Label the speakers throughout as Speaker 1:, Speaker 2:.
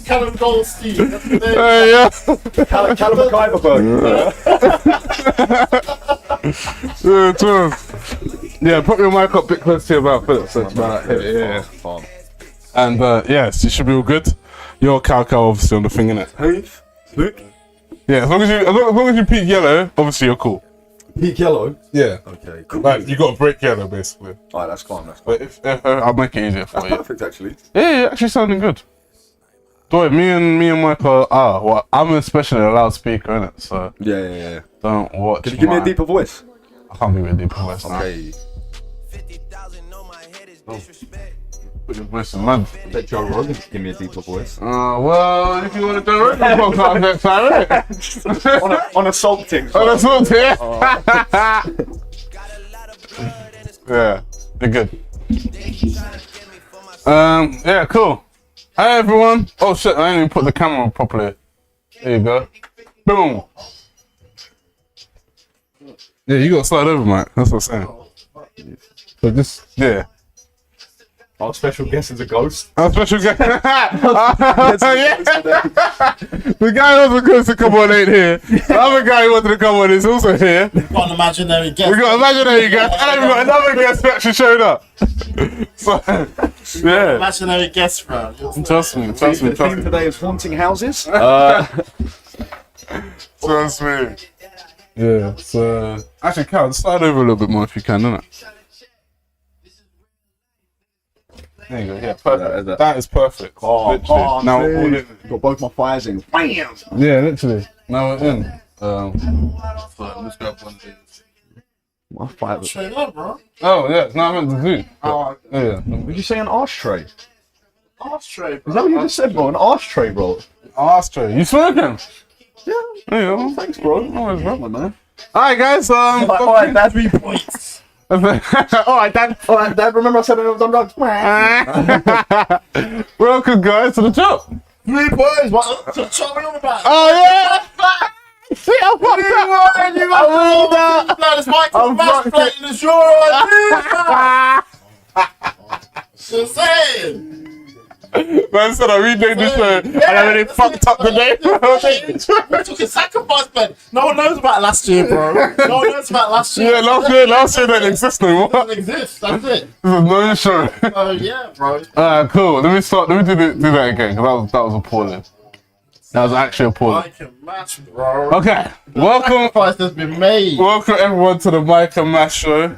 Speaker 1: Callum Goldstein.
Speaker 2: Yeah.
Speaker 3: Callum Kyberberg.
Speaker 2: Yeah, put your mic up a bit close to your mouth, Philip. So it's about that here, yeah.
Speaker 3: Fun.
Speaker 2: And yes, you should be all good. You're Cow obviously on the thing, innit?
Speaker 3: Who's? Luke?
Speaker 2: Yeah, as long as you peak yellow, obviously you're cool.
Speaker 3: Peak yellow?
Speaker 2: Yeah.
Speaker 3: Okay, cool.
Speaker 2: Like, you got to break yellow, basically.
Speaker 3: Alright, that's fine, that's fine.
Speaker 2: But if I'll make it easier for you.
Speaker 3: Perfect, actually.
Speaker 2: Yeah, you're actually sounding good. Boy, me and Mike are, well, I'm especially a loudspeaker, innit? So
Speaker 3: Yeah.
Speaker 2: don't watch.
Speaker 3: Can you give me a deeper voice?
Speaker 2: I can't give you a deeper voice now.
Speaker 3: Okay.
Speaker 2: Put your voice in mud.
Speaker 3: Let Joe Rogan give me a deeper voice.
Speaker 2: Well, if you want to do it, podcast next time, innit?
Speaker 3: on assaulting.
Speaker 2: Oh, that's all, yeah. Yeah, they're good. Yeah, cool. Hi everyone. Oh shit, I didn't even put the camera on properly. There you go. Boom. Yeah, you got to slide over, Mike. That's what I'm saying. So just, yeah.
Speaker 3: Our special guest is a ghost.
Speaker 2: Our special guest. Yeah. The guy who was supposed to come on ain't here. The other guy who wanted to come on is also here.
Speaker 1: We've got an imaginary guest.
Speaker 2: We got imaginary guest, and we got another guest who actually showed up. So, yeah.
Speaker 1: Imaginary guest, bro.
Speaker 2: Trust me.
Speaker 3: The theme today is haunting houses.
Speaker 2: Trust me. Yeah, so actually, Cal, slide over a little bit more if you can, innit? There you go. Yeah, perfect. That is perfect. Literally. Now we're all in.
Speaker 3: Got both my fires in. Bam!
Speaker 2: Yeah, literally. Now we're in. So let's grab one of these.
Speaker 3: My fire.
Speaker 1: Straight up, bro.
Speaker 2: Oh yeah, no, I meant to do.
Speaker 1: Oh,
Speaker 2: Yeah.
Speaker 3: Did you say an ashtray?
Speaker 1: ashtray, bro.
Speaker 3: Is that what you just said, bro? An ashtray, bro?
Speaker 2: Ashtray. You smoking?
Speaker 3: Yeah.
Speaker 2: There you go.
Speaker 3: Thanks, bro.
Speaker 2: No worries, bro.
Speaker 3: Come on, man.
Speaker 2: Alright, guys.
Speaker 3: Alright, Dad.
Speaker 1: 3 points.
Speaker 2: Alright, Dad.
Speaker 3: Alright, Dad. Remember I said I was on drugs?
Speaker 2: Welcome, guys, to the job.
Speaker 1: 3 points. What? Shut me on about.
Speaker 2: Oh yeah. See, I fucked up.
Speaker 1: No, this Michael Mash playing the show. Just saying.
Speaker 2: Man said I renamed this show and I really fucked up the name.
Speaker 1: We took a sacrifice, man. No one knows about last year, bro. No one knows about last year.
Speaker 2: Yeah, last year didn't exist no more.
Speaker 1: Doesn't exist. That's it.
Speaker 2: This is no show.
Speaker 1: Oh yeah, bro.
Speaker 2: Alright, cool. Let me do that again, because that was appalling. That was actually appalling.
Speaker 1: Mike and Mash, bro.
Speaker 2: Okay, welcome.
Speaker 1: Sacrifice has been made.
Speaker 2: Welcome everyone to the Mike and Mash show.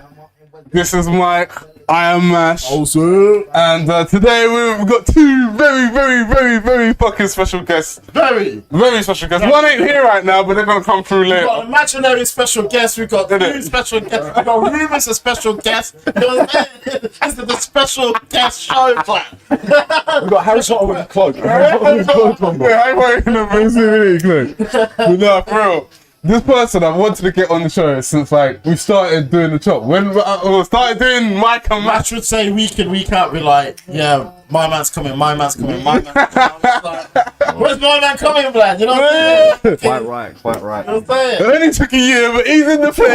Speaker 2: This is Mike. I am Mash.
Speaker 1: Also,
Speaker 2: And today we've got two very fucking special guests.
Speaker 1: very.
Speaker 2: Very special guests. One ain't here right now, but they're gonna come through
Speaker 1: We've
Speaker 2: later.
Speaker 1: got an imaginary special guest. We've got 2 special guests. We've got Ruben's a special guest. You know what I'm saying? This is the special guest show plan.
Speaker 3: We've got Harry Potter with a cloak.
Speaker 2: Yeah, I'm wearing a visibility cloak. But no, for real. This person I've wanted to get on the show since like we started doing the chop. When we started doing Mike and Mash.
Speaker 1: Match would say week in, week out, we're like, yeah, my man's coming, my man's coming, my man's coming. I was like, where's my man coming, Black? You know what I'm saying?
Speaker 3: Quite right, quite right.
Speaker 1: You know what I'm saying?
Speaker 2: It only took a year, but he's in the place.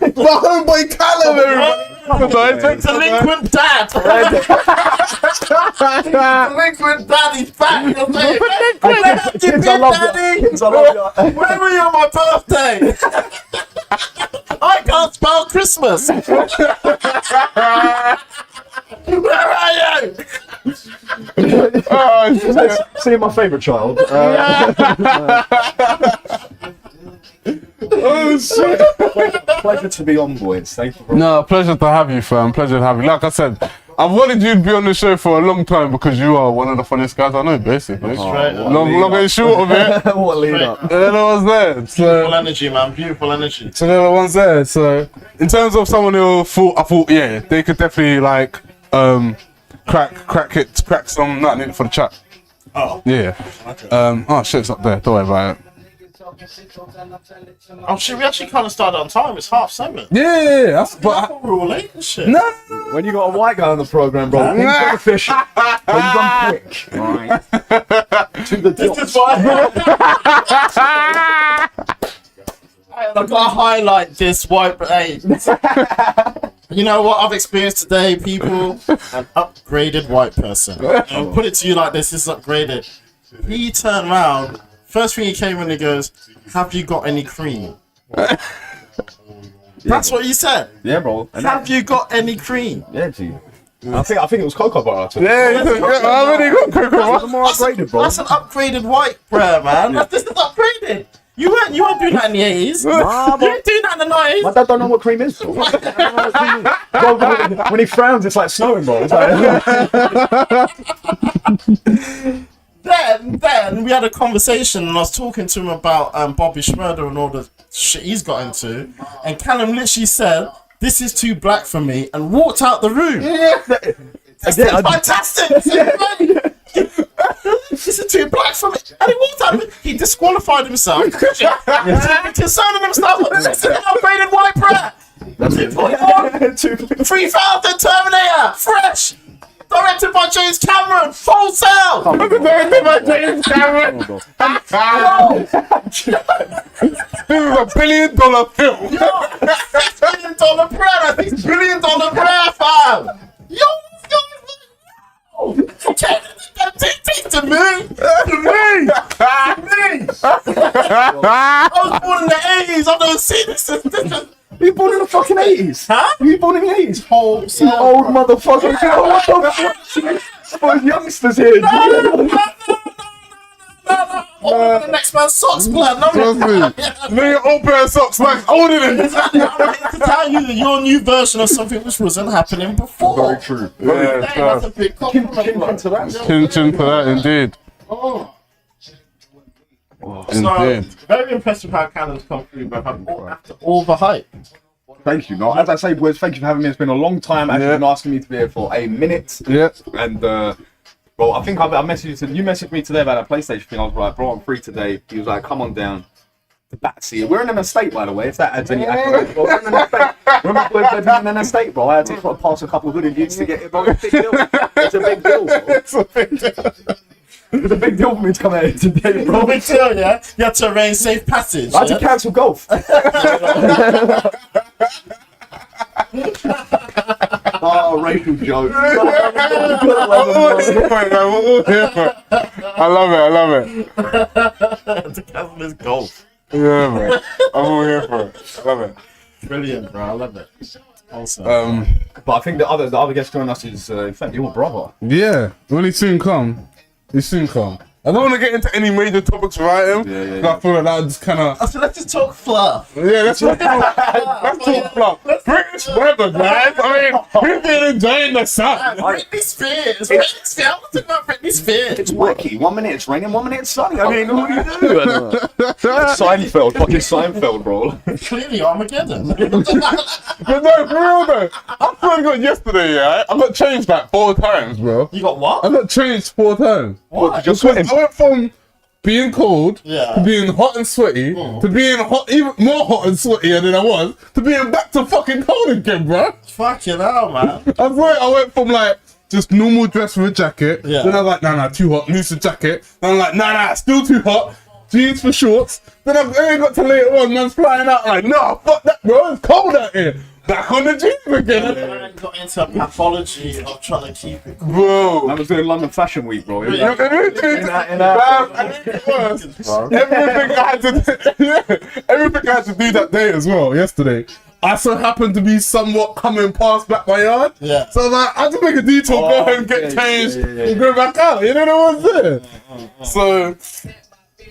Speaker 2: My homeboy Callum, everybody.
Speaker 1: Delinquent dad. Delinquent daddy's back. You know what I'm saying? Where have you been, daddy?
Speaker 3: Kids, I love you.
Speaker 1: Where were you on my birthday? I can't spell Christmas. Where are you?
Speaker 2: Oh, shit.
Speaker 3: See my favourite child.
Speaker 2: Oh, shit.
Speaker 3: Pleasure to be on, boys. Thank you.
Speaker 2: No, pleasure to have you, fam. Pleasure to have you. Like I said, I've wanted you to be on the show for a long time because you are one of the funniest guys I know, basically. Long and short of it.
Speaker 3: What a lead up.
Speaker 2: They're the ones there.
Speaker 1: Beautiful energy, man. Beautiful energy.
Speaker 2: So they're the ones there. So in terms of someone who I thought, yeah, they could definitely like crack some nut in it for the chat.
Speaker 1: Oh.
Speaker 2: Yeah.
Speaker 1: Okay.
Speaker 2: Oh shit, it's up there. Don't worry about it.
Speaker 1: Oh shit, we actually kind of started on time. It's 7:30.
Speaker 2: Yeah, that's
Speaker 1: But we were all late and shit.
Speaker 2: no.
Speaker 3: When you got a white guy on the programme, bro, things are efficient. Things are quick. Right. To the
Speaker 1: This
Speaker 3: dot.
Speaker 1: is why I've got to highlight this white. Hey, You know what I've experienced today, people? An upgraded white person. I'll put it to you like this is upgraded. He turned around, first thing he came in, he goes, "Have you got any cream?" That's what he said.
Speaker 3: Yeah, bro.
Speaker 1: Have you got any cream?
Speaker 3: Yeah, G. I think it was cocoa butter.
Speaker 2: Yeah, how many got cocoa
Speaker 3: That's
Speaker 2: butter?
Speaker 3: more upgraded, bro.
Speaker 1: That's an upgraded white bread, man. This is upgraded. You weren't doing that in the 80s.
Speaker 3: Nah,
Speaker 1: You weren't doing that in the 90s.
Speaker 3: My dad don't know what cream is. Bro. Bro, when he frowns, it's like snowing, bro. It's like...
Speaker 1: Then we had a conversation and I was talking to him about Bobby Schmurder and all the shit he's got into, and Callum literally said, "This is too black for me," and walked out the room. This is fantastic. This is too black for me, and he walked out. He disqualified himself. Concerning himself. This is an upgraded white bread. 3000 Terminator, fresh. Directed by James Cameron, Full Sail!
Speaker 2: Directed by James Cameron! This is $1 billion film!
Speaker 1: Yo, $6 billion bread, I think $1 billion bread, fam! Yo, to me! I was born in the 80s, I've never seen this.
Speaker 3: You born in the fucking 80s?
Speaker 1: Huh?
Speaker 3: You born in the 80s?
Speaker 1: Whole Sail.
Speaker 3: You old motherfucker. What the fuck? Suppose youngsters here.
Speaker 1: No. Older than the next man's socks, blood. No,
Speaker 2: Trust me. No, your old pair of socks like older than this.
Speaker 1: I'm here to tell you that your new version of something which wasn't happening before.
Speaker 3: Very true.
Speaker 2: Yeah,
Speaker 1: That's a big compliment.
Speaker 2: Chin for that, indeed.
Speaker 1: Oh.
Speaker 2: Indeed.
Speaker 1: So, very impressed with how Callum's come through, but after all the hype.
Speaker 3: Thank you. No, as I say, boys, thank you for having me. It's been a long time. I've
Speaker 2: Yeah.
Speaker 3: been asking me to be here for a minute.
Speaker 2: Yeah.
Speaker 3: And, well, I think I messaged you. You messaged me today about that PlayStation thing. I was like, bro, I'm free today. He was like, come on down to Batsy. We're in an estate, by the way, if that adds any accurate. We're in an estate. Remember, we're in an estate, bro. I had to pass a couple of hooded youths to get it, bro. It's a big deal. It's a big deal, bro.
Speaker 2: It's a big deal.
Speaker 3: It's a big deal for me to come out here today, bro.
Speaker 1: No big deal, yeah? You had to arrange safe passage.
Speaker 3: I had to cancel golf. Oh, racial joke.
Speaker 2: We're all here for it, man. We're all here for it. I love it.
Speaker 1: To cancel his golf.
Speaker 2: Yeah, man. I'm all here for it. I love it.
Speaker 1: Brilliant, bro. I love it. Also.
Speaker 3: But I think the other guest joining us is, in fact, your brother.
Speaker 2: Yeah, when he soon come. He soon come. I don't want to get into any major topics right him.
Speaker 3: Yeah.
Speaker 2: I feel like that just kind of.
Speaker 1: So let's just talk fluff.
Speaker 2: Yeah, let's talk fluff. British weather, guys. I mean, we've been enjoying the sun.
Speaker 1: Britney Spears. I want to talk about Britney Spears.
Speaker 3: It's wacky. 1 minute it's raining, 1 minute it's sunny. I mean, what do you do? Seinfeld, fucking Seinfeld, bro.
Speaker 1: Clearly Armageddon.
Speaker 2: But no, for real though. I swear to God, yesterday, yeah, I got changed like 4 times, bro.
Speaker 1: You got what?
Speaker 2: I got changed 4 times.
Speaker 1: Why?
Speaker 3: You're sweating.
Speaker 2: I went from being cold
Speaker 1: Yeah.
Speaker 2: to being hot and sweaty to being hot, even more hot and sweatier than I was, to being back to fucking cold again, bro.
Speaker 1: Fucking hell, man.
Speaker 2: I swear I went from like just normal dress with a jacket.
Speaker 1: Yeah.
Speaker 2: Then I was like, nah, too hot, loosen jacket. Then I'm like, nah, still too hot. Jeans for shorts. Then I got to later on, man's flying out like, nah, fuck that, bro. It's cold out here. Back on the jeans again.
Speaker 1: I got into a pathology of trying to keep it cool.
Speaker 2: Bro.
Speaker 3: I was doing London Fashion Week, bro.
Speaker 2: Everything I had to do that day as well, yesterday. I so happened to be somewhat coming past back my yard.
Speaker 1: Yeah.
Speaker 2: So I was like, I had to make a detour, go home, get changed, and go back out. You know what I'm saying? So,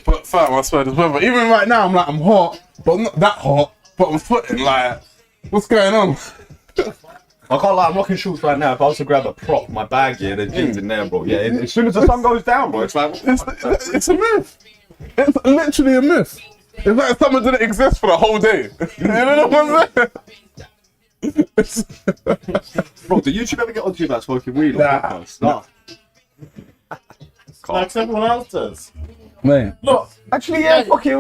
Speaker 2: but fam, I swear this weather. Even right now, I'm like, I'm hot, but not that hot, but I'm sweating. Like, what's going on?
Speaker 3: I can't lie, I'm rocking shorts right now. If I was to grab a prop, my bag, yeah, the jeans in there, bro. Yeah, as soon as the sun goes down, bro, it's like...
Speaker 2: It's a myth. It's literally a myth. It's like summer didn't exist for the whole day. You know what I'm saying?
Speaker 3: Bro, do YouTube ever get onto you about smoking weed or
Speaker 2: Nah.
Speaker 3: podcasts? No.
Speaker 1: Like everyone else does.
Speaker 2: Man.
Speaker 1: Look,
Speaker 3: Actually, yeah, fuck you.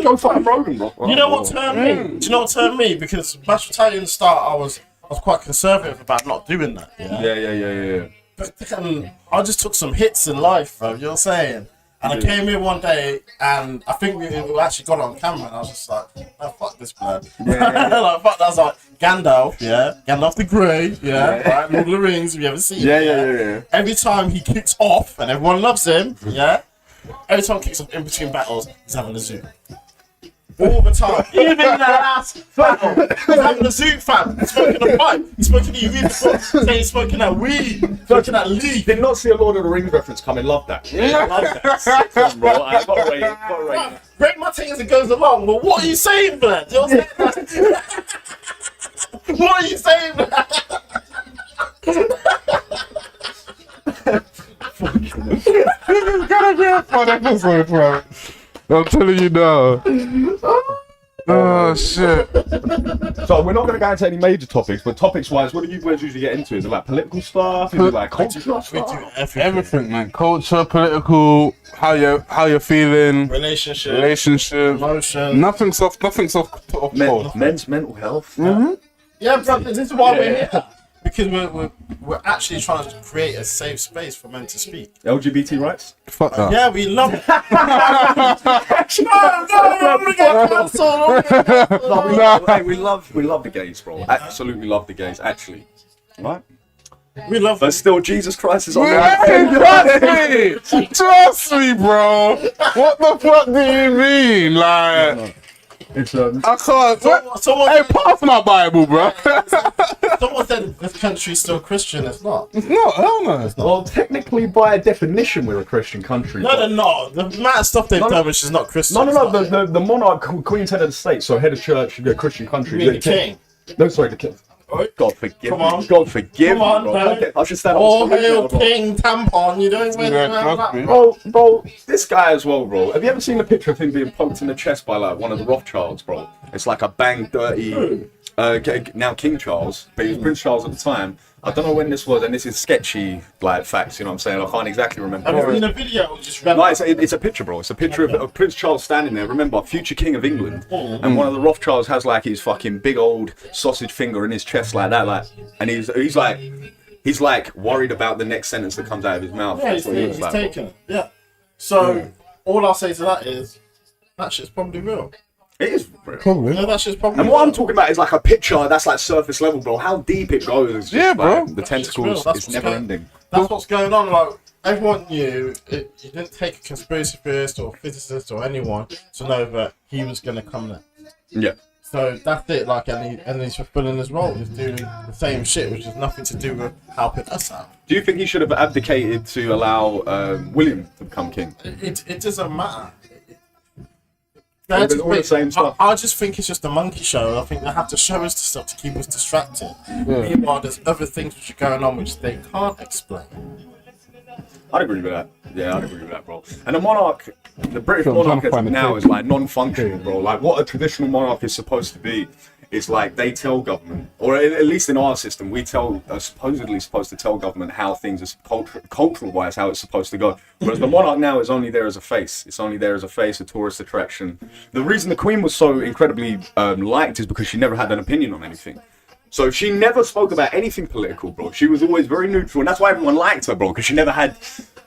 Speaker 3: Go fucking Rogan, bro.
Speaker 1: you know what turned me? Do you know what turned me? Because Bash Battalion start, I was quite conservative about not doing that. Yeah.
Speaker 3: Yeah.
Speaker 1: But then I just took some hits in life, bro. You know what I'm saying? And I came here one day, and I think we actually got it on camera, and I was just like, oh, fuck this blood. Like, fuck, that's like Gandalf, Gandalf the Grey, right? Lord of the Rings, have you ever seen it?
Speaker 3: Yeah.
Speaker 1: Every time he kicks off, and everyone loves him, every time he kicks off in between battles, he's having a zoo. All the time. Even in the last battle, he's having a zoo, fam. He's smoking a pipe. He's smoking, you read the book, saying he's smoking that weed, smoking that leaf.
Speaker 3: Did not see a Lord of the Rings reference coming. Love that. Love that. Sick one, bro. I gotta rate it. Gotta rate it.
Speaker 1: Break my thing as it goes along, but what are you saying, blood? You know what I'm saying? What are you saying, blood?
Speaker 2: This is gonna be a fun episode, bro. I'm telling you now. Oh shit.
Speaker 3: So we're not going to go into any major topics, but topics-wise, what do you guys usually get into? Is it like political stuff? Is it like cultural stuff?
Speaker 2: Everything, man. Culture, political, how you're feeling,
Speaker 1: Relationship, emotion.
Speaker 2: Nothing soft.
Speaker 3: Men's mental health.
Speaker 1: Yeah, bro, this is why we're here. Because we're actually trying to create a safe space for men to speak.
Speaker 3: LGBT rights?
Speaker 2: Fuck that.
Speaker 1: Yeah, we love it. No,
Speaker 3: we love the gays, bro. Absolutely love the gays, actually. Right?
Speaker 1: we love
Speaker 3: But still, Jesus Christ is on
Speaker 2: Trust me, bro. What the fuck do you mean? Like, I can't. Hey, pass my Bible, bro.
Speaker 1: Someone said this country's still Christian. It's not.
Speaker 2: It's not. Hell no. It's not.
Speaker 3: Well, technically, by definition, we're a Christian country.
Speaker 1: No, they're not. The amount of stuff they've done, which is not Christian.
Speaker 3: No. The monarch, Queen's head of the state, so head of church, a Christian country.
Speaker 1: You mean the king?
Speaker 3: No, sorry, the king. God forgive
Speaker 1: Come
Speaker 3: me.
Speaker 1: on.
Speaker 3: God forgive me.
Speaker 1: Come on,
Speaker 3: bro.
Speaker 1: bro.
Speaker 3: I should stand
Speaker 1: Oh,
Speaker 3: up.
Speaker 1: hail King Tampon. You don't even
Speaker 2: Trust me.
Speaker 3: Bro, this guy as well, bro. Have you ever seen a picture of him being poked in the chest by like one of the Rothschilds, bro? It's like a bang, dirty. Now King Charles, but he was Prince Charles at the time. I don't know when this was, and this is sketchy, like facts. You know what I'm saying? I can't exactly remember.
Speaker 1: Have you seen a video? Just ran
Speaker 3: No, it's a picture, bro. It's a picture of Prince Charles standing there. Remember, future King of England, and one of the Rothschilds has like his fucking big old sausage finger in his chest like that, like, and he's like worried about the next sentence that comes out of his mouth.
Speaker 1: Yeah,
Speaker 3: That's what he looks
Speaker 1: he's
Speaker 3: like,
Speaker 1: taken it. Yeah. So all I'll say to that is that shit's probably real.
Speaker 3: It is real.
Speaker 2: Probably.
Speaker 1: Yeah, that shit's probably
Speaker 3: And
Speaker 1: real.
Speaker 3: what I'm talking about is like a picture that's like surface level, bro. How deep it goes, is just,
Speaker 2: Yeah, bro.
Speaker 3: like, the
Speaker 1: That's just real.
Speaker 3: tentacles,
Speaker 1: That's
Speaker 3: it's
Speaker 1: what's
Speaker 3: never
Speaker 1: going-
Speaker 3: ending.
Speaker 1: That's what's going on. Like everyone knew, you didn't take a conspiracy theorist or physicist or anyone to know that he was going to come there.
Speaker 3: Yeah.
Speaker 1: So that's it. Like, and he's fulfilling his role. He's doing the same shit, which has nothing to do with helping us out.
Speaker 3: Do you think he should have abdicated to allow William to become king?
Speaker 1: It doesn't matter.
Speaker 3: All the same stuff.
Speaker 1: I just think it's just a monkey show. I think they have to show us the stuff to keep us distracted. Meanwhile, there's other things which are going on which they can't explain.
Speaker 3: I'd agree with that. Yeah, I'd agree with that, bro. And the monarch, the British monarch now is like non-functional, bro. Like what a traditional monarch is supposed to be. It's like they tell government, or at least in our system, we are supposedly supposed to tell government how things are cultural-wise, how it's supposed to go. Whereas the monarch now is only there as a face. It's only there as a face, a tourist attraction. The reason the Queen was so incredibly liked is because she never had an opinion on anything. So she never spoke about anything political, bro. She was always very neutral, and that's why everyone liked her, bro. Because she never had.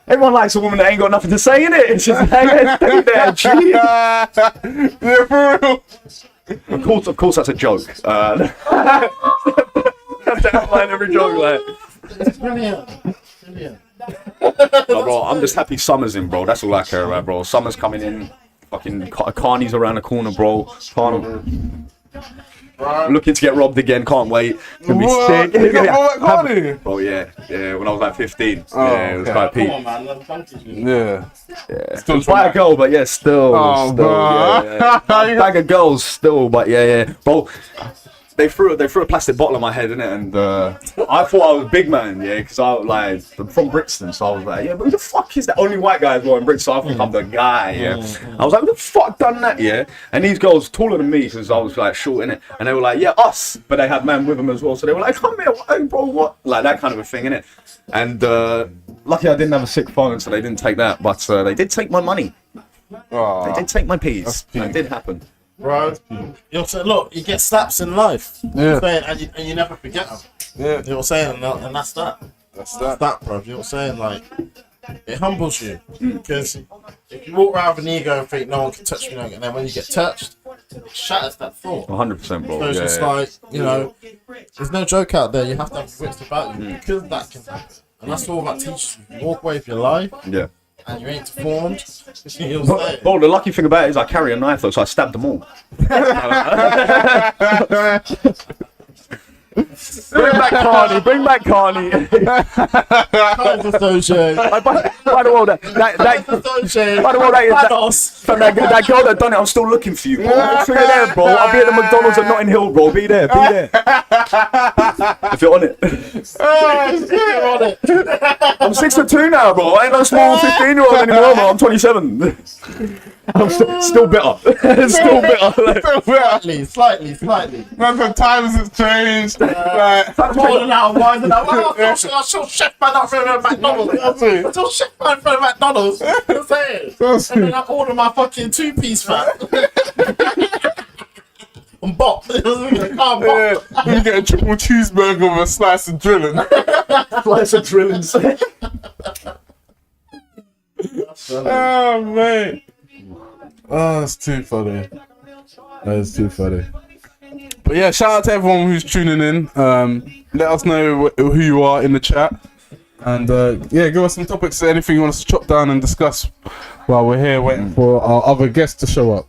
Speaker 3: Everyone likes a woman that ain't got nothing to say in it. It's just like, stay there, G.
Speaker 2: Yeah, for real.
Speaker 3: Of course, that's a joke. I have to outline every joke, like.
Speaker 1: It's brilliant. Brilliant.
Speaker 3: Oh, bro, I'm just happy summer's in, bro. That's all I care about, bro. Summer's coming in. Fucking carnies around the corner, bro. Carnival. Looking to get robbed again. Can't wait. Gonna be
Speaker 2: What?
Speaker 3: sick.
Speaker 2: You got robbed at Carney?
Speaker 3: Bro, yeah. When I was like 15. Yeah, it was
Speaker 2: okay.
Speaker 3: quite peak.
Speaker 1: Come on, man. That's funky.
Speaker 2: Yeah.
Speaker 3: Still by a girl, but yeah, still.
Speaker 2: Oh,
Speaker 3: still,
Speaker 2: bro.
Speaker 3: yeah. Bag of girls, still, but yeah. Bro, they threw a plastic bottle on my head, innit? And I thought I was a big man, yeah, because I was like from Brixton, so I was like, yeah, but who the fuck is that? Only white guy as well in Brixton, so I think I'm the guy, yeah. I was like, who the fuck done that, yeah? And these girls taller than me, since I was like short, innit? And they were like, yeah, us, but they had man with them as well, so they were like, come here, hey, bro, what? Like that kind of a thing, innit? And lucky I didn't have a sick phone, so they didn't take that, but they did take my money. They did take my peas. It did happen.
Speaker 1: Bro, you're saying, look, you get slaps in life.
Speaker 2: Yeah.
Speaker 1: And you never forget them.
Speaker 2: Yeah.
Speaker 1: You know what I'm saying? And that's that.
Speaker 2: That's
Speaker 1: That's that, bro. You know what I'm saying? Like, it humbles you. Because if you walk around with an ego and think no one can touch me, and then when you get touched, it shatters that thought.
Speaker 3: 100%, bro.
Speaker 1: So it's just like, you know, there's no joke out there. You have to have wits about you because that can happen. And that's all about teachers. You walk away with your life.
Speaker 3: Yeah.
Speaker 1: And you ain't deformed. You'll
Speaker 3: Bro,
Speaker 1: stay.
Speaker 3: the lucky thing about it is I carry a knife though, so I stabbed them all. Bring back Carney, bring back Carney.
Speaker 1: Cards associated.
Speaker 3: By the way, that girl that done it, I'm still looking for you, bro. If you're there, bro, I'll be at the McDonald's at Notting Hill, bro. Be there, be there. If you're on it. I'm 6'2" now, bro. I ain't no small 15-year-old anymore, bro. I'm 27. I'm still bitter. Still bitter.
Speaker 1: Slightly.
Speaker 2: Man, sometimes it's changed. Like,
Speaker 1: Falling out of wine and I saw Chef Man up front of McDonald's. I saw Chef Man in front of McDonald's. You know what I'm saying? And then I ordered my fucking 2-piece fat. And bop.
Speaker 2: you get a triple cheeseburger with a slice of drilling.
Speaker 3: Slice of drillings.
Speaker 2: Oh, mate. Oh, that's too funny. That is too funny. But yeah, shout out to everyone who's tuning in. Let us know who you are in the chat. And yeah, give us some topics, anything you want us to chop down and discuss while we're here waiting for our other guests to show up.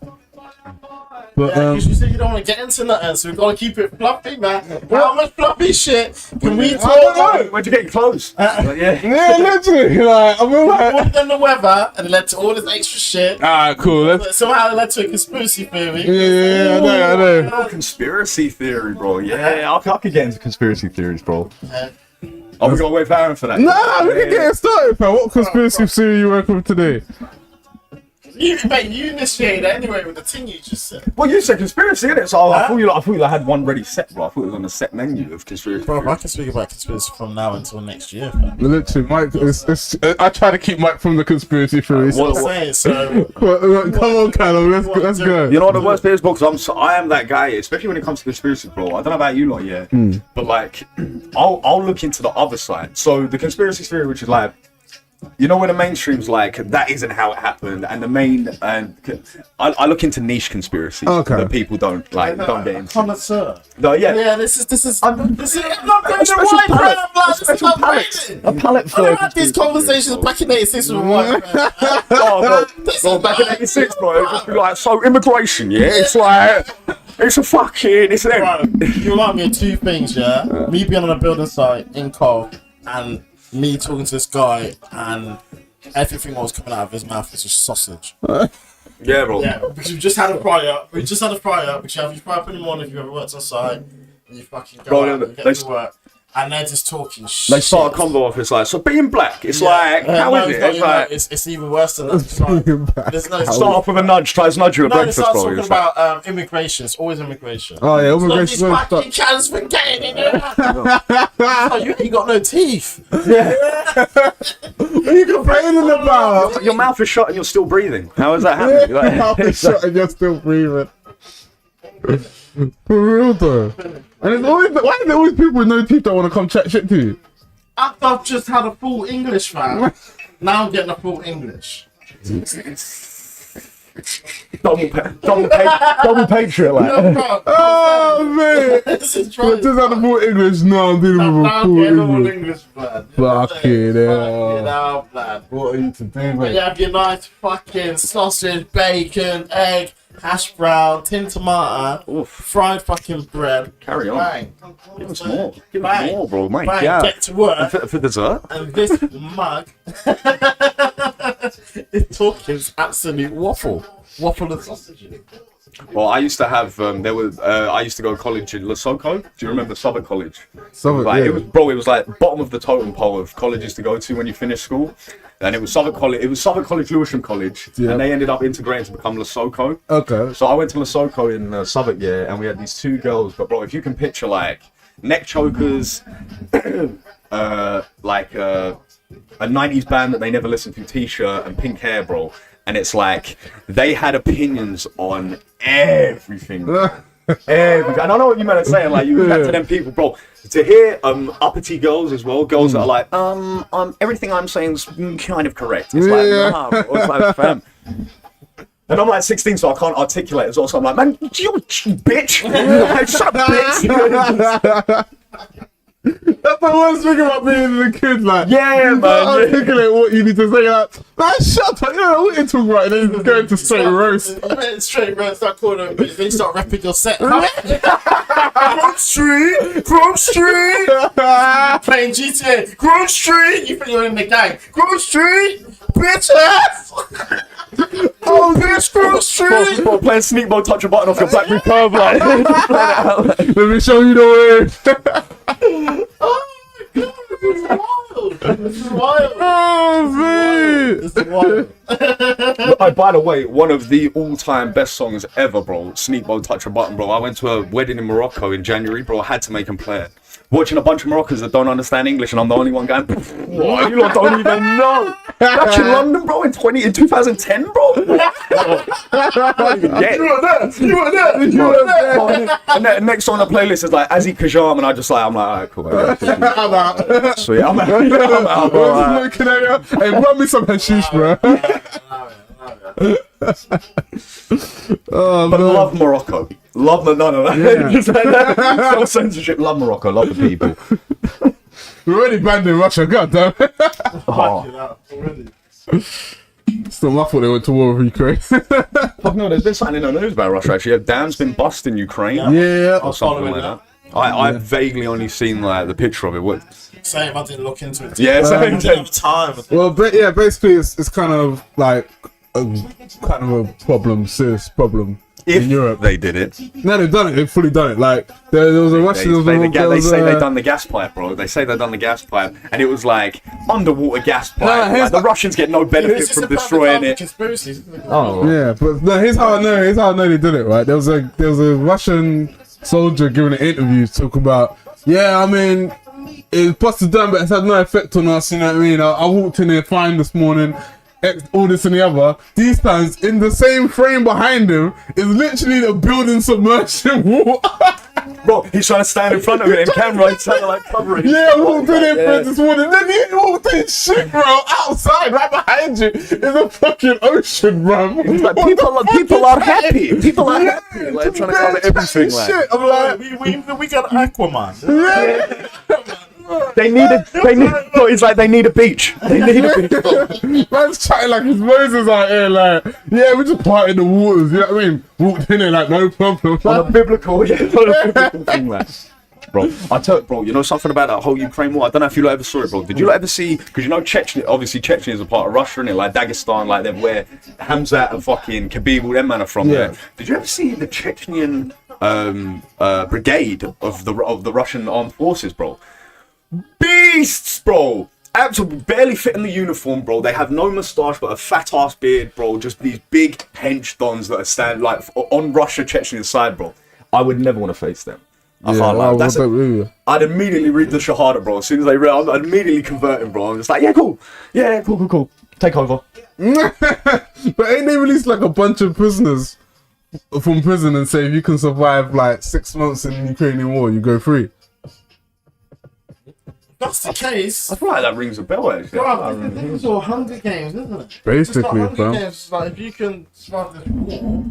Speaker 2: But
Speaker 1: Because you said you don't want to get into nothing, so we've got to keep it fluffy, man. How much fluffy shit can we talk?
Speaker 3: Where'd you get your clothes?
Speaker 2: yeah, literally, like I feel like
Speaker 1: More than the weather, and it led to all this extra shit.
Speaker 2: cool. Let's,
Speaker 1: Somehow it led to a conspiracy theory.
Speaker 2: yeah, I know.
Speaker 3: Oh, conspiracy theory, bro. Yeah, I could get into conspiracy theories, bro. Oh, we gotta wait for Aaron for that.
Speaker 2: Nah, we can get it started, fam. What conspiracy theory you working with today?
Speaker 1: You initiated anyway with the thing you just said.
Speaker 3: Well, you said conspiracy, innit? So I thought you had one ready set, bro. I thought it was on the set menu of conspiracy.
Speaker 1: Bro, I can speak about conspiracy from now until next year, fam.
Speaker 2: Literally, Mike. I try to keep Mike from the conspiracy theories.
Speaker 1: What I'm saying, so
Speaker 2: Come on, Callum. Let's go.
Speaker 3: You know what the worst bit is, bro? Because I am that guy, especially when it comes to conspiracy, bro. I don't know about you lot, yeah, but like, I'll look into the other side. So the conspiracy theory, which is like, you know, when the mainstream's like that isn't how it happened, and the main I look into niche conspiracies that people don't get into.
Speaker 1: connoisseur.
Speaker 3: No, yeah,
Speaker 1: This is not going to right
Speaker 3: a palette for.
Speaker 1: I had these conversations back in '86 with my wife.
Speaker 3: Oh, bro, back in '86, bro, it just be like, so immigration, yeah, it's like, it's a fucking, it's them.
Speaker 1: Bro, you remind me of two things, yeah? Me being on a building site in Cole and me talking to this guy and everything that was coming out of his mouth was just sausage.
Speaker 3: Yeah, bro.
Speaker 1: Yeah, because we've just had a fryer. Which you have your fry up in the morning if you ever worked on site. And you fucking go out and get to work. And they're just talking shit.
Speaker 3: They start a convo off, it's like, so being black, it's like, how is it? It's like,
Speaker 1: it's even worse than that. It's like, there's no
Speaker 3: start off with a nudge, tries to nudge you at breakfast,
Speaker 1: starts
Speaker 3: bro.
Speaker 1: talking
Speaker 3: It's like,
Speaker 1: about immigration. It's always immigration.
Speaker 2: Oh yeah,
Speaker 1: These
Speaker 2: immigration.
Speaker 1: fucking cans for getting in there. Oh, you ain't got no teeth.
Speaker 2: What are you complaining about?
Speaker 3: your mouth is shut and you're still breathing. How is that happening? Like,
Speaker 2: Mouth is shut and you're still breathing. For real though. And it's always, why are there always people with no teeth that want to come chat shit to you?
Speaker 1: After I've just had a full English, fam. Now I'm getting a full English.
Speaker 3: double patriot, like.
Speaker 2: Oh man!
Speaker 1: This is
Speaker 2: Just
Speaker 1: right.
Speaker 2: had a full English, now I'm dealing with a
Speaker 1: Now I'm
Speaker 2: full
Speaker 1: getting all
Speaker 2: English.
Speaker 1: English, man.
Speaker 2: Fucking hell.
Speaker 1: hell, man.
Speaker 2: What are you today,
Speaker 1: You
Speaker 2: mate?
Speaker 1: have your nice fucking sausage, bacon, egg, hash brown, tin tomato, fried fucking bread.
Speaker 3: Carry on.
Speaker 1: Bang.
Speaker 3: Give us more. Give
Speaker 1: Bang.
Speaker 3: us more, bro. Mate,
Speaker 1: Bang.
Speaker 3: yeah.
Speaker 1: Get to work.
Speaker 3: For dessert?
Speaker 1: And this mug is talking absolute waffle. Waffle and sausages.
Speaker 3: Well, I used to have, I used to go to college in Lesotho. Do you remember Southwark College?
Speaker 2: Southwark,
Speaker 3: Like,
Speaker 2: yeah.
Speaker 3: it was like bottom of the totem pole of colleges to go to when you finish school. And it was Southwark College, Lewisham College,
Speaker 2: Yeah.
Speaker 3: and they ended up integrating to become Lesotho.
Speaker 2: Okay.
Speaker 3: So I went to Lesotho in Southwark, yeah, and we had these two girls. But bro, if you can picture like neck chokers, like a '90s band that they never listened to t-shirt and pink hair, bro. And it's like they had opinions on everything. And I know what you meant to say, like you were to them people, bro. To hear uppity girls as well, girls that are like, everything I'm saying is kind of correct. It's like, nah, bro. It's like, fam. And I'm like 16, so I can't articulate as well. So I'm like, man, you bitch! Like, shut up, bitch!
Speaker 2: That's the worst thing about being a kid, like,
Speaker 3: Yeah,
Speaker 2: you
Speaker 3: man.
Speaker 2: can't articulate what you need to say, like, man, shut up, you know what you're talking about, and then you go into straight roast.
Speaker 1: Straight roast, start calling them, but then you start rapping your set. Cross Street! Cross Street! Playing GTA. Cross Street! You think you're in the gang. Cross Street! Bitch ass! Oh, bitch, Cross Street!
Speaker 3: Bro, playing sneak mode, touch a button off your Black Breh curve, like.
Speaker 2: Let me show you the way.
Speaker 1: Oh my god, this is wild! This is wild!
Speaker 3: By the way, one of the all-time best songs ever, bro. Sneak mode, touch a button, bro. I went to a wedding in Morocco in January, bro. I had to make him play it. Watching a bunch of Moroccans that don't understand English, and I'm the only one going, what? You lot don't even know. Back in London, bro, in 2010, bro. I don't even get it.
Speaker 2: You were there.
Speaker 3: And the next song on the playlist is like Azzy Kajam, and I'm like, alright, cool.
Speaker 2: I'm out.
Speaker 3: Sweet, I'm out,
Speaker 2: I
Speaker 3: bro.
Speaker 2: was just looking at you. Hey, run me some hashish, bro. Oh,
Speaker 3: But
Speaker 2: man.
Speaker 3: love Morocco. Love the none of that.
Speaker 2: Yeah.
Speaker 3: No censorship. Love Morocco. Love the people.
Speaker 2: We're already banned in Russia, goddamn.
Speaker 3: Oh.
Speaker 2: Still, I thought they went to war with Ukraine.
Speaker 3: Fuck no, there's been something in the news about Russia actually. A dam's been bust in Ukraine.
Speaker 2: Yeah.
Speaker 3: Or something like that. I've vaguely only seen like the picture of it. What?
Speaker 1: Same, I didn't look into it.
Speaker 3: Yeah, same.
Speaker 1: I didn't have time.
Speaker 2: Well, yeah, basically, it's kind of like a problem, serious problem
Speaker 3: If
Speaker 2: in Europe.
Speaker 3: they did it,
Speaker 2: No, they've done it. They've fully done it. Like there was a Russian.
Speaker 3: they say they done the gas pipe, bro. They say they done the gas pipe, and it was like underwater gas pipe.
Speaker 2: here's
Speaker 3: Like, the Russians get no benefit from destroying it.
Speaker 1: Conspiracy.
Speaker 3: Oh,
Speaker 2: Yeah, but no, here's how I know. Here's how I know they did it. Right, there was a Russian soldier giving an interview talking about. Yeah, I mean, it busted down, but it's had no effect on us. You know what I mean? I walked in here fine this morning. All this and the other. These times, in the same frame behind him, is literally the building submerged in water.
Speaker 3: bro, he's trying to stand in front of it in camera. He's trying to like cover it.
Speaker 2: Yeah, I walked in here this morning. Then he walked in shit, bro. Outside, right behind you, is a fucking ocean, bro.
Speaker 3: Like, people are happy. People are happy. Like trying to cover everything. Like.
Speaker 2: Shit. I'm like,
Speaker 1: We got Aquaman.
Speaker 2: yeah.
Speaker 3: They need. No, it's like they need a beach. They need a beach.
Speaker 2: Man's chatting like his Moses out here, like, yeah, we just parted the waters, you know what I mean? Walked in there like, no problem.
Speaker 3: On a biblical, thing, like. Bro, you know something about that whole Ukraine war? I don't know if you ever saw it, bro. Did you ever see? Because you know Chechnya, obviously Chechnya is a part of Russia, and it like Dagestan, like they're where Hamzat and fucking Khabib, all them man are from.
Speaker 2: Yeah.
Speaker 3: There. Did you ever see the Chechnyan brigade of the Russian armed forces, bro? Beasts, bro. Absolutely barely fit in the uniform, bro. They have no moustache but a fat ass beard, bro. Just these big hench dons that are stand like on Russia Chechnyan side, bro. I would never want to face them. I can't lie. I'd immediately read the Shahada, bro. As soon as they read, I'd immediately convert him, bro. I'm just like, yeah, cool. Yeah, cool. Take over.
Speaker 2: But ain't they released like a bunch of prisoners from prison and say if you can survive like 6 months in the Ukrainian war, you go free?
Speaker 1: That's the case.
Speaker 3: I feel like that rings a bell, actually.
Speaker 1: Bro, this is all Hunger Games, isn't it?
Speaker 2: Basically,
Speaker 1: Hunger
Speaker 2: fam.
Speaker 1: Games, like if you can survive this war.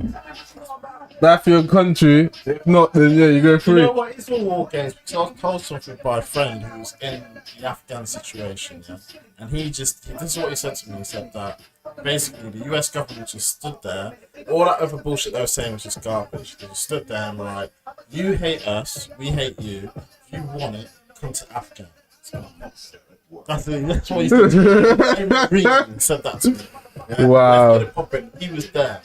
Speaker 2: That for your country. If not, then yeah, you go
Speaker 1: You
Speaker 2: free.
Speaker 1: know what? It's all war games. Because I was told something by a friend who was in the Afghan situation, yeah? And this is what he said to me. He said that basically the US government just stood there. All that other bullshit they were saying was just garbage. They just stood there and were like, you hate us, we hate you. If you want it, come to Afghan. That's what he said. Reading said that to me. Yeah?
Speaker 2: Wow.
Speaker 1: He was there.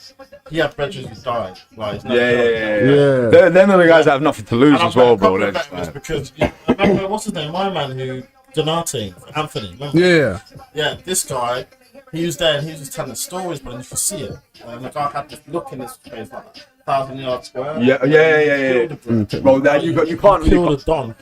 Speaker 1: He had brethren who died. Like,
Speaker 2: Yeah.
Speaker 3: Them are the guys that have nothing to lose
Speaker 1: and
Speaker 3: as well, bro.
Speaker 1: It was because I remember what's his name, my man who Donati, Anthony. Remember?
Speaker 2: Yeah.
Speaker 1: Yeah, this guy, he was there and he was just telling the stories, but you could see it. And the guy had this look in his face like 1,000-yard square.
Speaker 3: Yeah. Bro, that you can't
Speaker 1: Kill the Don.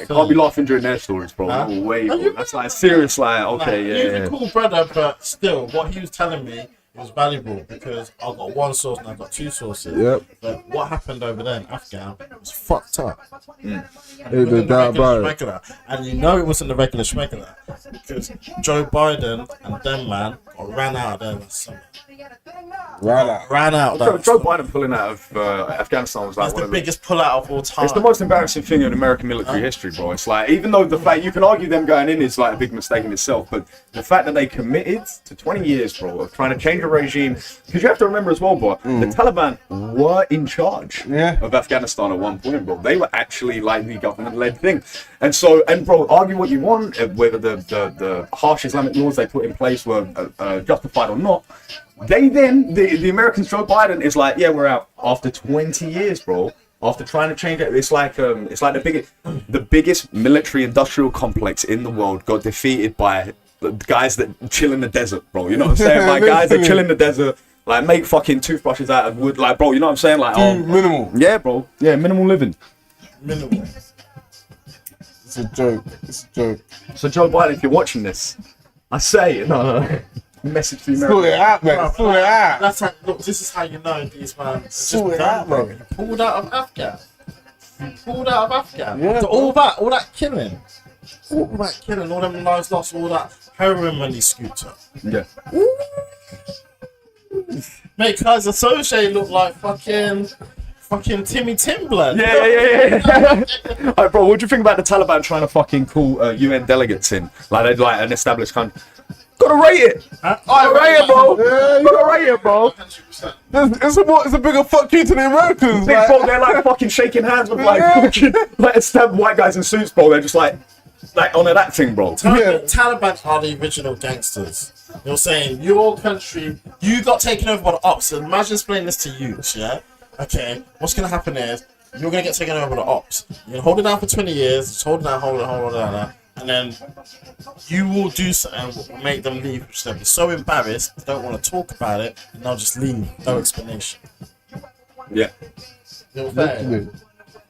Speaker 3: can't be laughing during their stories, bro.
Speaker 1: Huh?
Speaker 3: No way,
Speaker 1: Are
Speaker 3: bro.
Speaker 1: you
Speaker 3: That's like serious, like, okay,
Speaker 1: He's a cool brother, but still, what he was telling me It was valuable because I got one source and I got two sources.
Speaker 4: Yep.
Speaker 1: But what happened over there in Afghan was fucked up.
Speaker 4: Hey, the doubt about it.
Speaker 1: And you know it wasn't the regular schmegular because Joe Biden and them man got ran out of there last summer. Ran out.
Speaker 3: Joe Biden pulling out of Afghanistan was like
Speaker 1: That's
Speaker 3: one
Speaker 1: the
Speaker 3: of the
Speaker 1: biggest pullout of all time.
Speaker 3: It's the most embarrassing thing in American military history, bro. It's like, even though the fact you can argue them going in is like a big mistake in itself, but the fact that they committed to 20 years, bro, of trying to change a regime, because you have to remember as well, bro, the Taliban were in charge of Afghanistan at one point, bro. They were actually like the government-led thing, and so, and bro, argue what you want, whether the harsh Islamic laws they put in place were justified or not. They then, the Americans, Joe Biden is like, yeah, we're out after 20 years, bro. After trying to change it, it's like the biggest military-industrial complex in the world got defeated by the guys that chill in the desert, bro. You know what I'm saying? Like guys that chill in the desert, like make fucking toothbrushes out of wood, like bro. You know what I'm saying? Like
Speaker 4: minimal.
Speaker 3: Yeah, bro. Yeah, minimal living.
Speaker 1: Minimal.
Speaker 4: It's a joke. It's a joke.
Speaker 3: So Joe Biden, if you're watching this, I say no. Message to the
Speaker 4: Sort it out, man. Sort it out.
Speaker 1: That's how, look, this is how you know these man just
Speaker 4: Sort it out,
Speaker 1: bro.
Speaker 4: man.
Speaker 1: Pulled out of Afghan. Pulled out of Afghan.
Speaker 4: Yeah,
Speaker 1: After all that killing. All that killing, all them lives lost, all that heroin money scooter.
Speaker 3: Yeah.
Speaker 1: Make Kaiser Soze look like fucking Timmy Timberland.
Speaker 3: Yeah. Alright, bro, what do you think about the Taliban trying to fucking call UN delegates in? Like they're like an established country. Gotta rate it. Gotta rate it, bro.
Speaker 4: Yeah,
Speaker 3: Gotta rate it, bro.
Speaker 1: 100%.
Speaker 4: It's a bigger fuck you to the Americans.
Speaker 3: Big
Speaker 4: Like,
Speaker 3: bro, they're like fucking shaking hands with like fucking like stabbed white guys in suits, bro. They're just like on that thing, bro.
Speaker 1: Taliban are the original gangsters. You're saying your country, you got taken over by the ops. So imagine explaining this to you, yeah? Okay, what's gonna happen is you're gonna get taken over by the ops. You're gonna hold it down for 20 years, just hold it down, and then you will do something that will make them leave, which they'll be so embarrassed, they don't want to talk about it, and they'll just leave, no explanation.
Speaker 3: Yeah.
Speaker 1: You know what I'm saying?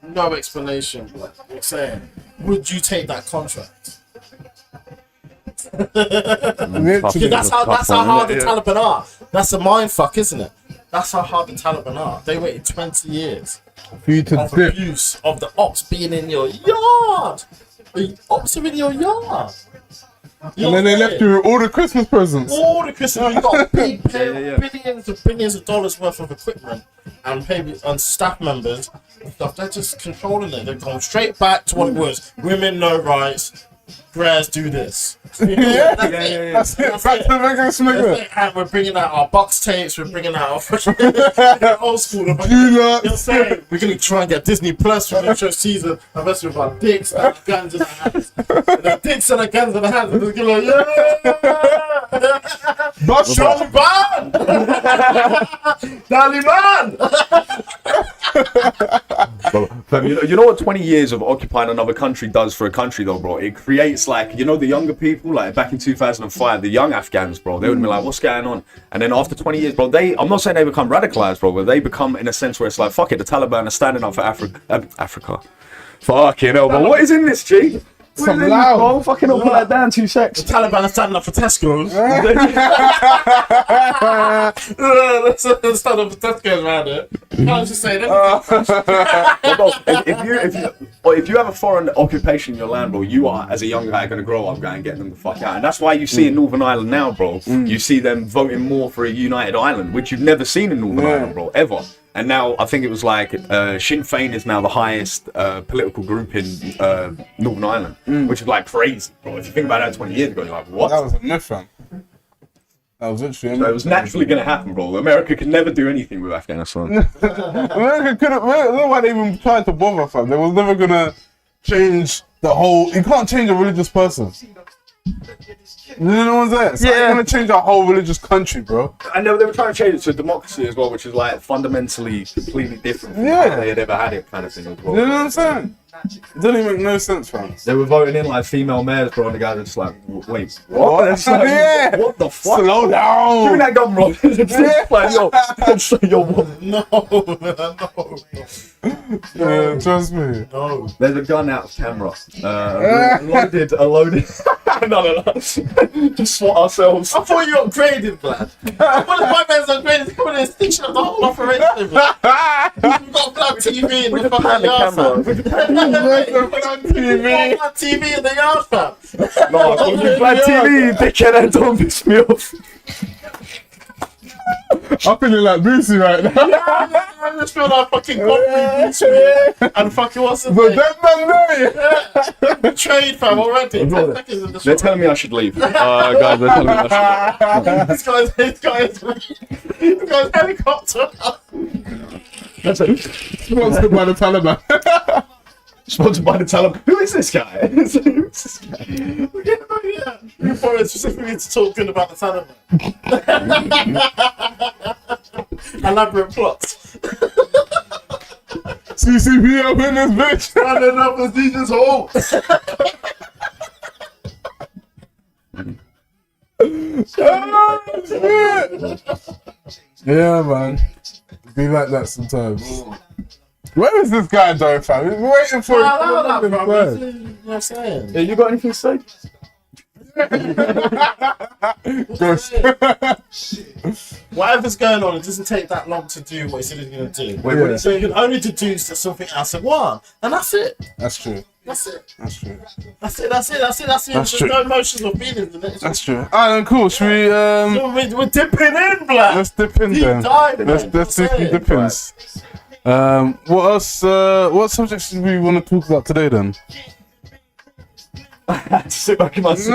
Speaker 1: No explanation, bro. You're saying, would you take that contract?
Speaker 4: literally.
Speaker 1: That's how hard the Taliban are. That's a mind fuck, isn't it? That's how hard the Taliban are. They waited 20 years
Speaker 4: For you to
Speaker 1: of
Speaker 4: dip.
Speaker 1: abuse of the ops being in your yard. The ops are in your yard.
Speaker 4: And then they left you with all the Christmas presents.
Speaker 1: All the Christmas, you got big
Speaker 3: Yeah.
Speaker 1: billions of dollars worth of equipment and staff members and stuff. They're just controlling it. They're going straight back to what it was. Women, no rights. Brehs do this.
Speaker 4: Yeah.
Speaker 1: That's it.
Speaker 4: That's it. Back to the regular smuggler.
Speaker 1: And we're bringing out our box tapes. We're bringing out our fucking old school. You're saying we're gonna try and get Disney Plus. We're gonna show season of us with our dicks and our guns in our hands. And our dicks and our guns in our hands. And we're gonna yeah. Taliban,
Speaker 3: Taliban. You know what 20 years of occupying another country does for a country though, bro? It creates like, you know, the younger people, like back in 2005, the young Afghans, bro, they would be like, what's going on? And then after 20 years, bro, I'm not saying they become radicalized, bro, but they become in a sense where it's like, fuck it, the Taliban are standing up for Africa. Fucking hell, but what is in this, G?
Speaker 4: Some loud.
Speaker 3: Bro, fucking up, put that down 2 secs.
Speaker 1: The Taliban are standing up for Tesco's. Let's stand up for Tesco's around it. Can't just say that.
Speaker 3: If you have a foreign occupation in your land, bro, you are, as a young guy, going to grow up going get them the fuck out. And that's why you see in Northern Ireland now, bro, you see them voting more for a united Ireland, which you've never seen in Northern Ireland, bro, ever. And now I think it was like Sinn Féin is now the highest political group in Northern Ireland, which is like crazy, bro. If you think about that 20 years ago, you're like, what?
Speaker 4: That was a myth, fam. That was literally a myth.
Speaker 3: So it was naturally going to happen, bro. America could never do anything with Afghanistan.
Speaker 4: America couldn't. I don't know why they even tried to bother, fam. They was never gonna change the whole. You can't change a religious person. You know what I'm saying? It's
Speaker 3: Yeah.
Speaker 4: not gonna change a whole religious country, bro.
Speaker 3: And they were trying to change it to democracy as well, which is like fundamentally completely different from
Speaker 4: Yeah.
Speaker 3: how they had ever had it kind of thing as well.
Speaker 4: You know what I'm saying? It doesn't even make no sense, fam.
Speaker 3: They were voting in like female mayors, bro, and the guys are just like, wait, what? It's like,
Speaker 4: Yeah.
Speaker 3: what the fuck?
Speaker 4: Slow down.
Speaker 3: Give me that gun, bro. It's like, yo, what?
Speaker 1: No,
Speaker 4: Yeah, trust me.
Speaker 1: no.
Speaker 3: There's a gun out of camera. Loaded. No. Just swat ourselves.
Speaker 1: I thought you upgraded, blood. One of my man's upgraded. Come on, it's stitching up the whole operation, blood. You've got Black TV in the fucking yard, fam.
Speaker 4: TV.
Speaker 1: Black TV in the yard, fam.
Speaker 3: No, I call you Black TV, dickhead, and don't piss me off.
Speaker 4: I'm feeling like Boosie right now.
Speaker 1: I just feel like fucking Godfrey and fucking what's his
Speaker 4: But
Speaker 1: name?
Speaker 4: that man there.
Speaker 1: Betrayed, fam, already. 10 seconds in the
Speaker 3: They're
Speaker 1: shot.
Speaker 3: telling me I should leave. Guys, they're telling me I should
Speaker 1: This guy's helicopter.
Speaker 3: leave.
Speaker 4: Sponsored by the Taliban.
Speaker 3: Sponsored by the Taliban. Who is this guy? Who is this guy?
Speaker 1: Yeah. You thought it specifically to talk good about the Taliban. Elaborate plots.
Speaker 4: CCP up in this bitch.
Speaker 1: Standing up as these hole.
Speaker 4: Yeah, man. Be like that sometimes. Where is this guy though, fam? He's waiting for
Speaker 1: I love
Speaker 4: his
Speaker 1: that, bro.
Speaker 4: bird.
Speaker 1: You know what I'm saying?
Speaker 3: Yeah, you got anything to say?
Speaker 1: Whatever's going on, it doesn't take that long to do what he said he's going to do.
Speaker 3: Wait,
Speaker 4: Yeah.
Speaker 1: So you can only deduce that something else at one. And that's it.
Speaker 4: That's true.
Speaker 1: That's it.
Speaker 4: That's true.
Speaker 1: That's it. That's it. That's it. That's it.
Speaker 4: That's
Speaker 1: There's
Speaker 4: true.
Speaker 1: no emotions or feelings in it.
Speaker 4: That's true. Alright, then cool. Should we
Speaker 1: We're dipping in, black.
Speaker 4: let's dip in
Speaker 1: Deep
Speaker 4: then.
Speaker 1: dive,
Speaker 4: Let's
Speaker 1: man.
Speaker 4: let's
Speaker 1: That's
Speaker 4: dip
Speaker 1: it.
Speaker 4: dip in. What else? What subjects do we want to talk about today then?
Speaker 3: Sit back in my seat.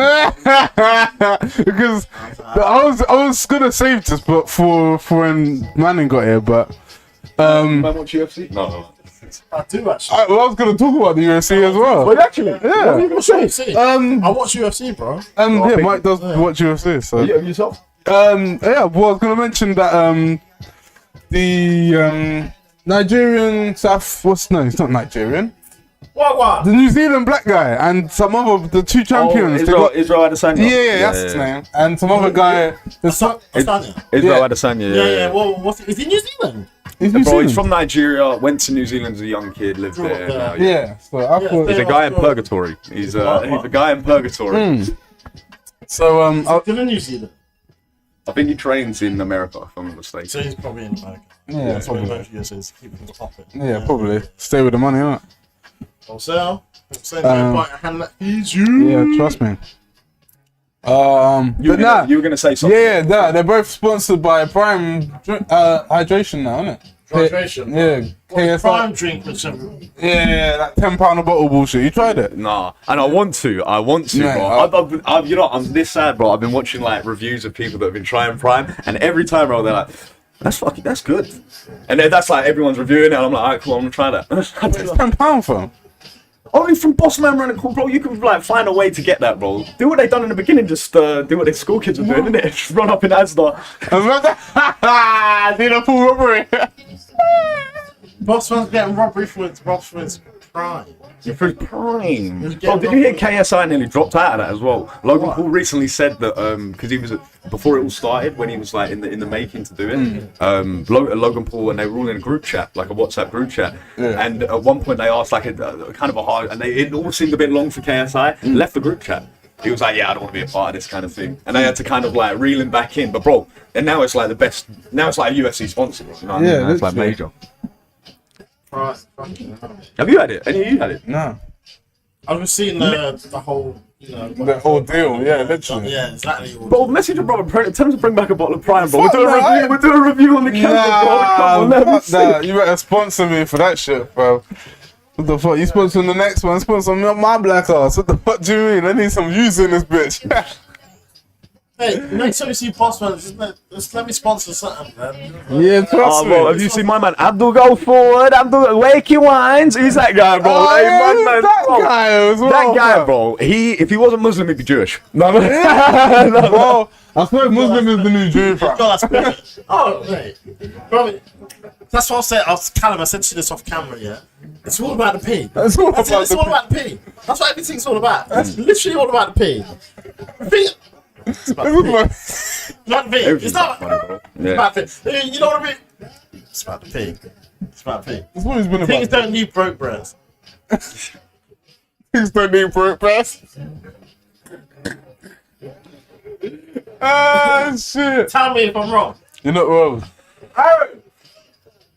Speaker 4: Because I was gonna save this, but for when Manning got here, but
Speaker 3: Man, watch UFC? No.
Speaker 1: I do actually.
Speaker 4: I was gonna talk about the UFC as well.
Speaker 3: Wait, actually?
Speaker 4: Yeah.
Speaker 1: I watch UFC.
Speaker 4: Um,
Speaker 1: I watch UFC, bro.
Speaker 4: yeah, Mike does watch UFC, so
Speaker 3: You yourself?
Speaker 4: yeah. Well, I was gonna mention that the Nigerian South. No, he's not Nigerian.
Speaker 1: What?
Speaker 4: The New Zealand black guy and some other the two champions. they got-
Speaker 3: Israel Adesanya.
Speaker 4: yeah, that's his name. And some other guy. There's some,
Speaker 1: Australia.
Speaker 3: Israel
Speaker 4: Yeah.
Speaker 3: Adesanya.
Speaker 1: Yeah. Well, is he New Zealand?
Speaker 4: he's New
Speaker 3: Bro,
Speaker 4: Zealand.
Speaker 3: he's from Nigeria, went to New Zealand as a young kid, lived
Speaker 1: Grew up
Speaker 3: there.
Speaker 1: there.
Speaker 3: Now,
Speaker 4: Yeah, so I thought.
Speaker 3: He's a guy in purgatory. He's a guy in purgatory.
Speaker 4: So
Speaker 1: Still in New Zealand.
Speaker 3: I think he trains in America, if I'm not mistaken.
Speaker 1: So he's probably in America.
Speaker 4: yeah,
Speaker 1: That's what
Speaker 4: probably.
Speaker 1: he is. Is keep things popping.
Speaker 4: Yeah, probably stay with the money, innit?
Speaker 1: Wholesale. He's you.
Speaker 4: Yeah, trust me.
Speaker 3: You were gonna say something.
Speaker 4: Yeah, they're both sponsored by Prime Hydration now, innit?
Speaker 1: Hydration.
Speaker 4: Yeah, KSI.
Speaker 1: Prime drink, whichever.
Speaker 4: Yeah, that £10 a bottle bullshit. You tried it?
Speaker 3: Nah, and I want to,
Speaker 4: Yeah,
Speaker 3: bro. I've, you know, I'm this sad, bro. I've been watching like reviews of people that have been trying Prime, and every time, bro, they're like, "That's fucking, that's good," and then that's like everyone's reviewing it, and I'm like, "Alright, cool, I'm gonna try that."
Speaker 4: It's £10 for 'em.
Speaker 3: Only from Boss Man running cool, bro. You can like find a way to get that, bro. Do what they done in the beginning. Just do what the school kids were doing, innit? Just run up in Asda.
Speaker 4: Did a full robbery.
Speaker 1: Boss man's getting robbery for his prime.
Speaker 3: You're for Prime.
Speaker 1: Bro,
Speaker 3: Bro, did you hear KSI nearly dropped out of that as well? Logan Paul recently said that because he was before it all started, when he was like in the making to do it. Logan Paul and they were all in a group chat, like a WhatsApp group chat, and at one point they asked like a kind of a hard, and it all seemed a bit long for KSI. Left the group chat. He was like, "Yeah, I don't want to be a part of this kind of thing," and they had to kind of like reel him back in. But bro, and now it's like the best. Now it's like a UFC sponsor. You know what I mean? It's like
Speaker 4: literally.
Speaker 3: major.
Speaker 1: Right.
Speaker 3: Have you had it? Any of you had it?
Speaker 4: No.
Speaker 1: I've been seeing the whole,
Speaker 4: The whole deal, yeah, literally.
Speaker 1: Yeah, exactly.
Speaker 3: Bro, message your brother. Tell him to bring back a bottle of Prime, bro.
Speaker 4: Fuck
Speaker 3: We're doing a
Speaker 4: that.
Speaker 3: review. We're doing a review on the camera, bro. Come on, let me
Speaker 4: fuck
Speaker 3: see.
Speaker 4: that. You better sponsor me for that shit, bro. What the fuck? You sponsoring the next one? Sponsor me on my black ass. What the fuck do you mean? I need some views in this bitch.
Speaker 1: Hey, next time you see Boss Man, just let me sponsor something, man.
Speaker 4: Yeah, trust me.
Speaker 3: Bro, have you seen my man Abdul go forward? Abdul, wake your wines. Who's that guy, bro?
Speaker 4: Oh,
Speaker 3: Hey,
Speaker 4: yeah,
Speaker 3: man,
Speaker 4: that
Speaker 3: bro.
Speaker 4: guy as well.
Speaker 3: That guy,
Speaker 4: fam.
Speaker 3: bro. If he wasn't Muslim, he'd be Jewish. No,
Speaker 4: Bro, I swear Muslim is the new Jew, fam.
Speaker 1: God, that's brilliant. Oh, mate. Bro, that's what I said. Callum, I said to you this off camera, yeah? It's all about the P.
Speaker 4: It's all
Speaker 1: That's it,
Speaker 4: about
Speaker 1: it's
Speaker 4: the
Speaker 1: all
Speaker 4: P.
Speaker 1: about the P. That's what everything's all about. It's literally all about the P. It's about the P. It's about the P. It's not about the P. You know what I mean? It's about the P. It's about the P.
Speaker 4: That's what he's been
Speaker 1: Things
Speaker 4: about.
Speaker 1: don't need broke breads.
Speaker 4: Things don't need broke press. Ah, shit.
Speaker 1: Tell me if I'm wrong.
Speaker 4: You're not wrong. Aaron!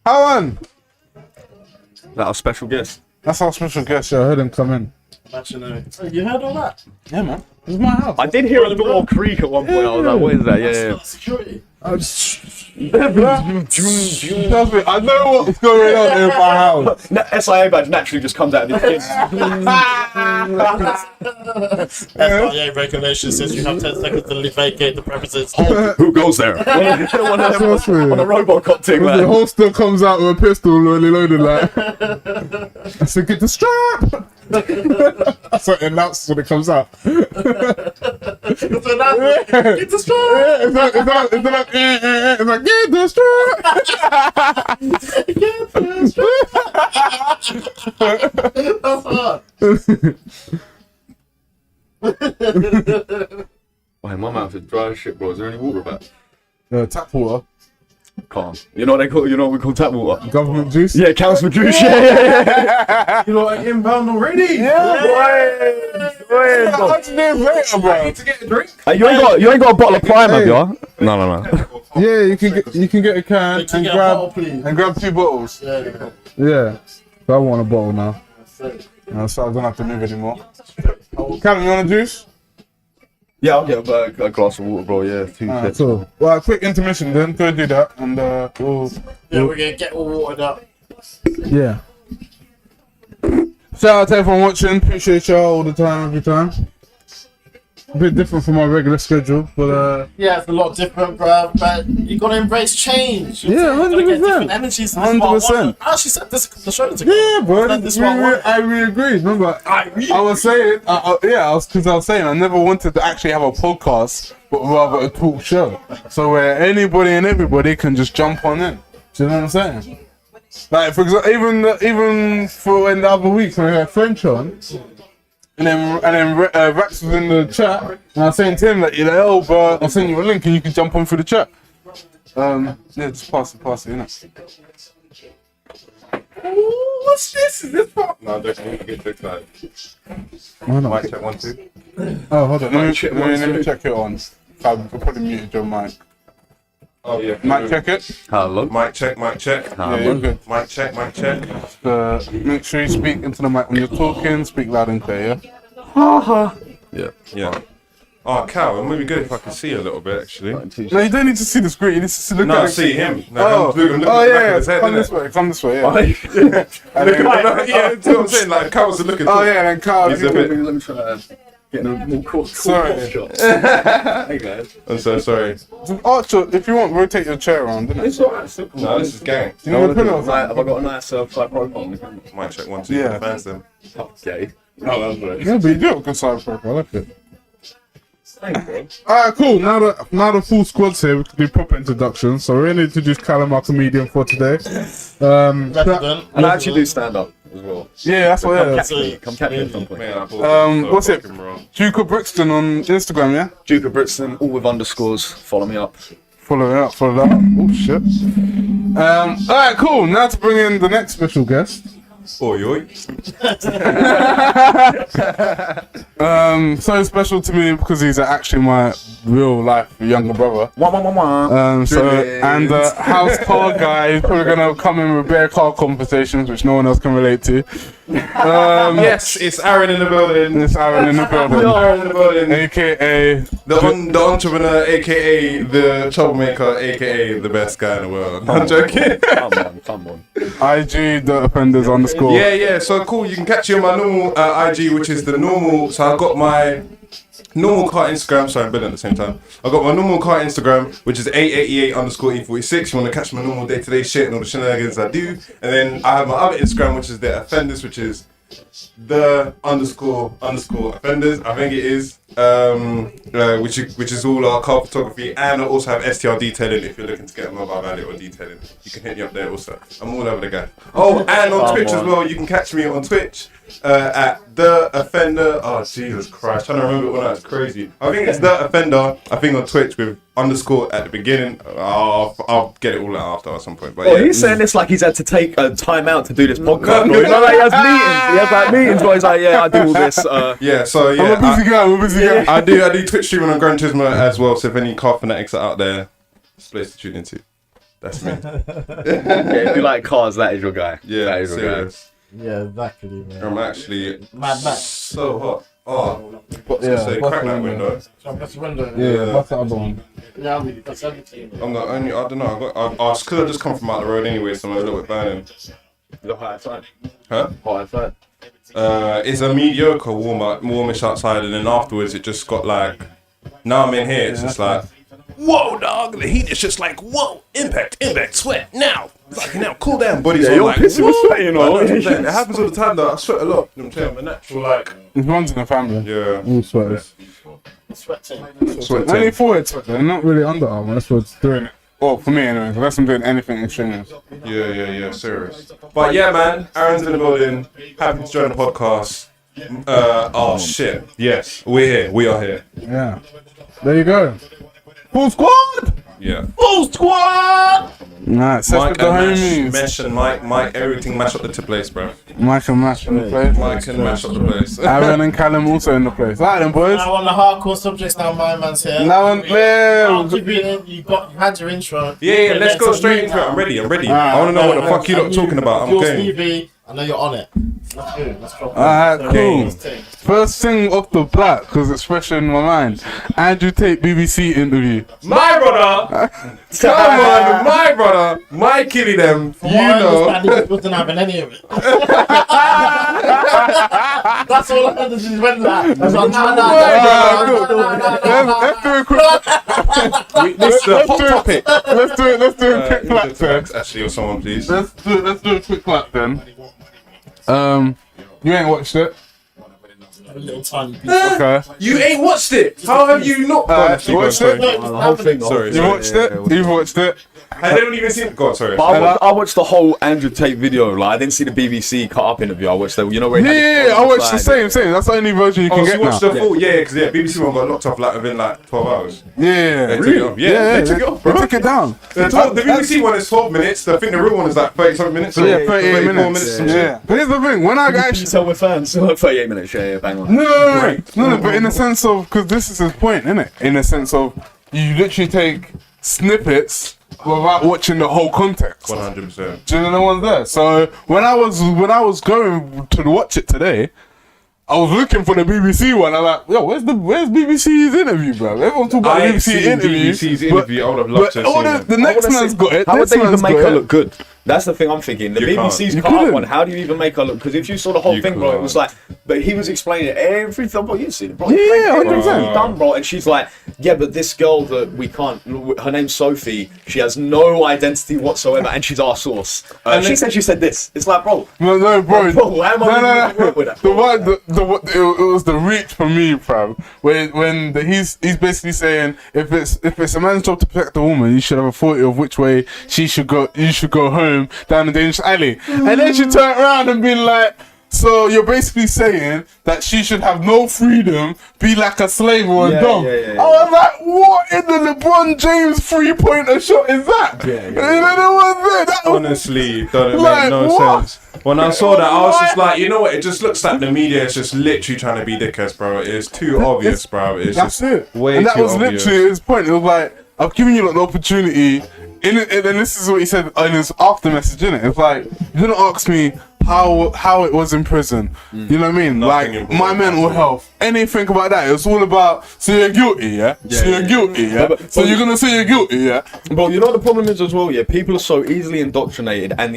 Speaker 4: Aaron!
Speaker 3: That our special guest.
Speaker 4: That's our special guest. Yeah, I heard him come in.
Speaker 1: Actually, you heard all that?
Speaker 4: Yeah, man. This is my house.
Speaker 3: I did hear a door creak at one point. I was like, what is that? Yeah.
Speaker 1: Security.
Speaker 4: Trust me, I know what's going on in my house.
Speaker 3: SIA badge naturally just comes out of these kids.
Speaker 1: FIA regulation says you have 10 seconds to vacate the premises.
Speaker 3: Who goes there? One of
Speaker 4: Trust me.
Speaker 3: on a Robocop thing,
Speaker 4: The
Speaker 3: man.
Speaker 4: holster comes out with a pistol really loaded, like. I said, get the strap! And that's when it comes out.
Speaker 1: So that's get the strap.
Speaker 4: It's like, get the strap!
Speaker 1: Get the strap. That's hard.
Speaker 3: Why, my mouth is dry as shit, bro. Is there any water about?
Speaker 4: Tap water,
Speaker 3: Calm. You know what they call? You know what we call tap water?
Speaker 4: government juice.
Speaker 3: Yeah, council juice. Yeah.
Speaker 2: You know, like inbound already.
Speaker 4: How'd you do it later, bro?
Speaker 2: To get a drink.
Speaker 3: Hey, you ain't got a bottle of Prime, have you? No.
Speaker 4: Yeah, you can get a can
Speaker 1: Can
Speaker 4: and
Speaker 1: you get a bottle,
Speaker 4: grab
Speaker 1: please?
Speaker 4: and grab 2 bottles.
Speaker 1: Yeah.
Speaker 4: Yeah, but I want a bottle now.
Speaker 1: That's it.
Speaker 4: So I don't have to move anymore. Callum, you want a juice?
Speaker 3: Yeah, I'll get a glass of water, bro. Yeah, 2
Speaker 4: Alright, cool. Well, quick intermission then. Go do that, and we'll.
Speaker 1: Yeah, we're gonna get all watered up.
Speaker 4: Yeah. Shout out to everyone watching. Appreciate y'all all the time, every time. A bit different from our regular schedule, but
Speaker 1: Yeah, it's a lot different, bro. But you gotta embrace change.
Speaker 4: Yeah,
Speaker 1: You gotta get
Speaker 4: 100%.
Speaker 1: different energies. This is what I
Speaker 4: 100%.
Speaker 1: want. I actually said this the show ago.
Speaker 4: yeah, bro.
Speaker 1: This is what I want.
Speaker 4: I really agree. Remember,
Speaker 1: I really
Speaker 4: I was saying, because I was saying I never wanted to actually have a podcast, but rather a talk show. So where anybody and everybody can just jump on in. Do you know what I'm saying? Like, for example, even for in the other week when we had French on, and then Rax was in the chat, and I was saying to him that, oh, bro, I'll send you a link and you can jump on through the chat. Yeah, just pass it, innit? What's this? Is this part?
Speaker 2: No, don't get too excited.
Speaker 4: Oh, no.
Speaker 2: Mic check 1 2.
Speaker 4: Oh, hold on. Let me check it on. I've probably muted your mic.
Speaker 2: Oh yeah.
Speaker 4: Mic check it.
Speaker 3: Hello.
Speaker 2: Mic check.
Speaker 4: Yeah, you're good.
Speaker 2: Mic check.
Speaker 4: Make sure you speak into the mic when you're talking. Speak loud and clear, yeah?
Speaker 2: Yeah. Oh, Cal, it would be good if I could see you a little bit, actually.
Speaker 4: No, you don't need to see the screen. You need to look
Speaker 2: No,
Speaker 4: at
Speaker 2: I
Speaker 4: it.
Speaker 2: see him.
Speaker 4: Oh,
Speaker 2: I'm looking
Speaker 4: oh
Speaker 2: at the back
Speaker 4: yeah.
Speaker 2: of his head,
Speaker 4: Come
Speaker 2: innit?
Speaker 4: this way. Come this way. Yeah.
Speaker 2: Yeah, that's what I'm saying. Like, Cal's looking.
Speaker 4: Oh yeah. Then Carl.
Speaker 2: He's a bit.
Speaker 3: Let me try to get a more cool
Speaker 4: Sorry.
Speaker 3: shot. Hey guys.
Speaker 2: I'm so sorry.
Speaker 4: Archer, if you want, rotate your chair around, didn't it?
Speaker 3: It's alright. Simple.
Speaker 2: No, this is gang.
Speaker 4: Do you know what pillows?
Speaker 3: Have I got a nice side profile on the camera?
Speaker 2: Mic check 1 2.
Speaker 4: Yeah.
Speaker 2: Fans them.
Speaker 3: Okay. No, that's right.
Speaker 4: Yeah, but you do have a good side profile. I like it.
Speaker 3: Thanks, bro.
Speaker 4: Alright, cool. Now the full squad's here, we can do proper introductions. So we're going to introduce Callum, our comedian, for today.
Speaker 1: President.
Speaker 3: And I actually do stand up as well.
Speaker 4: Yeah, that's what it is.
Speaker 3: Come catch me at some point.
Speaker 2: Man, I thought
Speaker 4: What's it?
Speaker 2: fucking wrong.
Speaker 4: Duke of Brixton on Instagram, yeah?
Speaker 3: Duke of Brixton, all with underscores. Follow me up.
Speaker 4: Follow it up, follow that up. Oh shit. Alright, cool. Now to bring in the next special guest.
Speaker 2: Oi, oi.
Speaker 4: So special to me because he's actually my real life younger brother. And house car guy is probably gonna come in with bare car conversations which no one else can relate to.
Speaker 2: Yes, it's Aaron in the building.
Speaker 4: It's Aaron in the building,
Speaker 2: Aaron in the building.
Speaker 4: aka
Speaker 2: The entrepreneur, aka the troublemaker, aka the best guy in the world. I'm joking.
Speaker 3: Come on.
Speaker 4: IG the offenders underscore.
Speaker 2: Yeah. So cool. You can catch you on my normal IG, which is the normal. So I've got my
Speaker 5: normal car Instagram. Sorry, I'm bidding at the same time. I got my normal car Instagram, which is 888_E46. You want to catch my normal day-to-day shit and all the shenanigans I do. And then I have my other Instagram, which is the offenders, which is the_offenders. I think it is. Which is all our car photography, and I also have STR detailing. If you're looking to get a mobile valet or detailing, you can hit me up there also. I'm all over the guy. Oh, and on Twitch as well. You can catch me on Twitch at the offender. Oh Jesus Christ! Trying to remember it when that's crazy. I think it's the offender. I think on Twitch with _ at the beginning. I'll get it all out after at some point. But
Speaker 3: He's saying this like he's had to take a time out to do this podcast. No, like he has meetings. He has like meetings where he's like, yeah, I do all this.
Speaker 5: So yeah,
Speaker 4: I'm a busy guy. I'm a busy guy.
Speaker 5: I do Twitch streaming on Gran Turismo as well. So if any car fanatics are out there, this place to tune into. That's me.
Speaker 3: If you like cars, that is your guy.
Speaker 5: Yeah,
Speaker 3: that is your guy.
Speaker 5: serious.
Speaker 1: Yeah, exactly, man.
Speaker 5: I'm actually
Speaker 1: Mad Max.
Speaker 5: so hot. Oh,
Speaker 4: Yeah,
Speaker 5: crack that window.
Speaker 1: So I'm pressing window.
Speaker 4: Yeah, what's the other one?
Speaker 1: Yeah, I'm that's 17.
Speaker 5: I'm the only. I don't know. Because I just come from out the road anyway, so I'm a little bit burning.
Speaker 3: The hot outside.
Speaker 5: Huh?
Speaker 3: Hot outside.
Speaker 5: It's a mediocre warmish outside, and then afterwards it just got like. Now I'm in here. It's just like. Whoa, dog! The heat is just like, whoa, impact, sweat, now, fucking now, cool down, buddies.
Speaker 3: You're
Speaker 5: like,
Speaker 3: pissing with sweat, you know.
Speaker 5: It happens all the time though. I sweat a lot. You know what I'm saying? I'm a natural like.
Speaker 4: It runs in the family.
Speaker 5: Yeah.
Speaker 4: All sweaters.
Speaker 1: Sweating.
Speaker 4: Only forward sweat, they're not really underarm. That's what's doing it. Well, for me anyway, unless I'm doing anything extraneous.
Speaker 5: Yeah, serious. But yeah, man, Aaron's in the building. Happy to join the podcast. Oh shit. Yes, we're here. We are here.
Speaker 4: Yeah. There you go. Full squad!
Speaker 5: Yeah.
Speaker 1: Full squad!
Speaker 4: Nah, set
Speaker 5: Mike
Speaker 4: with the
Speaker 5: and
Speaker 4: homies.
Speaker 5: Mesh and Mike, everything mash up the place, bro.
Speaker 4: Mike and Mash in the place.
Speaker 5: Mike and mash up the place.
Speaker 4: Aaron and Callum also in the place. Alright then, boys.
Speaker 1: Now on the hardcore subjects, now my man's here.
Speaker 4: Now on
Speaker 1: I'll keep you in. You had your intro.
Speaker 5: Yeah, let's go straight into it. I'm ready. I want to know what the fuck you lot talking about. I'm
Speaker 1: Yours,
Speaker 5: going.
Speaker 1: Stevie, I know you're on it. Let's do it. Let's go.
Speaker 4: Alright, cool.
Speaker 1: Let's take.
Speaker 4: First thing off the bat, because it's fresh in my mind. Andrew Tate BBC interview.
Speaker 5: My brother! Come on, my brother! My killing them.
Speaker 1: From
Speaker 5: You
Speaker 1: what I
Speaker 5: know.
Speaker 1: understand, he wasn't having any of it. That's all I heard. Is he went like, I was like, no.
Speaker 4: Let's do a quick.
Speaker 5: This is the hot topic.
Speaker 4: Let's do it a quick clap then.
Speaker 5: Actually, or someone, please.
Speaker 4: Let's do a quick clap then. You ain't watched it.
Speaker 1: A little tiny piece.
Speaker 4: Okay.
Speaker 5: You ain't watched it. How have you not?
Speaker 4: You watched it?
Speaker 1: No,
Speaker 3: The whole thing.
Speaker 5: Sorry.
Speaker 4: You watched it? You've watched it?
Speaker 5: I didn't even see it. Go on, sorry.
Speaker 3: But I watched the whole Andrew Tate video. Like I didn't see the BBC cut up interview. I watched the, you know where he had his
Speaker 4: Yeah, I watched the same. That's the only version you
Speaker 5: Oh,
Speaker 4: can
Speaker 5: so
Speaker 4: get
Speaker 5: you watched
Speaker 4: now.
Speaker 5: the full? Yeah, because BBC one got locked off like within like 12 hours.
Speaker 4: Yeah.
Speaker 5: They took it off. Yeah, they took it off,
Speaker 4: They
Speaker 5: bro.
Speaker 4: took it down.
Speaker 5: The BBC one is 12 minutes. I think the real one is like 30-something minutes.
Speaker 4: Yeah, 38
Speaker 5: 34
Speaker 4: minutes.
Speaker 5: some shit.
Speaker 4: Yeah. But here's the thing, when I
Speaker 3: Can you
Speaker 4: actually...
Speaker 3: tell we're fans? 38 minutes. Yeah, bang on.
Speaker 4: No, but in the sense of... Because this is his point, isn't it? In the sense of, you literally take snippets without watching the whole context.
Speaker 5: 100%.
Speaker 4: Do you know the ones there? So when I was going to watch it today, I was looking for the BBC one. I'm like, yo, where's BBC's interview, bro? Everyone talking about
Speaker 5: I ain't
Speaker 4: BBC
Speaker 5: seen
Speaker 4: interview.
Speaker 5: BBC's interview. I would have loved to have seen it.
Speaker 4: The next man's got it.
Speaker 3: How would
Speaker 4: This
Speaker 3: they even
Speaker 4: man's
Speaker 3: make
Speaker 4: got
Speaker 3: her
Speaker 4: it.
Speaker 3: look good? That's the thing I'm thinking. The
Speaker 5: You
Speaker 3: BBC's
Speaker 5: can't.
Speaker 4: You
Speaker 3: cut up
Speaker 4: couldn't.
Speaker 3: one. How do you even make her look? Because if you saw the whole
Speaker 5: You
Speaker 3: thing, bro, it was
Speaker 5: can't.
Speaker 3: like, but he was explaining everything. Bro, you see it, bro.
Speaker 4: Yeah,
Speaker 3: 100%. Done, bro. And she's like, yeah, but this girl that we can't. Her name's Sophie. She has no identity whatsoever, and she's our source. She said this. It's like, bro.
Speaker 4: No, bro.
Speaker 3: Bro, how am I gonna work with that?
Speaker 4: It was the reach for me, fam. When he's basically saying if it's a man's job to protect a woman, you should have a thought of which way she should go. You should go home down the dangerous alley, and then she turned around and been like. So you're basically saying that she should have no freedom, be like a slave or a dog.
Speaker 3: yeah.
Speaker 4: I was like, what in the LeBron James 3-pointer shot is that? You know what I'm saying? That was-
Speaker 5: Honestly, doesn't
Speaker 4: Like,
Speaker 5: make no
Speaker 4: what?
Speaker 5: sense. When I saw that, I was just like, you know what? It just looks like the media is just literally trying to be dickheads, bro. It's too obvious, bro. It's
Speaker 4: That's
Speaker 5: just
Speaker 4: it.
Speaker 5: way
Speaker 4: And that
Speaker 5: too
Speaker 4: was
Speaker 5: obvious.
Speaker 4: literally his point. It was like, I've given you an opportunity. And this is what he said in his after message, innit? It's like, you didn't ask me how it was in prison. You know what I mean?
Speaker 5: Nothing
Speaker 4: Like,
Speaker 5: important.
Speaker 4: my mental health. anything about that. It was all about, so you're guilty, yeah? So you're guilty, yeah? So you're gonna say you're guilty, yeah?
Speaker 3: Bro, you know what the problem is as well, yeah? People are so easily indoctrinated, and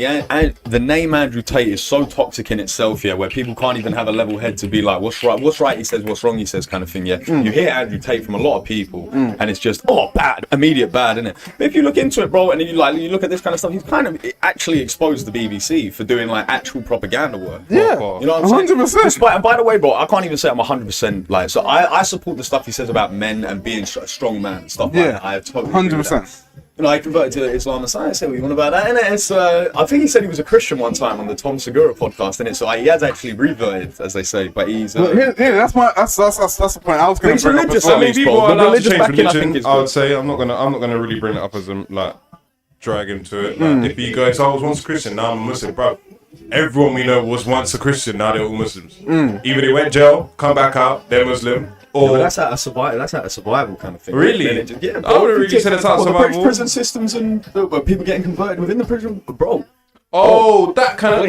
Speaker 3: the name Andrew Tate is so toxic in itself, yeah, where people can't even have a level head to be like, what's right he says, what's wrong he says kind of thing, yeah? You hear Andrew Tate from a lot of people, and it's just, oh, bad, immediate bad, innit? But if you look into it, bro, and you look at this kind of stuff, he's kind of actually exposed the BBC for doing like actual propaganda work.
Speaker 4: Yeah,
Speaker 3: you know what I'm saying?
Speaker 4: 100%.
Speaker 3: Despite, and by the way, bro, I can't even say I'm 100% like, so I support the stuff he says about men and being a strong man and stuff like that. I totally agree with
Speaker 4: 100%.
Speaker 3: that. You know, I converted to Islam and I said what you want about that, innit? It's, I think he said he was a Christian one time on the Tom Segura podcast, innit? So he has actually reverted, as they say, but he's...
Speaker 4: Yeah, that's the point I was going
Speaker 3: He's
Speaker 4: to bring up.
Speaker 3: religious,
Speaker 4: as well.
Speaker 3: I mean,
Speaker 5: People
Speaker 3: bro,
Speaker 5: are
Speaker 3: the
Speaker 5: allowed to
Speaker 3: religious
Speaker 5: change
Speaker 3: backing, I think,
Speaker 5: religion.
Speaker 3: is
Speaker 5: I would
Speaker 3: good.
Speaker 5: say I'm not gonna really bring it up as a like drag into it. Like, if you go, so I was once a Christian, now I'm a Muslim, bro. Everyone we know was once a Christian, now they're all Muslims. Either they went jail, come back out, they're Muslim, or
Speaker 3: But that's out of survival. That's out of survival kind of thing.
Speaker 5: Really?
Speaker 3: Then it just- yeah,
Speaker 5: I wouldn't really say that's out of
Speaker 3: The British
Speaker 5: survival.
Speaker 3: prison systems and people getting converted within the prison, bro.
Speaker 5: that kind of.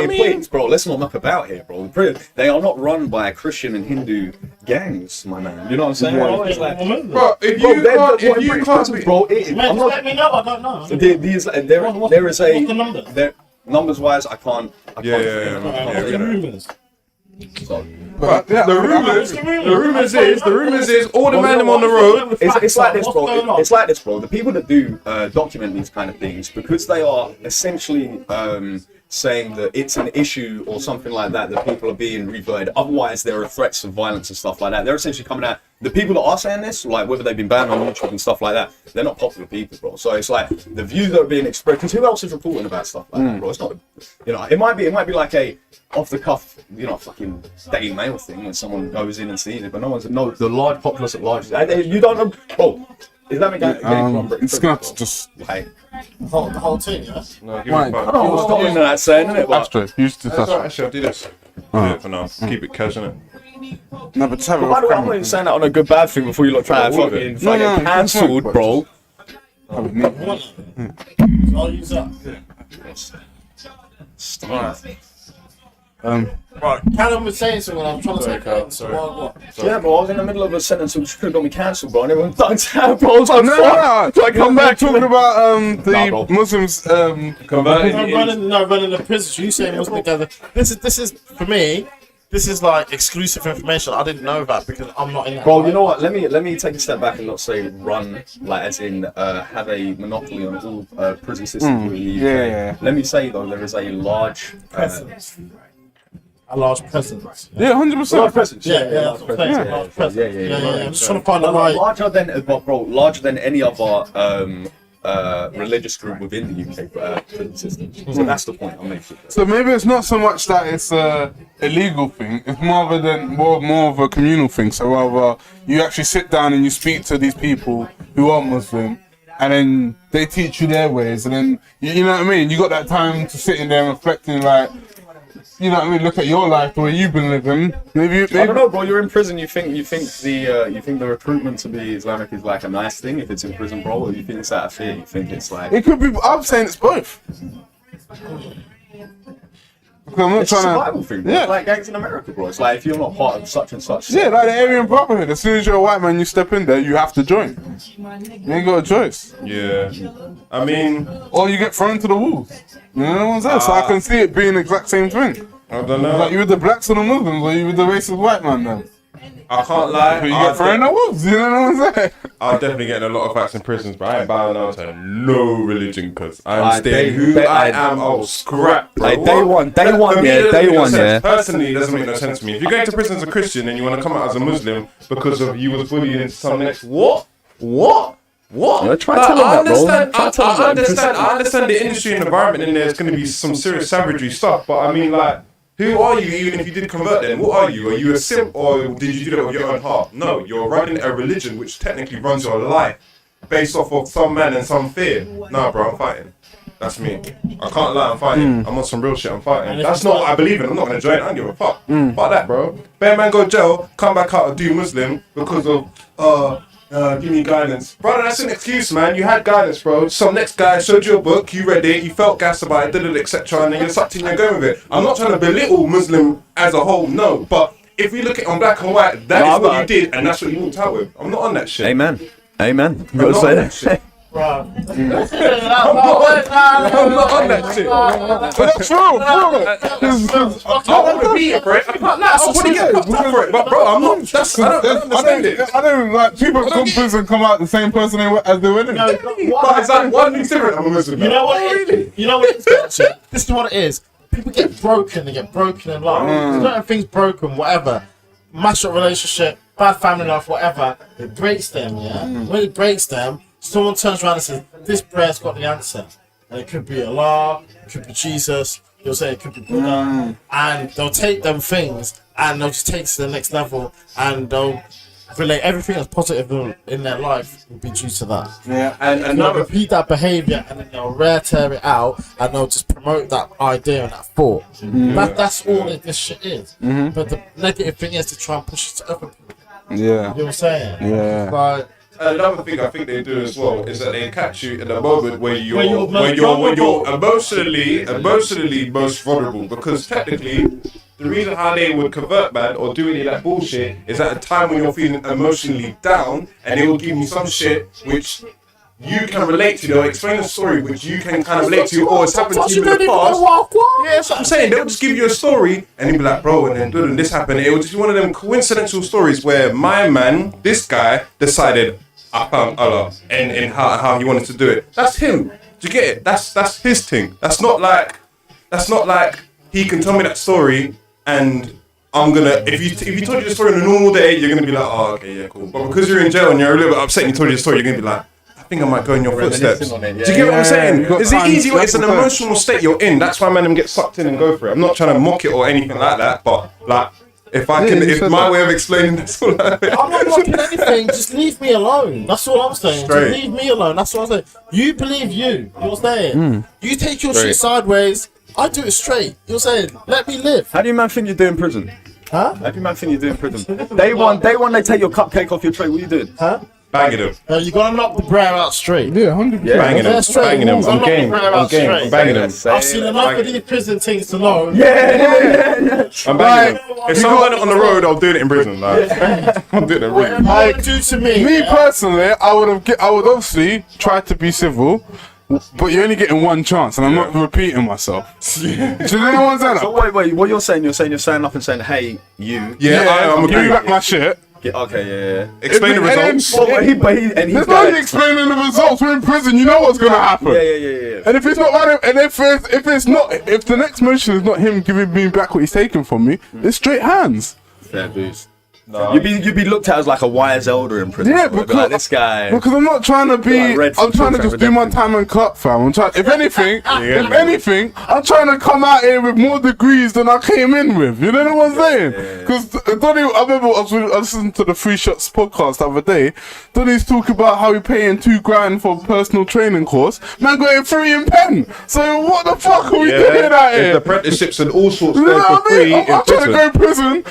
Speaker 3: Wait, bro. Let's not muck about here, bro. They are not run by Christian and Hindu gangs, my man. You know what I'm saying? Bro, it's like,
Speaker 5: Bro, if you can't be,
Speaker 3: bro, I'm not.
Speaker 1: Let me know. I don't know.
Speaker 3: There is a.
Speaker 1: What's the number?
Speaker 3: Numbers wise, I can't.
Speaker 5: Yeah.
Speaker 1: The rumors.
Speaker 5: But the rumors is all the man on the road.
Speaker 3: It's like this,
Speaker 1: What's
Speaker 3: bro.
Speaker 1: going on?
Speaker 3: It's like this, bro. The people that do document these kind of things, because they are essentially saying that it's an issue or something like that, that people are being reverted. Otherwise, there are threats of violence and stuff like that. They're essentially coming out. The people that are saying this, like whether they've been banned on YouTube and stuff like that, they're not popular people, bro. So it's like the views that are being expressed. Because who else is reporting about stuff like that, bro? It's not, you know, it might be like a off the cuff, you know, fucking Daily Mail thing when someone goes in and sees it, but the large populace at large. You don't know, bro. Islamic
Speaker 4: It's gonna have to just
Speaker 3: like,
Speaker 1: The whole thing, yeah?
Speaker 5: No, give
Speaker 4: Right.
Speaker 5: me
Speaker 3: I don't know what's going on in that saying, innit? But
Speaker 4: abstract. Used to
Speaker 5: That's
Speaker 4: touch.
Speaker 5: alright, actually, I'll do this. Do it for now. Keep it cash, innit?
Speaker 4: No, but tell me.
Speaker 3: by the way, I'm not even saying that on a good bad thing before you lot try and
Speaker 5: all of it.
Speaker 3: fucking
Speaker 4: No,
Speaker 3: cancelled,
Speaker 4: no,
Speaker 3: bro.
Speaker 1: I'll use that. Right, Callum was saying something. I'm trying to
Speaker 5: Sorry,
Speaker 1: take
Speaker 5: Cal,
Speaker 1: it.
Speaker 5: sorry.
Speaker 1: What?
Speaker 3: Yeah, bro, I was in the middle of a sentence which could have got me cancelled, bro, and everyone thunked out, bro. I was like,
Speaker 4: No,
Speaker 3: fuck. So I come back
Speaker 4: talking about
Speaker 3: Nah,
Speaker 4: the
Speaker 3: bro.
Speaker 4: Muslims
Speaker 5: Converted.
Speaker 1: Running the prison. You saying Muslim together. This is for me. This is like exclusive information. I didn't know that because I'm not in that.
Speaker 3: Bro, you know what? Let me take a step back and not say run, like as in have a monopoly on all prison systems in the UK.
Speaker 4: yeah.
Speaker 3: Let me say though, there is a large
Speaker 1: presence. A large presence.
Speaker 4: Yeah, 100%.
Speaker 3: presence.
Speaker 1: Yeah, that's what I'm saying.
Speaker 3: Yeah,
Speaker 1: Large presence.
Speaker 3: yeah.
Speaker 1: I'm just trying to find a like.
Speaker 3: Larger than any other religious group within the UK prison system. So that's the point I'm making.
Speaker 4: So maybe it's not so much that it's a illegal thing. It's more of a communal thing. So rather you actually sit down and you speak to these people who are Muslim, and then they teach you their ways, and then you know what I mean. You got that time to sit in there and reflecting, like, you know what I mean. Look at your life, the way you've been living. Maybe.
Speaker 3: I don't know, bro. You're in prison. You think the recruitment to be Islamic is like a nice thing if it's in prison, bro, or you think it's out of fear? You think it's like
Speaker 4: It could be. I'm saying it's both. Because I'm not
Speaker 3: it's a
Speaker 4: trying
Speaker 3: survival
Speaker 4: to.
Speaker 3: thing, bro.
Speaker 4: Yeah.
Speaker 3: It's like gangs in America, bro. It's like if you're not part of such and such.
Speaker 4: Yeah, like the Aryan Brotherhood. As soon as you're a white man, you step in there, you have to join. You ain't got a choice.
Speaker 5: Yeah. I mean,
Speaker 4: Or you get thrown to the wolves. You know what I'm saying? So I can see it being the exact same thing.
Speaker 5: I don't know.
Speaker 4: Like you with the blacks or the Muslims, or you with the racist white man then.
Speaker 5: I can't lie.
Speaker 4: But you get thrown to the wolves, you know what I'm saying?
Speaker 5: I'll definitely get in a lot of facts in prisons, but I ain't bowing down to no religion because I'm
Speaker 3: Aye,
Speaker 5: staying
Speaker 3: they-
Speaker 5: who
Speaker 3: they-
Speaker 5: I
Speaker 3: aye.
Speaker 5: am. Oh, scrap, bro.
Speaker 3: Like, day one,
Speaker 5: For me, it doesn't
Speaker 3: day
Speaker 5: make no
Speaker 3: one,
Speaker 5: sense.
Speaker 3: yeah.
Speaker 5: Personally, it doesn't make no sense to me. If you're going to prison as a Christian and you want to come out as a Muslim because of you was bullied into some next what?
Speaker 3: Yeah, try
Speaker 5: Like,
Speaker 3: telling
Speaker 5: I
Speaker 3: that, bro.
Speaker 5: understand.
Speaker 3: Try telling that.
Speaker 5: I understand the industry and environment in there. It's going to be some serious savagery stuff, but I mean, like, who are you? Even if you did convert, then what are you? Are you a simp, or did you do that with your own heart? No, you're running a religion which technically runs your life based off of some man and some fear. Nah, bro, I'm fighting. That's me. I can't lie, I'm fighting. I'm on some real shit, I'm fighting. That's not what I believe in. I'm not gonna join it. I don't give a fuck. Fuck that, bro. Bear man go jail, come back out and do Muslim because of give me guidance. Brother, that's an excuse, man. You had guidance, bro. Some next guy showed you a book, you read it, you felt gas about it, etc., and then you're sucked in, you're going with it. I'm not trying to belittle Muslim as a whole, no, but if we look at it on black and white, that is what you did, and that's what you walked out with. I'm not on that shit.
Speaker 3: Amen. Amen.
Speaker 5: I'm not on that shit.
Speaker 1: Bro.
Speaker 5: I'm not on that shit.
Speaker 4: That's true,
Speaker 5: I want to be it, bro. I can't lie. I want to get fucked up for it, but bro, I'm not. That's I don't understand it.
Speaker 4: I don't like people from prison come out the same person as they went in.
Speaker 1: No,
Speaker 5: But it's like one thing's different. I'm a Muslim.
Speaker 1: you know what it is? You know what it is, Gotcha? This is what it is. People get broken. They get broken in life. Certain things broken, whatever. Mashed up relationship, bad family life, whatever. It breaks them, yeah? When it breaks them, someone turns around and says, this prayer's got the answer. And it could be Allah, it could be Jesus, they'll say it could be Buddha. And they'll take them things and they'll just take it to the next level and they'll relate everything that's positive in their life will be due to that.
Speaker 4: Yeah.
Speaker 5: And
Speaker 1: They'll repeat that behaviour and then they'll tear it out and they'll just promote that idea and that thought. That's all this shit is. But the negative thing is to try and push it to other people.
Speaker 4: Yeah.
Speaker 1: You know what I'm saying?
Speaker 4: Yeah.
Speaker 1: Like,
Speaker 5: another thing I think they do as well is that they catch you in a moment where you're
Speaker 1: vulnerable.
Speaker 5: emotionally most vulnerable, because technically the reason how they would convert man or do any of that bullshit is at a time when you're feeling emotionally down, and they will give you some shit which you can relate to. They'll explain a story which you can kind of relate to, or it's happened to you in the past. Yeah, that's what I'm saying. They'll just give you a story and you'll be like, bro, and then this happened. It was just one of them coincidental stories where my man, this guy, decided I found Allah and how he wanted to do it. That's him. Do you get it? That's his thing. That's not like he can tell me that story and I'm gonna, if you told you the story on a normal day, you're gonna be like, oh, okay, yeah, cool. But because you're in jail and you're a little bit upset and he told you the story, you're gonna be like, I think I might go in your footsteps. Do you get what I'm saying? It's an easy way. It's an emotional state you're in. That's why man get sucked in and go for it. I'm not trying to mock it or anything like that, but like, if my way of explaining this,
Speaker 1: I'm not mocking anything, just leave me alone. That's all I'm saying.
Speaker 5: Straight.
Speaker 1: Just leave me alone. That's what I'm saying. You believe you. You know what I'm saying? You take your shit sideways, I do it straight. You know what I'm saying? Let me live.
Speaker 3: How do you man think you do in prison?
Speaker 1: Huh?
Speaker 3: How do you man think you do in prison? Day one, they take your cupcake off your tray. What are you doing?
Speaker 1: Huh?
Speaker 5: banging him.
Speaker 1: You gotta knock the Breh out straight.
Speaker 4: Yeah, 100%.
Speaker 5: Banging him.
Speaker 1: They're straight
Speaker 5: Banging him.
Speaker 1: rules.
Speaker 5: I'm
Speaker 1: I'm not
Speaker 5: game.
Speaker 1: the Breh
Speaker 5: I'm
Speaker 1: out
Speaker 5: game.
Speaker 1: straight.
Speaker 5: I'm banging him.
Speaker 1: I've seen enough of these prison things to know.
Speaker 3: Yeah.
Speaker 5: I'm banging him. If someone done it on the road, I'll do it in prison. Like, I'm doing it in prison.
Speaker 1: Whatever you do to me.
Speaker 4: Me personally, I would obviously try to be civil, but you're only getting one chance, and I'm not repeating myself. Do you know what I'm saying?
Speaker 3: So wait, what you're saying? You're standing up and saying, "Hey, you."
Speaker 5: Yeah, I'm
Speaker 4: give me
Speaker 5: agreeing.
Speaker 4: back my shit.
Speaker 3: Yeah, okay, yeah.
Speaker 5: Explain the results.
Speaker 3: Well, he's
Speaker 4: There's no
Speaker 3: like,
Speaker 4: explaining the results. We're in prison. You know what's gonna happen.
Speaker 3: yeah.
Speaker 4: And if it's not, and if the next motion is not him giving me back what he's taken from me, it's straight hands.
Speaker 3: Fair boost. No. You'd be looked at as like a wise elder in prison.
Speaker 4: Yeah,
Speaker 3: bro.
Speaker 4: because
Speaker 3: Like, this guy.
Speaker 4: Because I'm not trying to be.
Speaker 3: Like
Speaker 4: I'm trying to just do my time and cut, fam. I'm trying. If anything, I'm trying to come out here with more degrees than I came in with. You know what I'm saying? Because Donny, I remember I was listening to the Free Shots podcast the other day. Donny's talking about how he paying $2,000 for a personal training course. Man, going free in pen. So what the fuck are we doing out here?
Speaker 5: The apprenticeships and all sorts
Speaker 4: You know
Speaker 5: there for
Speaker 4: what I mean?
Speaker 5: free in
Speaker 4: I'm trying to go in prison.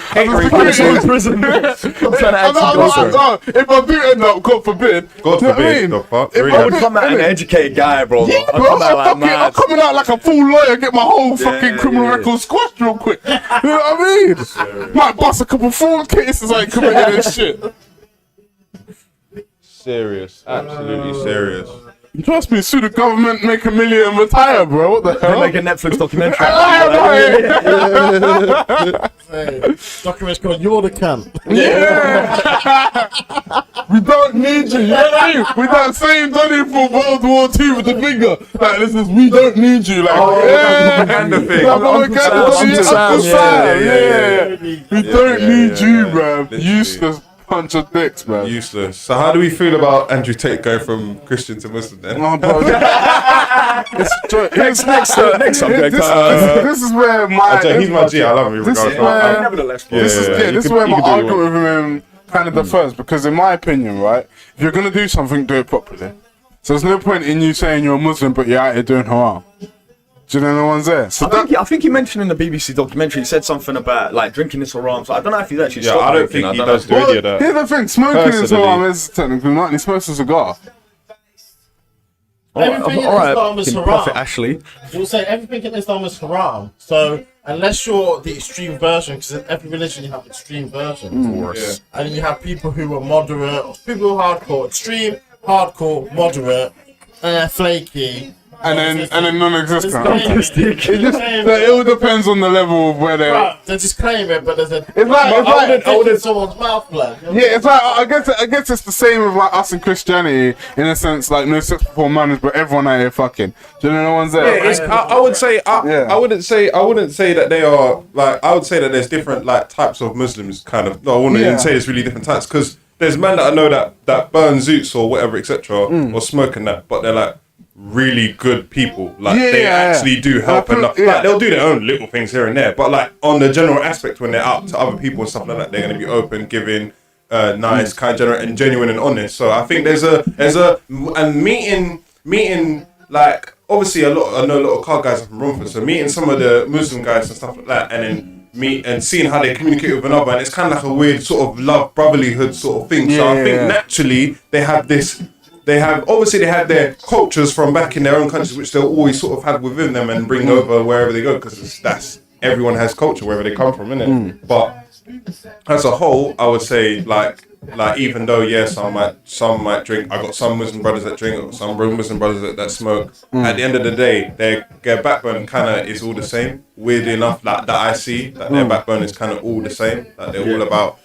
Speaker 3: prison. I'm trying to actually
Speaker 4: If I do end up, God forbid.
Speaker 5: God
Speaker 4: you know what I
Speaker 5: forbid,
Speaker 4: mean?
Speaker 5: the fuck?
Speaker 4: If
Speaker 5: Really?
Speaker 3: I would come out an educated guy, bro.
Speaker 4: Yeah,
Speaker 3: I'm
Speaker 4: bro,
Speaker 3: coming out like mad.
Speaker 4: I'm coming out like a full lawyer, get my whole fucking criminal
Speaker 3: yeah.
Speaker 4: record squashed real quick. You know what I mean? Might bust a couple fraud cases I ain't committed and shit.
Speaker 5: Serious, absolutely serious.
Speaker 4: Trust me, sue the government, make $1 million and retire, bro. What the
Speaker 3: They
Speaker 4: hell?
Speaker 3: make a Netflix documentary.
Speaker 1: Document's called You're the Cunt.
Speaker 4: We don't need you, you know what I mean? With that same Donny for World War II with the finger. Like, this is, we don't need you. Like,
Speaker 5: propaganda thing.
Speaker 4: Uncle Sam, yeah. We don't need you, bro.
Speaker 5: Literally.
Speaker 4: Useless punch of dicks, man.
Speaker 5: Useless. So how do we feel about Andrew Tate going from Christian to Muslim then?
Speaker 4: Oh, bro.
Speaker 3: Next subject.
Speaker 4: This is where my.
Speaker 5: He's my G, I love him.
Speaker 4: This is
Speaker 5: regardless.
Speaker 4: where.
Speaker 3: Nevertheless, bro.
Speaker 4: This is where my argument with him kind of differs, because in my opinion, right, if you're gonna do something, do it properly. So there's no point in you saying you're a Muslim but you're out here doing haram. Do you know what I'm saying? So
Speaker 3: I think he mentioned in the BBC documentary, he said something about like drinking is haram. So I don't know if he's actually
Speaker 5: Yeah,
Speaker 3: stopped
Speaker 5: I don't
Speaker 3: drinking.
Speaker 5: think he
Speaker 3: don't know
Speaker 5: does
Speaker 3: if-
Speaker 5: do any of that.
Speaker 4: here's the thing: smoking is
Speaker 5: Personally.
Speaker 4: haram is technically not. And he smokes a cigar.
Speaker 1: Everything in
Speaker 3: All right,
Speaker 1: Islam is
Speaker 3: King
Speaker 1: haram.
Speaker 3: Prophet Ashley.
Speaker 1: You'll say everything in Islam is haram. So unless you're the extreme version, because in every religion you have extreme versions.
Speaker 5: Yeah.
Speaker 1: And then you have people who are moderate, or people who are hardcore, extreme, hardcore, moderate, flaky.
Speaker 4: And then non-existent.
Speaker 1: It
Speaker 4: all depends on the level of where they're.
Speaker 1: Right, they just claim it, but there's a.
Speaker 4: It's like
Speaker 1: I would someone's mouth, blood.
Speaker 4: yeah, it's like I guess it's the same with like us and Christianity in a sense, like no sex before marriage, but everyone out here fucking. Do you know no one's there?
Speaker 5: Yeah, I would say I wouldn't say that they are like I would say that there's different like types of Muslims kind of. No, I wouldn't even say there's really different types because there's men that I know that burn zoots or whatever etc. Or smoke and that, but they're like really good people. Like they actually do help and like they'll do their own little things here and there, but like on the general aspect when they're out to other people and stuff like that, they're gonna be open, giving, nice, kind, and genuine and honest. So I think there's a and meeting like obviously I know a lot of car guys from Romford, so meeting some of the Muslim guys and stuff like that, and then meet and seeing how they communicate with another, and it's kind of like a weird sort of love brotherlyhood sort of thing. So I think naturally they have this. They have their cultures from back in their own countries, which they'll always sort of have within them and bring over wherever they go, because that's everyone has culture wherever they come from, innit? But as a whole, I would say like even though some might drink, I got some Muslim brothers that drink, I got some Muslim brothers that smoke. At the end of the day, their backbone kind of is all the same. Weirdly enough, like that I see that their backbone is kind of all the same. Like they're all about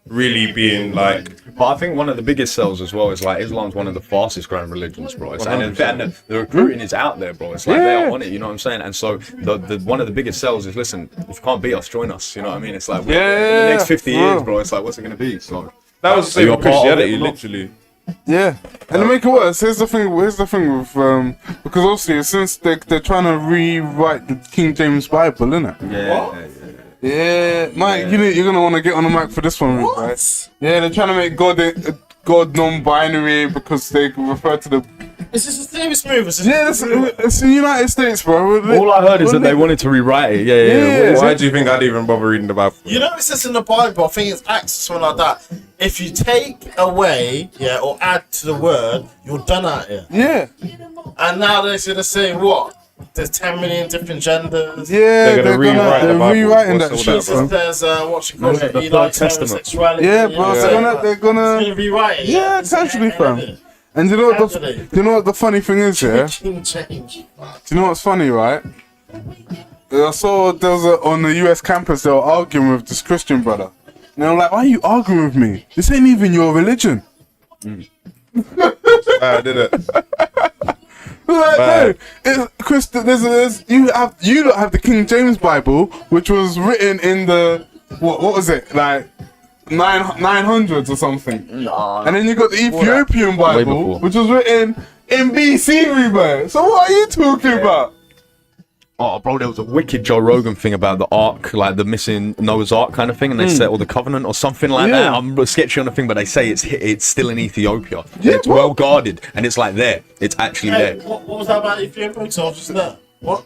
Speaker 5: really being like.
Speaker 3: But I think one of the biggest sells as well is like Islam's one of the fastest growing religions, bro. It's and the recruiting is out there, bro. It's like they're on it, you know what I'm saying? And so the one of the biggest sells is listen, if you can't beat us, join us. You know what I mean? It's like in the next 50 years, bro. It's like what's it gonna be? So
Speaker 5: that was the same with Christianity, literally.
Speaker 4: Yeah, and to make it worse, here's the thing with because obviously since they're trying to rewrite the King James Bible, innit? Yeah, Mike, you're gonna want to get on the mic for this one, right? Yeah, they're trying to make God non-binary because they refer to the.
Speaker 1: Is this a serious move?
Speaker 4: It's the United States, bro.
Speaker 3: All I heard is that they wanted to rewrite it. Yeah.
Speaker 5: Why do you think I'd even bother reading the Bible?
Speaker 1: You know, it says in the Bible, I think it's Acts or something like that. If you take away, or add to the word, you're done out here.
Speaker 4: Yeah.
Speaker 1: And now they're gonna say what? There's 10 million different genders.
Speaker 4: Yeah, they're rewriting that shit.
Speaker 1: There's what you call it, Eli homosexuality.
Speaker 4: Yeah, bro. They're gonna
Speaker 1: rewrite it.
Speaker 4: Yeah, essentially, fam. And you know what the funny thing is, yeah? Do you know what's funny, right? I saw there was on the US campus they were arguing with this Christian brother. And I'm like, why are you arguing with me? This ain't even your religion.
Speaker 5: I did it.
Speaker 4: Like, no, Chris, you don't have the King James Bible, which was written in the what was it, like 900s or something. Nah. And then you got the Ethiopian Bible, which was written in BC, bro. So what are you talking about?
Speaker 3: Oh, bro, there was a wicked Joe Rogan thing about the Ark, like the missing Noah's Ark kind of thing, and they set all the covenant or something like that. I'm sketchy on the thing, but they say it's still in Ethiopia. Yeah, it's well guarded, and it's like there. It's actually there.
Speaker 1: What was that about Ethiopia? So just there. What?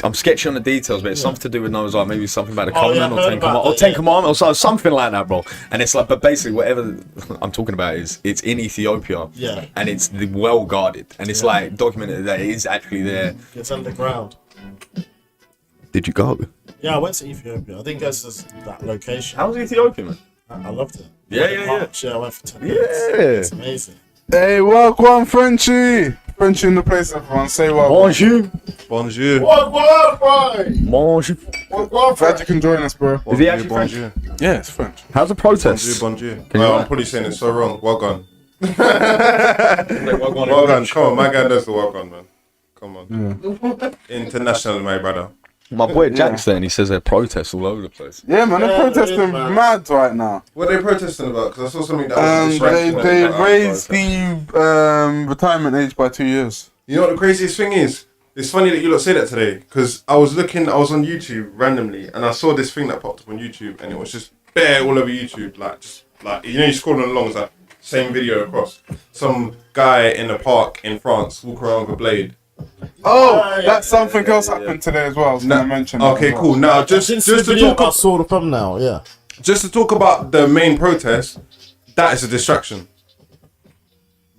Speaker 3: I'm sketchy on the details, but it's something to do with Noah's Ark. Maybe something about the covenant or Ten Commandments or something like that, bro. And it's like, but basically, whatever I'm talking about it's in Ethiopia.
Speaker 1: Yeah.
Speaker 3: And it's well guarded, and it's like documented that it is actually there.
Speaker 1: It's underground.
Speaker 3: Did you go?
Speaker 1: Yeah, I went to Ethiopia. I think that's just that location.
Speaker 3: How was Ethiopia, man?
Speaker 1: I loved it.
Speaker 3: Yeah.
Speaker 1: I went for 10 minutes. It's amazing.
Speaker 4: Hey, welcome, Frenchie. Frenchie in the place, everyone. Say welcome.
Speaker 3: Bonjour.
Speaker 5: Bonjour.
Speaker 3: Bonjour.
Speaker 4: Glad you can join us, bro.
Speaker 3: Is he actually French?
Speaker 4: Yeah, it's French.
Speaker 3: How's the protest?
Speaker 5: Bonjour. I'm probably saying it so wrong. Well gone.
Speaker 3: Well
Speaker 5: gone. Come on, my guy does the well gone, man. Come on. International, my brother.
Speaker 3: My boy Jack's there and he says there are protests all over the place.
Speaker 4: Yeah, man, they're protesting mad right now.
Speaker 5: What are they protesting about? Because I saw something that was
Speaker 4: they raised the retirement age by 2 years.
Speaker 5: You know what the craziest thing is? It's funny that you lot say that today, because I was on YouTube randomly and I saw this thing that popped up on YouTube and it was just bare all over YouTube, like you know, you're scrolling along, it's like same video across. Some guy in a park in France walk around with a blade.
Speaker 4: Oh, that's something else happened today as well. I was gonna mention.
Speaker 5: Okay, cool. Now just to talk about,
Speaker 1: saw the thumbnail, yeah.
Speaker 5: Just to talk about the main protest, that is a distraction.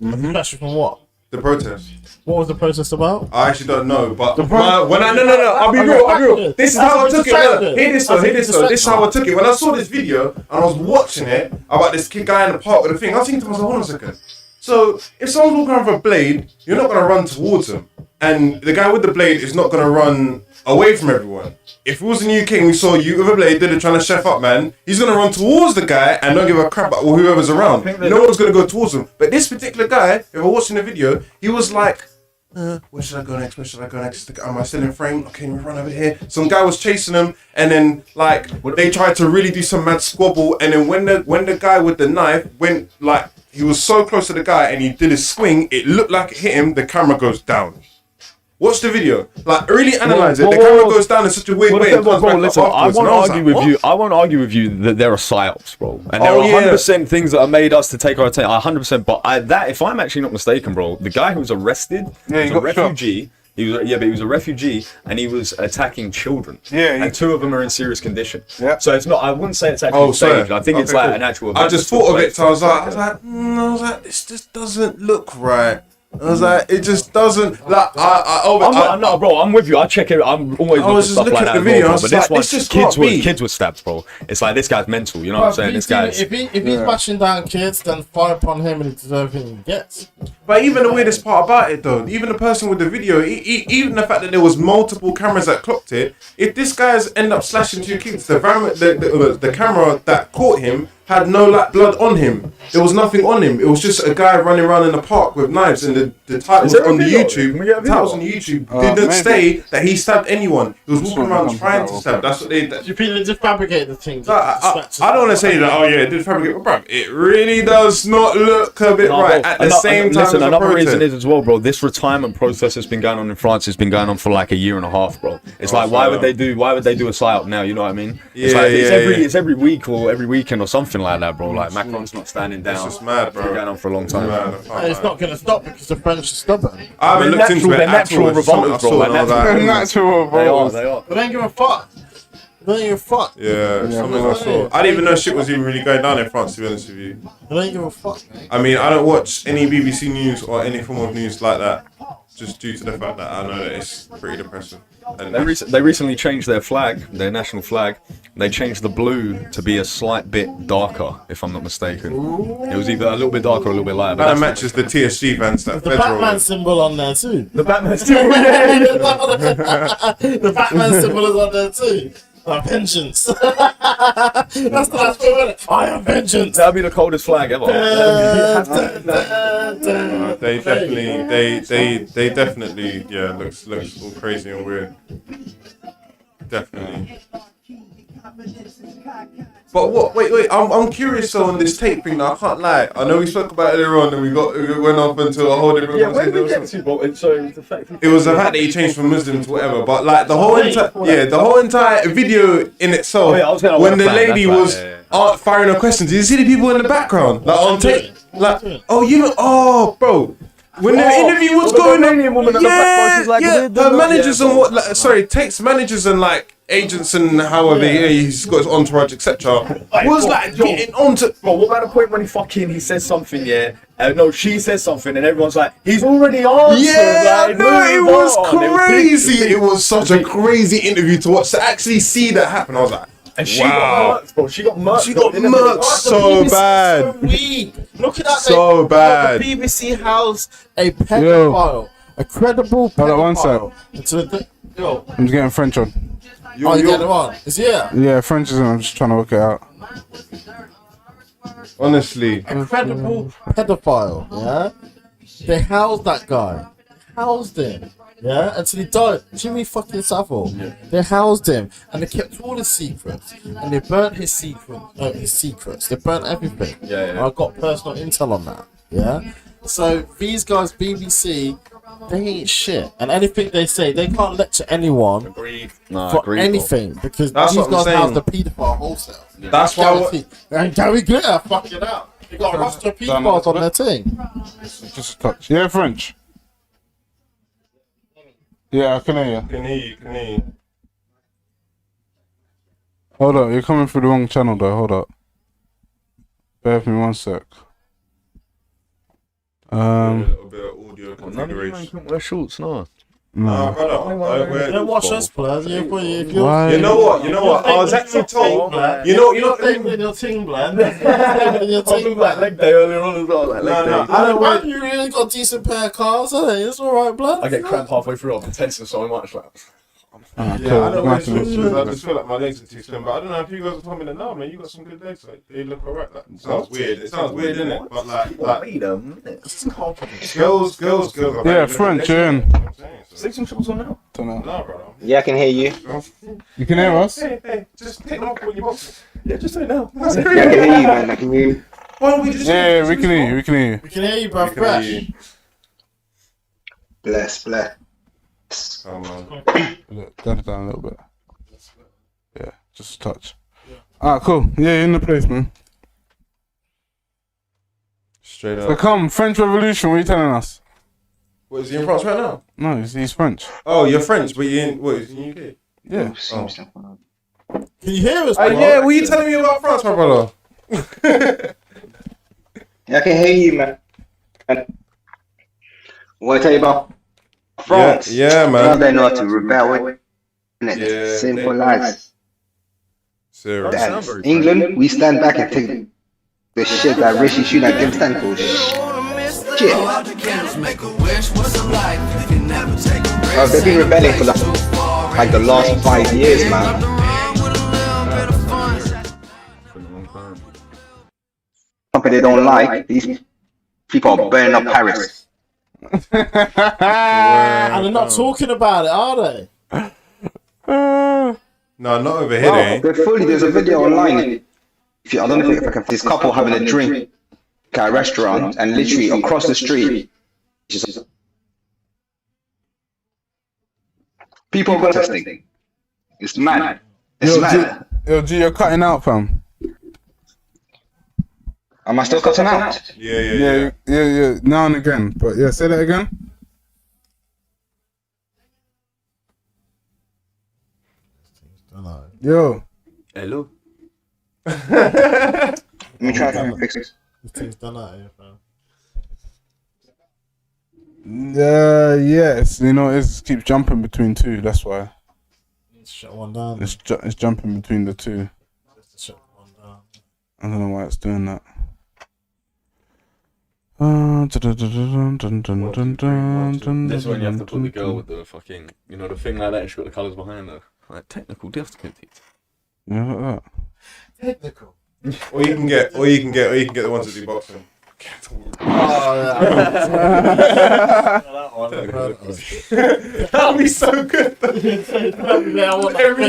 Speaker 1: Distraction from what?
Speaker 5: The protest.
Speaker 1: What was the protest about?
Speaker 5: I actually don't know, but
Speaker 1: The
Speaker 5: when I no, I'll be real. This is how I took it. No, hear this though. This is how I took it. When I saw this video and I was watching it about this kid guy in the park with the thing, I was thinking to myself, hold on a second. So if someone's walking around with a blade, you're not gonna run towards them, and the guy with the blade is not gonna run away from everyone. If it was in the UK and we saw you with a blade, they're trying to chef up, man, he's gonna run towards the guy and don't give a crap about whoever's around. No one's gonna go towards him. But this particular guy, if we're watching the video, he was like, where should I go next? Where should I go next? Am I still in frame? Okay, let me run over here. Some guy was chasing him, and then like they tried to really do some mad squabble, and then when the guy with the knife went like he was so close to the guy and he did a swing, it looked like it hit him. The camera goes down. Watch the video. Like really analyze it. The camera goes down in such a weird way.
Speaker 3: Listen, I won't argue with you. I won't argue with you that there are psyops, bro, and there are 100% things that are made us to take our attention. 100%. But if I'm actually not mistaken, bro, the guy who was arrested was a refugee. He was, but he was a refugee and he was attacking children. And 2 of them are in serious condition. So it's not. I wouldn't say it's actually staged. I think it's like an actual.
Speaker 5: I just thought of it. So I was like, this just doesn't look right. I was like, it just doesn't. Like,
Speaker 3: I'm not, bro. I'm with you. I check it. I'm always looking at stuff like that. But this one, kids were stabbed, bro. It's like this guy's mental. You know what I'm saying? This guy's.
Speaker 1: If he's bashing down kids, then fire upon him and he deserves everything he gets.
Speaker 5: But even the weirdest part about it, though, even the person with the video, even the fact that there was multiple cameras that clocked it, if this guy's end up slashing 2 kids, the camera that caught him had no like blood on him. There was nothing on him. It was just a guy running around in the park with knives, and the titles on the YouTube. The titles on the YouTube didn't say that he stabbed anyone. He was walking around trying to stab. That's what they.
Speaker 1: You feel they just fabricate the thing.
Speaker 5: I don't want to say that. Oh yeah, it did fabricate, but bro, it really does not look a bit right. At the same time,
Speaker 3: listen, another reason is as well, bro. This retirement process has been going on in France. It's been going on for like a year and a half, bro. It's like why would they do a psyop now? You know what I mean? It's like it's every week or every weekend or something like that, bro. Like Macron's not standing down.
Speaker 5: It's just mad, bro.
Speaker 3: It's been going on for a long time.
Speaker 1: It's not going to stop because the French are stubborn.
Speaker 5: I haven't looked into it.
Speaker 3: They're natural revolters, bro. They are.
Speaker 1: They don't give a fuck. They don't give a fuck.
Speaker 5: Yeah, something I saw. I didn't even know shit was even really going down in France, to be honest with you.
Speaker 1: They don't give a fuck, mate.
Speaker 5: I mean, I don't watch any BBC news or any form of news like that, just due to the fact that I know that it's pretty depressing. And
Speaker 3: they recently changed their flag, their national flag. They changed the blue to be a slight bit darker, if I'm not mistaken. It was either a little bit darker or a little bit lighter. But
Speaker 5: that matches the TSG fans. That
Speaker 1: the Batman symbol on there too.
Speaker 3: The Batman symbol.
Speaker 1: The Batman symbol is on there too. Vengeance. That's the last one. I am vengeance.
Speaker 3: That'll be the coldest flag ever.
Speaker 5: They definitely, yeah, looks all crazy and weird. Definitely. But what? Wait. I'm curious though on this tape thing. Now, I can't lie. I know we spoke about it earlier on, and we went off into a whole different.
Speaker 3: Yeah, where did we get to? But
Speaker 5: it was the fact that he changed from Muslim to whatever. But like the whole entire video in itself, when the lady was firing her questions, did you see the people in the background, like on tape, like bro. When the interview was going on, the managers and takes managers and like agents and however he's got his entourage, etc. Was like getting onto.
Speaker 3: Bro, what about the point when he says something, no, she says something, and everyone's like, he's already answered.
Speaker 5: Yeah, no, it was crazy. It was such a crazy interview to watch, to actually see that happen. I was like.
Speaker 3: And she got murked, bro. She got
Speaker 5: murked so bad.
Speaker 1: Look at that.
Speaker 5: So bad.
Speaker 1: The BBC housed a pedophile, a credible pedophile.
Speaker 4: Hold on one sec. I'm just getting French on.
Speaker 1: You getting it on? Is here?
Speaker 4: Yeah, French is on. I'm just trying to work it out.
Speaker 5: Honestly.
Speaker 1: A credible pedophile, yeah? They housed that guy. Housed him. Yeah, until he died. Jimmy fucking Savile. Yeah. They housed him and they kept all his secrets and they burnt his secrets. They burnt everything.
Speaker 3: Yeah.
Speaker 1: I got personal intel on that. Yeah. So these guys, BBC, they ain't shit. And anything they say, they can't lecture anyone for anything because
Speaker 5: that's
Speaker 1: these guys
Speaker 5: house
Speaker 1: the paedophile wholesale.
Speaker 5: Yeah. That's why.
Speaker 1: And Gary Glitter fucking out. They got a roster of pedophiles on their team.
Speaker 4: Just a touch. Yeah, French. Yeah, I can hear you.
Speaker 5: Can hear you.
Speaker 4: Hold up, you're coming through the wrong channel though, hold up. Bear with me one sec.
Speaker 5: A little bit of audio
Speaker 3: None of you man
Speaker 5: configuration.
Speaker 3: can wear shorts, no.
Speaker 5: Nah, brother.
Speaker 1: Don't watch us, blood.
Speaker 5: You know what? I was actually told. You know.
Speaker 1: in your ting, blood. In your ting, blood.
Speaker 3: leg day earlier on as well. Like leg day.
Speaker 1: I don't know. You really got a decent pair of cars, haven't you? It's alright, blood.
Speaker 3: I get cramp halfway through. I'm tensing so much. Like,
Speaker 5: Yeah, I don't wear short shoes. I just feel like my legs are too slim. But I don't know if you guys are telling me that now, man. You got some good legs. Like, they look alright. Like, it sounds weird. It sounds weird, isn't it? But like
Speaker 3: wait a minute.
Speaker 5: girls.
Speaker 4: Yeah, French, yeah.
Speaker 3: Stick some shorts on now.
Speaker 5: No, brother.
Speaker 6: Yeah, I can hear you.
Speaker 4: You can hear us?
Speaker 5: Hey, just take them off when you box.
Speaker 3: Yeah, just say it now.
Speaker 6: Yeah, I can hear you, man. I can hear you.
Speaker 5: Why don't we just?
Speaker 4: Yeah, we can hear you. We can hear you.
Speaker 1: We can hear you, bruv. Fresh.
Speaker 6: Bless.
Speaker 5: Come on.
Speaker 4: Look, turn it down a little bit. Yeah, just a touch. Alright, cool. Yeah, you're in the place, man.
Speaker 5: Straight
Speaker 4: So
Speaker 5: up.
Speaker 4: come, French Revolution, what are you telling us?
Speaker 5: What is he in France right now?
Speaker 4: No, he's French.
Speaker 5: Oh, you're French, but you're in what? Is he in UK?
Speaker 4: Yeah.
Speaker 1: Can you hear us, bro?
Speaker 5: Yeah. What are you telling me about France, my brother?
Speaker 6: Yeah, I can hear you, man. What I tell you about France?
Speaker 5: Yeah,
Speaker 6: Now
Speaker 5: man.
Speaker 6: they know how to rebel, innit?
Speaker 5: Yeah,
Speaker 6: Simple as.
Speaker 5: Serious.
Speaker 6: And England, we stand back and take the shit that Rishi Sunak gives stand for. Shit. They've been rebelling for like the last 5 years, man. Something they don't like. These people are burning up Paris.
Speaker 1: And they're not talking about it, are they?
Speaker 5: No, not over here, eh?
Speaker 6: They're fully. There's a video online. If you, I don't know if I can. This couple having a drink at a restaurant, and literally across the street, just people are protesting. It's mad. It's mad.
Speaker 4: Yo, G, you're cutting out, fam.
Speaker 6: Am I still cutting out?
Speaker 5: Yeah.
Speaker 4: Yeah, now and again. But yeah, say that again. Yo.
Speaker 3: Hello.
Speaker 6: Let me try to fix it.
Speaker 1: This thing's done out here, fam.
Speaker 4: Yes, you know, it keeps jumping between two, that's why.
Speaker 1: Let's shut one down.
Speaker 4: It's jumping between the two.
Speaker 1: Let's shut one down.
Speaker 4: I don't know why it's doing that.
Speaker 3: This one you have to put the girl with the fucking, you know, the thing like that. She's got the colours behind her. Like technical difficulties.
Speaker 4: Yeah, like that.
Speaker 1: Technical.
Speaker 5: Or you can get the ones that do boxing. That'll be so good. Every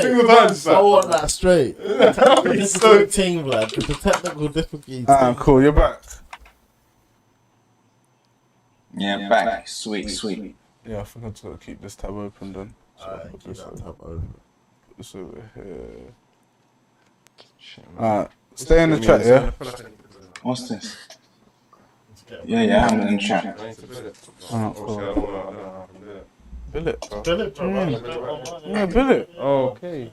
Speaker 5: single time.
Speaker 1: I want that straight.
Speaker 5: That'll be so.
Speaker 1: Team, blood. The technical difficulties.
Speaker 4: Cool, you're back.
Speaker 6: Yeah, back. Sweet.
Speaker 4: Yeah, I think I've got to keep this tab open then. So I'll put this over here. Alright, stay in the chat, yeah?
Speaker 6: What's this? Yeah, I'm in the chat.
Speaker 4: Alright, cool. Bill it, bro.
Speaker 1: Bill it, bro.
Speaker 4: Yeah, bill it.
Speaker 5: Okay.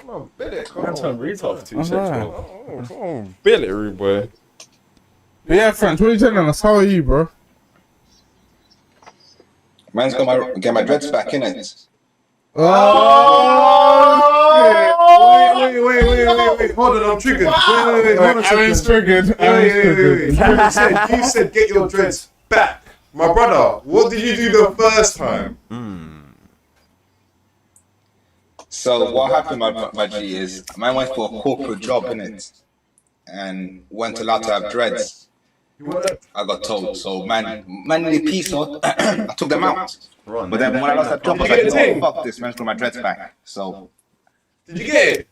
Speaker 3: Man, turn retard for 2 seconds.
Speaker 4: Alright.
Speaker 5: Oh, Billy, rude boy.
Speaker 4: But yeah, French, what are you telling us? How are you, bro?
Speaker 6: Man's got get my dreads back, innit?
Speaker 5: Wait. Hold on, I'm triggered. Wait. Hold on,
Speaker 4: Aaron's triggered.
Speaker 5: You said get your dreads back. My brother, what did you do the first time?
Speaker 6: So what happened, my G, is my went for a corporate job, innit? And weren't allowed to have dreads. I got told. So man in peace, I took them out. But then when I lost that job, I was like, no, fuck this, man's got my dreads back. So
Speaker 5: Did you get it?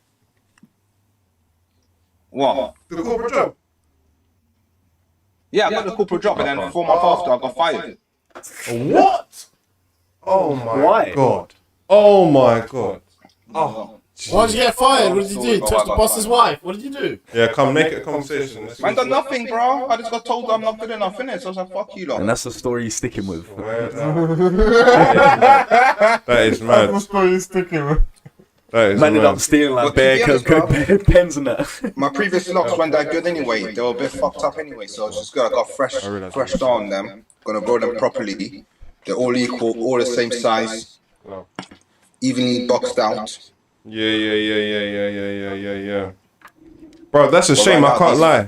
Speaker 6: what?
Speaker 5: The corporate job?
Speaker 6: Yeah, I got the corporate job, and then 4 months after, I got fired.
Speaker 5: What? Oh my god. Oh my god. Oh.
Speaker 1: Why did you get fired? What did you do? Touch the boss's wife? What did you do?
Speaker 5: Yeah, come make it a conversation.
Speaker 6: Man done nothing, bro. I just got told I'm not good enough, innit? So I was like, fuck you, lot.
Speaker 3: And that's the story he's sticking with.
Speaker 5: That is mad.
Speaker 4: That's what you're sticking with.
Speaker 5: That is
Speaker 3: Man ended
Speaker 5: mad.
Speaker 3: up stealing like
Speaker 6: Well, to be honest,
Speaker 3: bare pens and that.
Speaker 6: My previous locks weren't that good anyway. They were a bit fucked up anyway, so it's just good. I got fresh dough on them. Gonna grow them properly. They're all equal, all the same size, evenly boxed out.
Speaker 5: Yeah. Bro, that's a
Speaker 6: But
Speaker 5: shame.
Speaker 6: right
Speaker 5: I can't
Speaker 6: now,
Speaker 5: lie.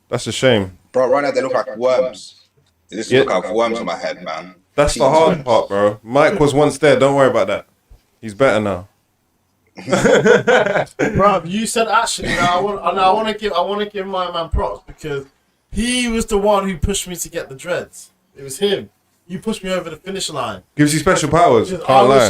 Speaker 5: That's a shame.
Speaker 6: Bro, right now they look like worms. They just look like worms on my head, man.
Speaker 5: That's the hard part, bro. Mike was once there. Don't worry about that. He's better now.
Speaker 1: Bro, you said actually. Now I want to give my man props because he was the one who pushed me to get the dreads. It was him. You pushed me over the finish line.
Speaker 5: Gives you special powers. Can't
Speaker 1: I
Speaker 5: lie.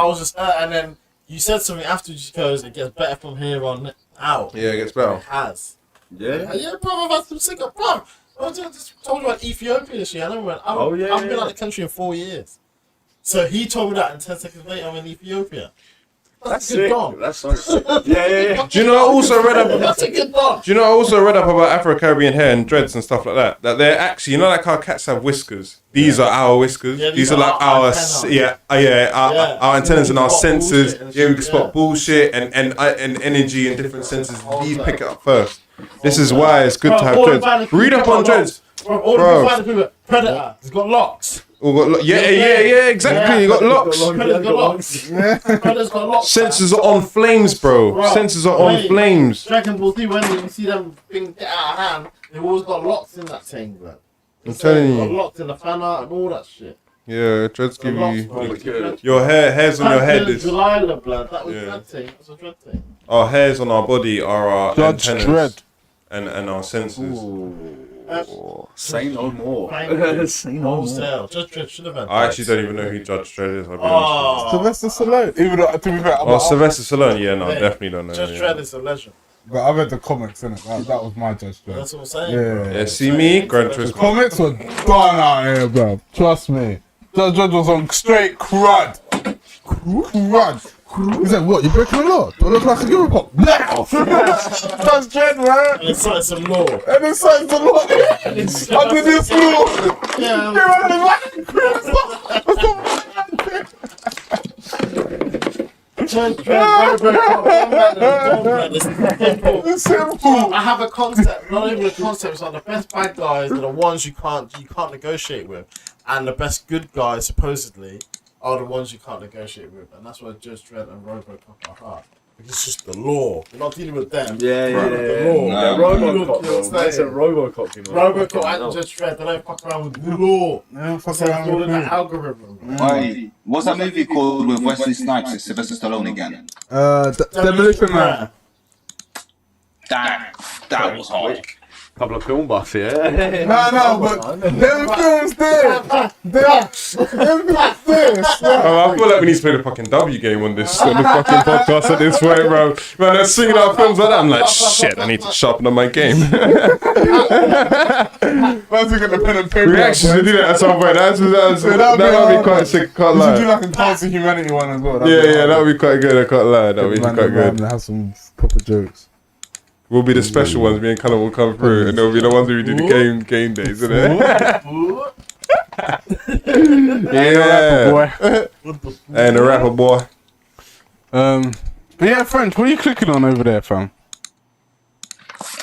Speaker 1: was just, and then you said something after you goes, it gets better from here on out.
Speaker 5: Yeah, it gets better.
Speaker 1: It has.
Speaker 3: Yeah.
Speaker 1: Yeah, bro, I've had some sick, bro. I just told you about Ethiopia this year. I never went. I've been out of the country in 4 years. So he told me that, and 10 seconds later, I'm in Ethiopia. That's a good dog.
Speaker 3: That's so sick. Yeah.
Speaker 5: Do you know I also read up?
Speaker 1: That's a good dog.
Speaker 5: Do you know I also read up about Afro-Caribbean hair and dreads and stuff like that? That they're actually, you know, like how cats have whiskers. These are our whiskers.
Speaker 1: Yeah,
Speaker 5: these are like our
Speaker 1: antenna.
Speaker 5: our antennas and our
Speaker 1: Spot
Speaker 5: sensors.
Speaker 1: bullshit and
Speaker 5: Yeah, we
Speaker 1: shit,
Speaker 5: can spot bullshit and energy and different senses. These pick it up first. This is why it's good to have dreads. Read up on dreads.
Speaker 1: Bro. Predator. He's got locks.
Speaker 5: Exactly. You got locks.
Speaker 1: Predator's got locks. Predator's got locks.
Speaker 5: Sensors are on flames, bro. Sensors are on flames.
Speaker 1: Dragon Ball Z, when you see them things get out of hand, they've always got locks in that thing, bro.
Speaker 5: I'm telling
Speaker 1: Got
Speaker 5: you.
Speaker 1: locks in the fan art and all that shit.
Speaker 5: Yeah, dreads give
Speaker 1: Locks,
Speaker 5: you
Speaker 1: bro.
Speaker 5: your hairs on your head is
Speaker 1: Delilah, blood. That was
Speaker 5: Yeah.
Speaker 1: dread thing. That was a dread thing.
Speaker 5: our hairs on our body are our
Speaker 4: Judge
Speaker 5: antennas
Speaker 4: Dredd.
Speaker 5: and our sensors.
Speaker 3: Say no more. Say no more.
Speaker 1: Wholesale. Just dread should have been.
Speaker 5: I actually don't even know who Judge Dredd is. I'll be honest
Speaker 1: Oh,
Speaker 4: Sylvester Stallone. Even though, to be fair,
Speaker 5: with you. Oh, Sylvester Stallone. Yeah, no,
Speaker 1: Yeah.
Speaker 5: definitely don't know.
Speaker 1: Just
Speaker 5: yeah.
Speaker 1: dread is a legend.
Speaker 4: but I read the comics, innit? That was my Judge Dredd.
Speaker 1: That's what I'm saying.
Speaker 4: Yeah.
Speaker 5: Yeah, see me, Gran Turismo.
Speaker 4: Comics were done out here, bro. Trust me. Judge Dredd was on straight crud. Crud. He said, what, you breaking the law? Do I look like a Euro pop? Now! Judge Dredd, man.
Speaker 1: And it's like some law.
Speaker 4: And it's like the law. Under this law.
Speaker 1: Yeah. Just dread,
Speaker 4: It's simple.
Speaker 1: I have a concept, not even a concept. It's like the best bad guys are the ones you can't negotiate with, and the best good guys supposedly are the ones you can't negotiate with, and that's why Judge Dredd and RoboCop are hard. It's just the law. You're not dealing with them.
Speaker 3: Yeah.
Speaker 1: The law.
Speaker 6: Nah.
Speaker 3: Robocop,
Speaker 1: You know
Speaker 3: bro.
Speaker 1: what I'm
Speaker 3: It's a
Speaker 1: saying?
Speaker 3: Robocop, you know.
Speaker 1: RoboCop and Judge Dredd, they don't fuck around with the law.
Speaker 4: Yeah, fuck
Speaker 1: So it's
Speaker 4: around
Speaker 1: all
Speaker 4: with
Speaker 1: in the
Speaker 4: me.
Speaker 1: algorithm.
Speaker 6: Why? What's that movie called with Wesley Snipes and Sylvester Stallone again?
Speaker 4: Demolition Man.
Speaker 6: That was hard.
Speaker 3: Couple of film buffs, yeah.
Speaker 4: No, but them films there. Them films there.
Speaker 5: Oh, I feel like we need to play the fucking W game on the fucking podcast at this point, bro. Man, they're singing out films like that. I'm like, shit, I need to sharpen up my game.
Speaker 4: Man's got the pen and paper.
Speaker 5: We actually should do that at some point. That would be quite sick. Can't
Speaker 4: We should do
Speaker 5: lie.
Speaker 4: like a Cards of Humanity one as well.
Speaker 5: Yeah, that would be quite good. I can't lie. That would be quite good.
Speaker 4: Have some proper jokes.
Speaker 5: We'll be the special ones. Me and Callum will come through, and they'll be the ones who we do the game days, isn't it? Yeah,
Speaker 4: Boy.
Speaker 5: and the rapper boy.
Speaker 4: But yeah, French, what are you clicking on over there, fam?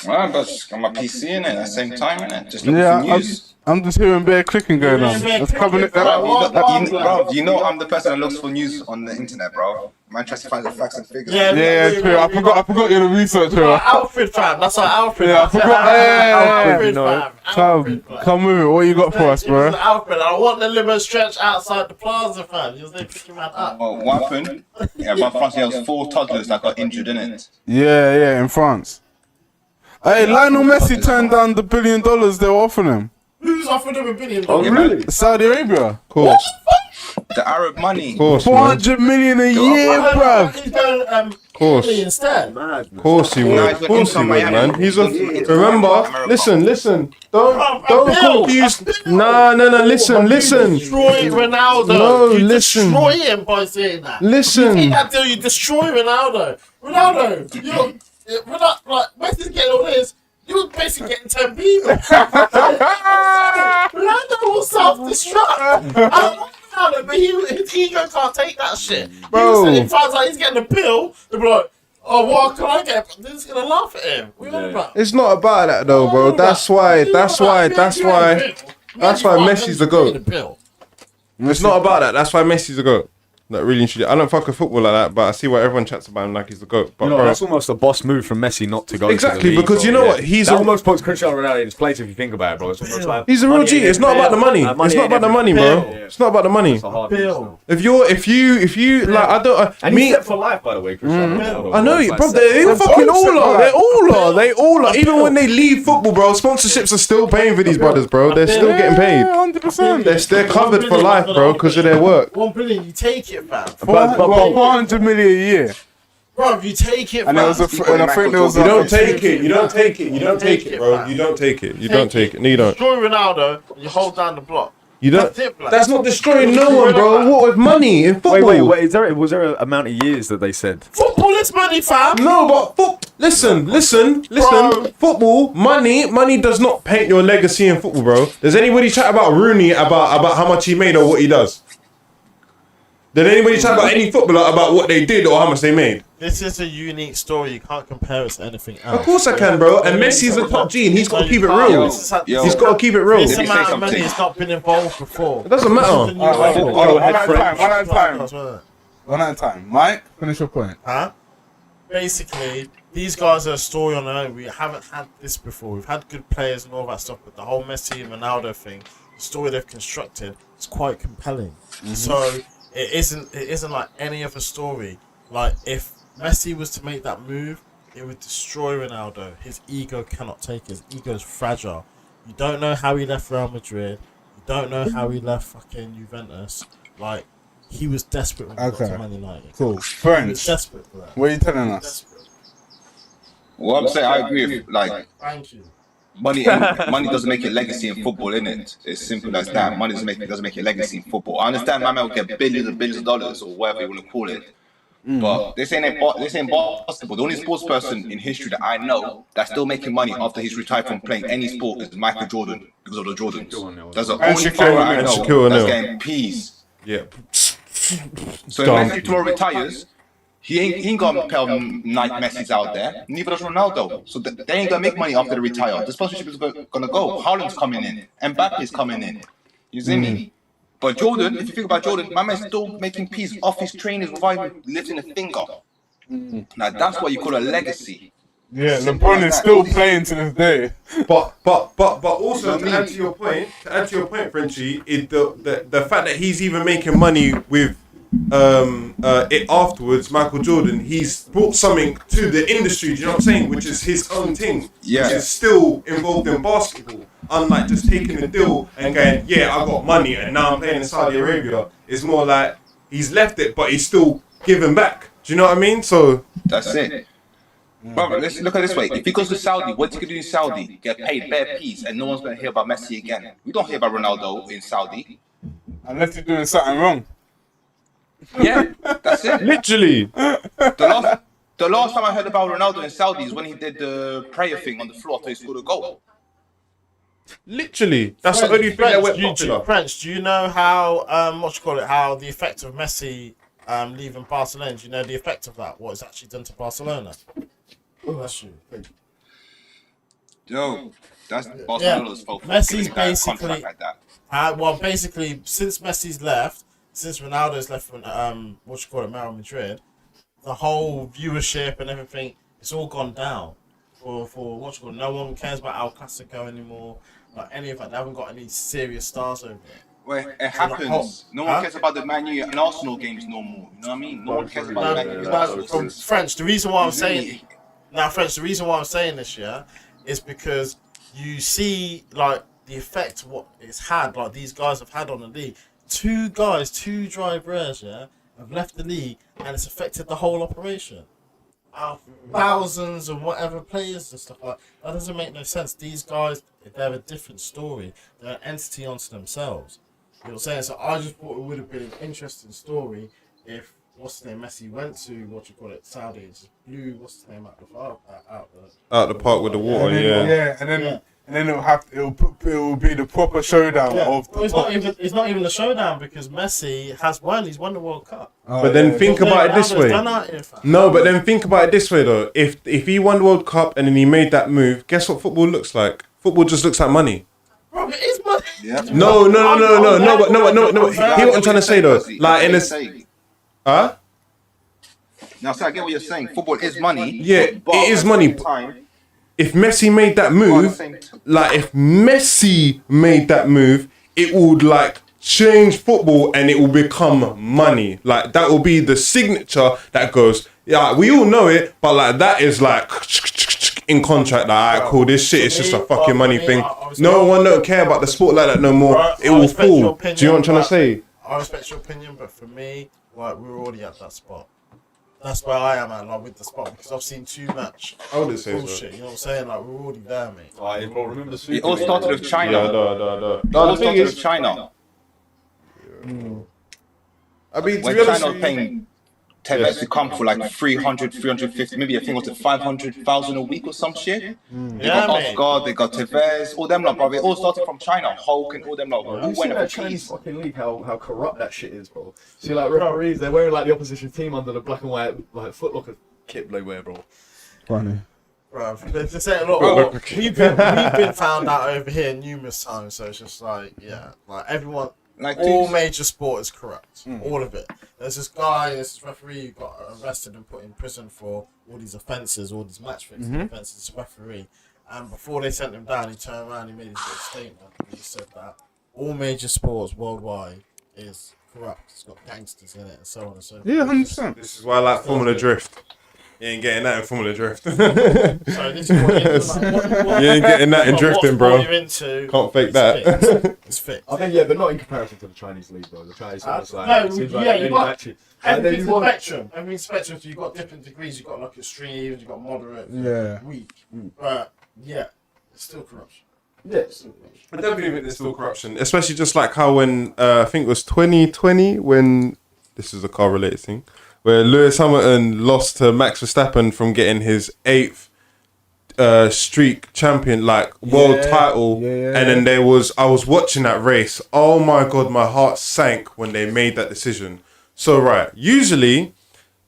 Speaker 6: Well, I'm just on my PC in it at the same time, innit? Just looking
Speaker 4: Yeah,
Speaker 6: for news.
Speaker 4: I'm just hearing bare clicking going on. That's covering it.
Speaker 6: Bro, you know I'm the person that looks for news on the internet, bro. Man tries to find the facts and figures.
Speaker 4: Yeah, true. I forgot you're the researcher.
Speaker 1: Alfred fam, that's our Alfred.
Speaker 4: Yeah, I forgot.
Speaker 1: Alfred
Speaker 4: Yeah,
Speaker 1: fam.
Speaker 4: come with it. What you got for us, bro?
Speaker 1: Alfred, I want the limo stretch outside the plaza, fam. You're there picking man up.
Speaker 6: Well, what happened? Yeah, my France, there was 4 toddlers that got injured in it.
Speaker 4: Yeah, in France. Hey, Lionel Messi turned down the $1 billion they were offering him.
Speaker 1: Who's offered him $1 billion?
Speaker 3: Oh, really?
Speaker 4: Saudi Arabia.
Speaker 5: Of course,
Speaker 6: The Arab money.
Speaker 5: of course, man.
Speaker 4: 400 million a year, bruv.
Speaker 1: He's going
Speaker 5: course.
Speaker 1: Italy instead.
Speaker 5: Of course he would. Of course he would, man. He's a. Remember, listen. Don't confuse. Nah. Listen.
Speaker 1: Destroy Ronaldo.
Speaker 5: No,
Speaker 1: you
Speaker 5: listen.
Speaker 1: destroy him by saying that.
Speaker 5: Listen.
Speaker 1: You can't do. You destroy Ronaldo. Ronaldo, like Messi's getting all this. You're basically getting 10 people. Ronaldo will self-destruct. I don't know Ronaldo, but his ego can't take that shit.
Speaker 4: Bro.
Speaker 1: He finds out he's getting a pill, they'll be like, oh, what can I get? They're just gonna laugh at him. What are you on about?
Speaker 7: It's not about that though, bro. That's why Messi's the GOAT. It's not about that. That's why Messi's the GOAT. Like really and truly. I don't fuck with football like that, but I see why everyone chats about him like he's the GOAT. But bro,
Speaker 3: that's almost a boss move from Messi not to go
Speaker 7: exactly,
Speaker 3: to the league,
Speaker 7: because you know what? He's
Speaker 3: that almost puts Cristiano Ronaldo in his place if you think about it, bro. It's almost like
Speaker 7: he's a real G. It's not about the money. It's not about the money, bro. It's not about the money. If you like, I don't.
Speaker 3: And he's set for life, by the way, Cristiano Ronaldo.
Speaker 7: I know, bro. They fucking all are. They all are. Even when they leave football, bro, sponsorships are still paying for these brothers, bro. They're still getting paid.
Speaker 4: 100%.
Speaker 7: They're covered for life, bro, because of their work.
Speaker 1: 1 billion, you take it, fam.
Speaker 4: 400 million a year.
Speaker 1: Bro, you take it,
Speaker 4: And
Speaker 1: fam.
Speaker 4: I think there was
Speaker 7: You don't take it. You don't take it. You don't take it, bro. You don't take it. You don't take it. No, you don't.
Speaker 1: Destroy Ronaldo, and you hold down the block.
Speaker 7: You don't.
Speaker 1: That's it, blood.
Speaker 7: That's not destroying no one, bro. What with money in football?
Speaker 3: Wait. Was there an amount of years that they said?
Speaker 1: Football is money, fam.
Speaker 7: No, but listen.
Speaker 1: Bro.
Speaker 7: Football, money does not paint your legacy in football, bro. Does anybody chat about Rooney about how much he made or what he does? Did anybody chat about any footballer about what they did or how much they made?
Speaker 1: This is a unique story. You can't compare it to anything else.
Speaker 7: Of course I can, bro. And Messi's a top G, and he's got to keep it real. He's got to keep it real.
Speaker 1: This
Speaker 7: It
Speaker 1: amount of money has not been involved before.
Speaker 7: doesn't matter.
Speaker 4: One at a time. Mike, finish your point.
Speaker 1: Huh? Basically, these guys are a story on their own. We haven't had this before. We've had good players and all that stuff, but the whole Messi and Ronaldo thing, the story they've constructed, is quite compelling. So it isn't like any other story. Like if Messi was to make that move, it would destroy Ronaldo. His ego cannot take it. His ego is fragile. You don't know how he left Real Madrid. You don't know how he left fucking Juventus. Like, he was desperate when he got to Man United.
Speaker 4: Cool.
Speaker 1: He was
Speaker 4: Friends,
Speaker 1: desperate for that.
Speaker 4: what are you telling us?
Speaker 1: Desperate.
Speaker 6: Well, I'm saying I agree with like
Speaker 1: Thank you.
Speaker 6: money doesn't make your legacy in football, innit? It's simple as that. Money doesn't make your legacy in football. I understand my man will get billions and billions of dollars or whatever you want to call it. But this ain't basketball. The only sports person in history that I know that's still making money after he's retired from playing any sport is Michael Jordan because of the Jordans. That's the only player I know that's getting peas.
Speaker 7: Yeah.
Speaker 6: So if Messi tomorrow retires, he ain't gonna pay Nike Messi's out there. Neither does Ronaldo. So they ain't gonna make money after they retire. The sponsorship is gonna go. Haaland's coming in. Mbappe's coming in. You see me? But Jordan, if you think about Jordan, my man's still making peas off his trainers without even lifting a finger. Now that's what you call a legacy.
Speaker 4: Yeah, LeBron is still playing to this day.
Speaker 7: But also to add to your point, Frenchie, the fact that he's even making money with it afterwards, Michael Jordan, he's brought something to the industry, do you know what I'm saying? Which is his own thing.
Speaker 6: Yeah.
Speaker 7: Which is still involved in basketball. Unlike just taking a deal and going, yeah, I got money and now I'm playing in Saudi Arabia. It's more like he's left it, but he's still giving back. Do you know what I mean? So
Speaker 6: That's it. Brother, let's look at it this way. If he goes to Saudi, what's he gonna do in Saudi? Get paid bare peas and no one's gonna hear about Messi again. We don't hear about Ronaldo in Saudi.
Speaker 4: Unless you're doing something wrong.
Speaker 6: Yeah, that's it.
Speaker 7: literally,
Speaker 6: The last time I heard about Ronaldo in Saudi is when he did the prayer thing on the floor after he scored a goal.
Speaker 7: literally, that's the only thing that went popular.
Speaker 1: French, do you know how how the effect of Messi leaving Barcelona? Do you know the effect of that? What it's actually done to Barcelona? Oh, that's you.
Speaker 6: Yo, that's Barcelona's fault. for
Speaker 1: Messi's
Speaker 6: giving a guy a
Speaker 1: basically-
Speaker 6: contract like that.
Speaker 1: Basically, since Messi's left, since Ronaldo's left from Real Madrid, the whole viewership and everything, it's all gone down. For no one cares about El Clasico anymore. Like any of that, they haven't got any serious stars over it.
Speaker 6: Well, it happens. No one cares about the Man U and Arsenal games no more. You know what I mean? No one cares about the Man U and Arsenal.
Speaker 1: French, the reason why I'm saying this, yeah, is because you see like the effect what it's had, like these guys have had on the league. Two dry Brehs, yeah, have left the league and it's affected the whole operation. Thousands and whatever players and stuff like that. Doesn't make no sense. These guys, they're a different story. They're an entity unto themselves. You know what I'm saying? So I just thought it would have been an interesting story if Messi went to Saudi, and just blew out the
Speaker 7: Out the park with the water,
Speaker 4: And then and then it'll be the proper showdown of the
Speaker 1: Well, it's not even a showdown because Messi has won. He's won the World Cup.
Speaker 7: But then think about it this way. No, but then think about it this way though. If he won the World Cup and then he made that move, guess what football looks like? Football just looks like money.
Speaker 1: Bro, it is money.
Speaker 6: Yeah.
Speaker 7: No. But hear what I'm trying to say though. Like in this, huh?
Speaker 6: Now, so I get what you're saying. Football is money.
Speaker 7: Yeah,
Speaker 6: but
Speaker 7: it is
Speaker 6: at the
Speaker 7: money.
Speaker 6: same time,
Speaker 7: If Messi made that move, it would like change football and it will become money. Like that will be the signature that goes. Yeah, we all know it, but like that is like in contract. Like, alright, cool. This shit is just a fucking money thing. No one don't care about the sport like that no more. It will fall. Do you know what I'm trying to say?
Speaker 1: I respect your opinion, but for me, like we're already at that spot. That's where I am at, like with the spot, because I've seen too much
Speaker 7: I wouldn't say
Speaker 1: bullshit.
Speaker 7: so.
Speaker 1: You know what I'm saying? Like we're already there, mate.
Speaker 3: Remember the
Speaker 6: it all started with China.
Speaker 7: Yeah,
Speaker 6: It all
Speaker 7: the thing
Speaker 6: started with
Speaker 7: is,
Speaker 6: China.
Speaker 7: I mean, to
Speaker 6: When
Speaker 7: be honest,
Speaker 6: China was paying Tevez to come for like 300, 350, maybe I think it was 500,000 a week or some shit. They got Oscar, they got Tevez, all them lot, bro. It all started from China. Hulk and all them lot. All
Speaker 3: You see
Speaker 6: went
Speaker 3: that
Speaker 6: up
Speaker 3: Chinese
Speaker 6: cheese.
Speaker 3: fucking league, how corrupt that shit is, bro. See, like referees, they're wearing like the opposition team under the black and white like Footlocker kit they wear, bro.
Speaker 4: funny.
Speaker 1: Bro, they say a lot. We've been found out over here numerous times, so it's just like, yeah, like everyone.
Speaker 6: Like
Speaker 1: All major sport is corrupt. All of it. There's this guy, this referee who got arrested and put in prison for all these offences, all these match fixing offences, this referee. And before they sent him down, he turned around, he made his little statement. He said that all major sports worldwide is corrupt. It's got gangsters in it and so on and so forth.
Speaker 4: Yeah, 100%.
Speaker 7: this is why I like Formula Drift. You ain't getting that in Formula Drift.
Speaker 1: So this is what you're into, like,
Speaker 7: You ain't getting that in drifting, bro.
Speaker 1: What you're into,
Speaker 7: Can't fake
Speaker 1: it's
Speaker 7: that.
Speaker 1: fixed. It's fixed.
Speaker 3: I think, yeah, but not in comparison to the Chinese league, bro. The Chinese league is like,
Speaker 1: No,
Speaker 3: it seems like
Speaker 1: yeah, you
Speaker 3: any
Speaker 1: got-
Speaker 3: matches.
Speaker 1: Everything's a spectrum. Everything's spectrum. So you've got different degrees. You've got like extremes. You've got moderate.
Speaker 4: Yeah.
Speaker 1: Weak. But yeah, it's still corruption.
Speaker 3: Yes.
Speaker 7: I definitely think there's still corruption, especially just like how when I think it was 2020 when this is a car related thing, where Lewis Hamilton lost to Max Verstappen from getting his 8th streak champion world title, and then I was watching that race. Oh my god, my heart sank when they made that decision. So usually,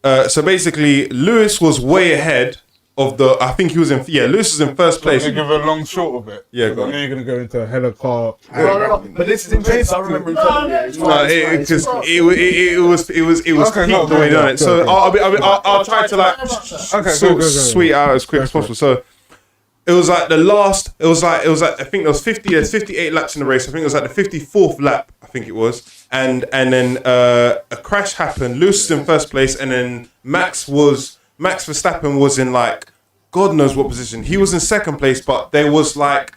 Speaker 7: so basically Lewis was way ahead of I think he was in Lewis was in first place.
Speaker 4: I'm gonna give a long short of it.
Speaker 7: Yeah, go
Speaker 4: I
Speaker 7: on.
Speaker 4: know you're gonna go into a hella car.
Speaker 3: No. But this is intense. I remember
Speaker 7: Because it was
Speaker 4: Okay,
Speaker 7: peak
Speaker 4: no,
Speaker 7: the way
Speaker 4: go,
Speaker 7: done it.
Speaker 4: go,
Speaker 7: So
Speaker 4: go.
Speaker 7: I'll try to
Speaker 4: Okay, go.
Speaker 7: sweet out as quick as possible. So it was like the last. It was like I think there was 50. There's 58 laps in the race. I think it was like the 54th lap. I think it was, and then a crash happened. Lewis was in first place, and then Max Verstappen was in like God knows what position. He was in second place, but there was like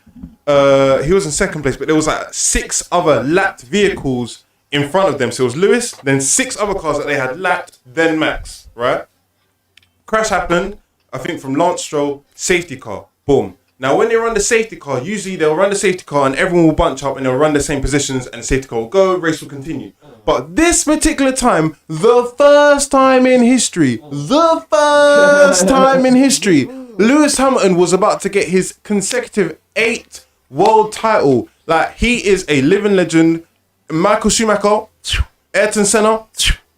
Speaker 7: he was in second place, but there was like 6 other lapped vehicles in front of them. So it was Lewis, then 6 other cars that they had lapped, then Max, right? Crash happened, I think from Lance Stroll, safety car, boom. Now when they run the safety car, usually they'll run the safety car and everyone will bunch up and they'll run the same positions and the safety car will go, race will continue. But this particular time, the first time in history, Lewis Hamilton was about to get his consecutive 8th world title. Like, he is a living legend. Michael Schumacher, Ayrton Senna,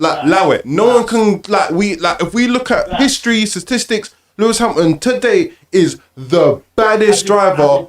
Speaker 7: allow it. No one can, if we look at history, statistics, Lewis Hamilton today is the baddest driver.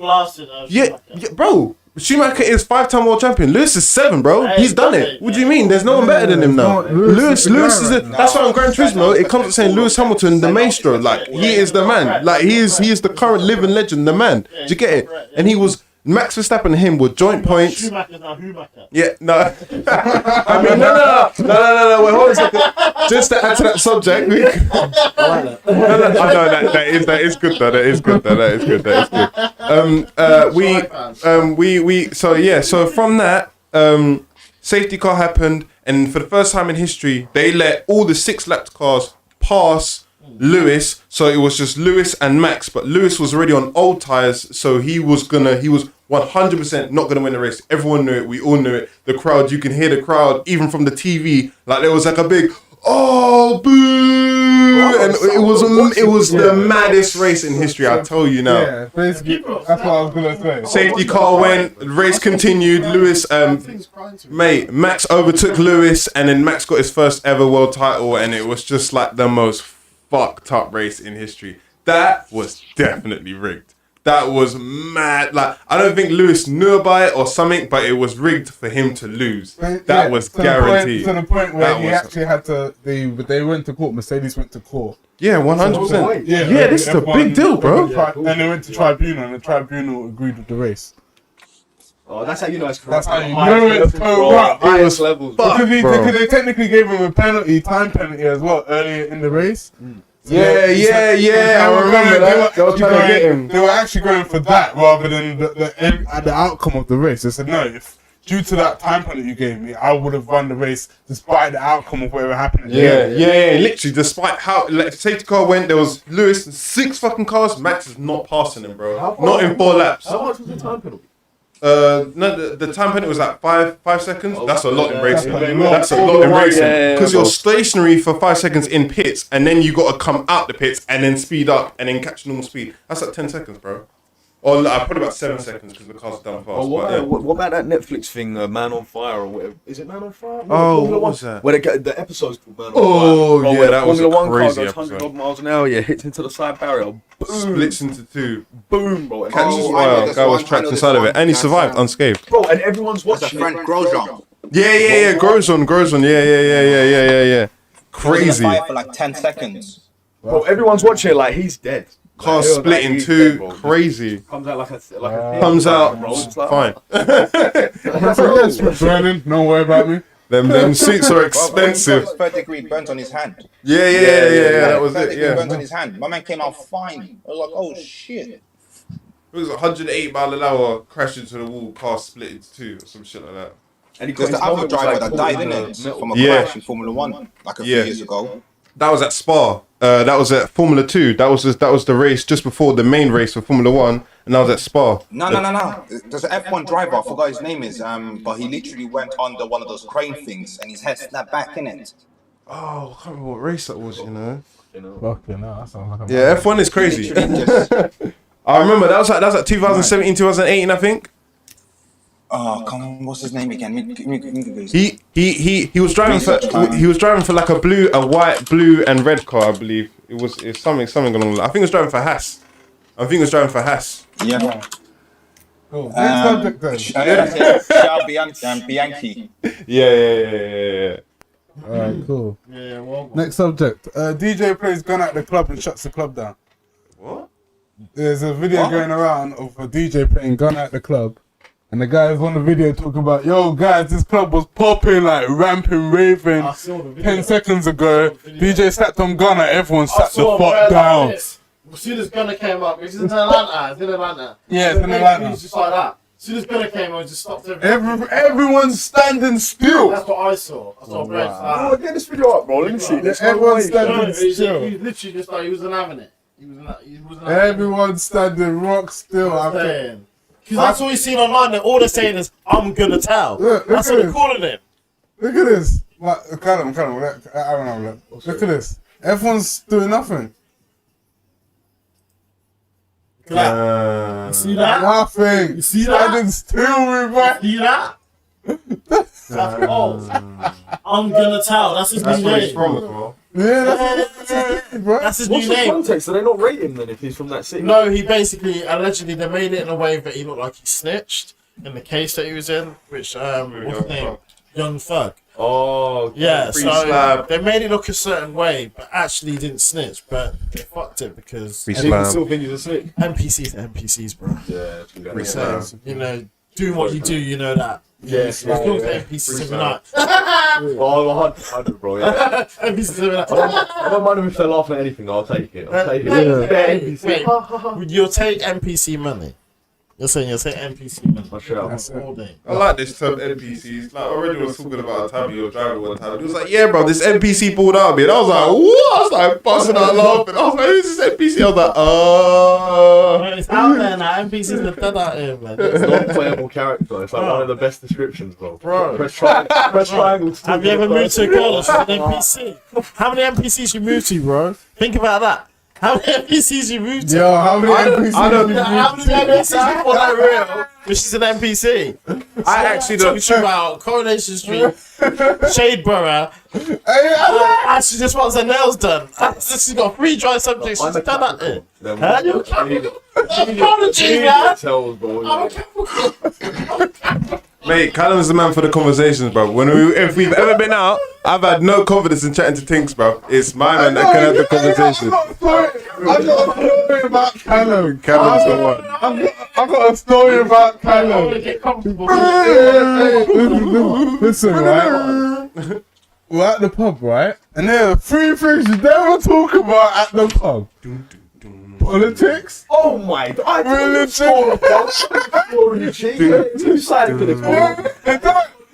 Speaker 7: Yeah, bro. Schumacher is 5-time world champion. Lewis is 7, bro. He's done it. What do you mean? There's no one better than him now. Lewis is. That's why on Gran Turismo it comes to saying Lewis Hamilton, the maestro. Like, he is the man. Like, he is the current living legend, the man. Do you get it? And he was. Max Verstappen and him were joint points.
Speaker 1: Schumacher's now Schumacher.
Speaker 7: Yeah, no. I mean, no. Wait, hold on a second. Just to add to that subject. That is good though. That is good. So from that, safety car happened, and for the first time in history, they let all the 6 lapped cars pass Lewis, so it was just Lewis and Max, but Lewis was already on old tires, so he was 100% not gonna win the race. Everyone knew it, we all knew it. The crowd, you can hear the crowd even from the TV, like there was like a big "oh boo" and it was the maddest race in history. I tell you now.
Speaker 4: Yeah, basically, that's what I was gonna say.
Speaker 7: Safety car went, race continued. Lewis, mate, Max overtook Lewis, and then Max got his first ever world title, and it was just like the most fucked up race in history. That was definitely rigged. That was mad. Like, I don't think Lewis knew about it or something, but it was rigged for him to lose. That was guaranteed.
Speaker 4: To the point where
Speaker 7: That
Speaker 4: he
Speaker 7: was-
Speaker 4: actually had to. They went to court. Mercedes went to court.
Speaker 7: Yeah, 100%.
Speaker 4: Yeah,
Speaker 7: This is a big deal, bro.
Speaker 4: And they went to tribunal, and the tribunal agreed with the race.
Speaker 3: Oh, that's how you know it's
Speaker 4: That's
Speaker 3: corrupt.
Speaker 4: how you know it's corrupt.
Speaker 3: Highest levels.
Speaker 4: Because
Speaker 7: bro.
Speaker 4: they technically gave him a penalty, time penalty as well, earlier in the race. So
Speaker 7: Yeah. I remember that. They were trying to get him.
Speaker 4: They were actually going for that rather than the outcome of the race. They said, no, if due to that time penalty you gave me, I would have won the race despite the outcome of whatever happened.
Speaker 7: Yeah. Literally, despite how safety car went, there was Lewis and 6 fucking cars. Max is not passing him, bro. Not in 4 laps.
Speaker 3: How much was the time penalty?
Speaker 7: No, the time penalty was like 5 seconds. That's a lot in racing.
Speaker 4: That's
Speaker 7: That's a lot in racing
Speaker 3: Yeah,
Speaker 7: because you're stationary for 5 seconds in pits, and then you got to come out the pits and then speed up and then catch normal speed. That's like 10 seconds, bro. Or probably about 7 seconds because the car's done fast.
Speaker 3: Oh,
Speaker 7: but yeah.
Speaker 3: what about that Netflix thing, Man on Fire or whatever? Is it Man on Fire?
Speaker 7: Oh,
Speaker 3: Formula
Speaker 7: what
Speaker 3: One?
Speaker 7: was that?
Speaker 3: Where the episode's called Man on
Speaker 7: Oh,
Speaker 3: Fire.
Speaker 7: yeah,
Speaker 3: where
Speaker 7: that was a
Speaker 3: Formula One
Speaker 7: crazy
Speaker 3: car goes 100
Speaker 7: episode.
Speaker 3: odd miles an hour, hits into the side barrier, boom,
Speaker 7: Splits into 2.
Speaker 3: boom, bro. And
Speaker 7: Catches
Speaker 6: I know
Speaker 7: fire.
Speaker 6: this
Speaker 7: Guy was
Speaker 6: one, I
Speaker 7: trapped
Speaker 6: know
Speaker 7: inside
Speaker 6: this
Speaker 7: of it,
Speaker 6: one.
Speaker 7: and he
Speaker 6: That's,
Speaker 7: survived unscathed.
Speaker 3: bro, and everyone's
Speaker 6: That's a
Speaker 3: watching
Speaker 6: friend
Speaker 3: it.
Speaker 6: Grosjean.
Speaker 7: Yeah. Grows on. Yeah.
Speaker 6: He was in
Speaker 7: Crazy.
Speaker 6: the fire for like 10 seconds.
Speaker 3: Bro, everyone's watching it like he's dead.
Speaker 7: Car
Speaker 3: Like,
Speaker 7: split in
Speaker 3: he's
Speaker 7: 2.
Speaker 3: dead, bro.
Speaker 7: Crazy.
Speaker 3: Comes out like a
Speaker 7: Comes out fine.
Speaker 4: Yes, Brandon, don't worry about me.
Speaker 7: Them suits are
Speaker 6: Bro, he got
Speaker 7: expensive.
Speaker 6: his third degree burnt on his hand.
Speaker 7: Yeah. That was
Speaker 6: Third
Speaker 7: it.
Speaker 6: degree burnt
Speaker 7: Yeah.
Speaker 6: on his hand. My man came out fine. I was like, oh shit.
Speaker 7: It was 108 mile an hour, crashed into the wall, car split into 2 or some shit like that.
Speaker 3: And he
Speaker 6: There's the other driver that died in it from a
Speaker 7: Yeah.
Speaker 6: crash in Formula One like a few
Speaker 7: Yeah.
Speaker 6: years ago.
Speaker 7: That was at Spa. That was at Formula 2. That was the race just before the main race for Formula 1, and that was at Spa.
Speaker 6: No. There's an F1 driver. I forgot his name is. But he literally went under one of those crane things, and his head snapped back in it.
Speaker 7: Oh, I can't remember what race that was.
Speaker 4: Fucking hell, that sounds like a
Speaker 7: Yeah, F1 is crazy.
Speaker 6: Literally just.
Speaker 7: I remember that was like 2017, 2018, I think.
Speaker 6: Oh, come on, what's his name again?
Speaker 7: He was driving for like a white, blue, and red car, I believe. It's something along that. I think he was driving for Haas.
Speaker 6: Yeah.
Speaker 4: Cool. Next subject then.
Speaker 6: Charles Bianchi.
Speaker 7: Yeah.
Speaker 4: Alright, cool.
Speaker 1: Yeah, well,
Speaker 4: Next subject. DJ plays gun at the club and shuts the club down.
Speaker 7: What?
Speaker 4: There's a video going around of a DJ playing gun at the club. And the guys on the video talking about, yo guys, this club was popping, like ramping, raving.
Speaker 1: I saw the video.
Speaker 4: 10 seconds ago, DJ slapped on Gunner, everyone
Speaker 1: I
Speaker 4: sat the
Speaker 1: saw a
Speaker 4: fuck
Speaker 1: bird like
Speaker 4: down.
Speaker 1: this. As soon as Gunner came up, it's in Atlanta.
Speaker 4: Yeah, it's in
Speaker 1: The
Speaker 4: Atlanta.
Speaker 1: was just like that. As soon as Gunner came, I just stopped everything.
Speaker 4: Everyone's standing still.
Speaker 1: That's what I saw. I saw Brett.
Speaker 3: Oh, get this video up, bro. Let me see. Let's
Speaker 4: Everyone's
Speaker 1: No,
Speaker 4: standing
Speaker 1: he
Speaker 4: still.
Speaker 1: literally just like he wasn't having it. He wasn't having it.
Speaker 4: Everyone's standing rock still.
Speaker 1: Because that's all you seen online. That all they're saying is, "I'm gonna tell."
Speaker 4: Look
Speaker 1: That's
Speaker 4: at
Speaker 1: what they're
Speaker 4: this.
Speaker 1: calling him.
Speaker 4: Look at this. Like, Callum, look at this. Everyone's doing nothing.
Speaker 1: You see that?
Speaker 4: Nothing.
Speaker 1: You see that?
Speaker 4: Standing still with my.
Speaker 1: See that? That's I'm gonna tell. That's his new
Speaker 7: Where he's
Speaker 1: name.
Speaker 7: from as well.
Speaker 4: Yeah, that's it, bro.
Speaker 1: That's his
Speaker 3: What's
Speaker 1: new
Speaker 3: the
Speaker 1: name.
Speaker 3: context? Do they not rate him then if he's from that city?
Speaker 1: No, he basically allegedly they made it in a way that he looked like he snitched in the case that he was in, which what's his name? Young Thug.
Speaker 3: Oh,
Speaker 1: Yeah,
Speaker 3: free
Speaker 1: so
Speaker 3: slab.
Speaker 1: they made it look a certain way, but actually he didn't snitch. But they fucked it because
Speaker 7: Free
Speaker 3: And people
Speaker 7: slab.
Speaker 3: still think he's a snitch.
Speaker 1: NPCs are NPCs, bro.
Speaker 3: Yeah,
Speaker 1: So you know, doing what you do, you know that.
Speaker 3: Yes,
Speaker 1: As long as
Speaker 3: yeah.
Speaker 1: NPCs every night.
Speaker 3: Oh, 100, bro. Yeah.
Speaker 1: NPCs every night.
Speaker 3: I don't mind if they're laughing at anything. I'll take it. I'll take it.
Speaker 1: Wait,
Speaker 3: Yeah.
Speaker 1: wait, you'll take NPC money. You're saying NPC, man.
Speaker 3: For sure.
Speaker 1: All day.
Speaker 7: I like this term NPCs. Like already was talking about a time you were driving one time. He was like, "Yeah, bro, this NPC pulled out of me," and I was like, "What?" I was like busting out laughing. I was like, "Who's this NPC?" I was like,
Speaker 1: It's out there now. NPCs are dead out here, man.
Speaker 3: It's not a playable character. It's like one of the best descriptions, bro.
Speaker 1: Bro.
Speaker 3: Press triangle. To
Speaker 1: Have you ever moved to a girl that's an NPC? How many NPCs you moved to, bro? Think about that. How many NPCs you moved to?
Speaker 4: Yo, how many NPCs?
Speaker 1: How many NPCs you put that real? Which is an NPC.
Speaker 7: I actually
Speaker 1: Talking
Speaker 7: don't.
Speaker 1: to you about Coronation Street, Shadeborough. And she just wants her nails done. She's got 3 dry subjects. She's done that there. Huh? You're apology, man.
Speaker 3: Tells, bro.
Speaker 7: Mate, Callum's the man for the conversations, bro. If we've ever been out, I've had no confidence in chatting to Tinks, bro. It's my man that can have the conversation.
Speaker 4: I've got a story about Callum.
Speaker 7: Callum's the one.
Speaker 4: I've got a story about Callum. Listen, right? We're at the pub, right? And there are 3 things you never talk about at the pub. Politics.
Speaker 3: Oh my god!
Speaker 4: Religion.
Speaker 3: Two-sided to this.
Speaker 4: I don't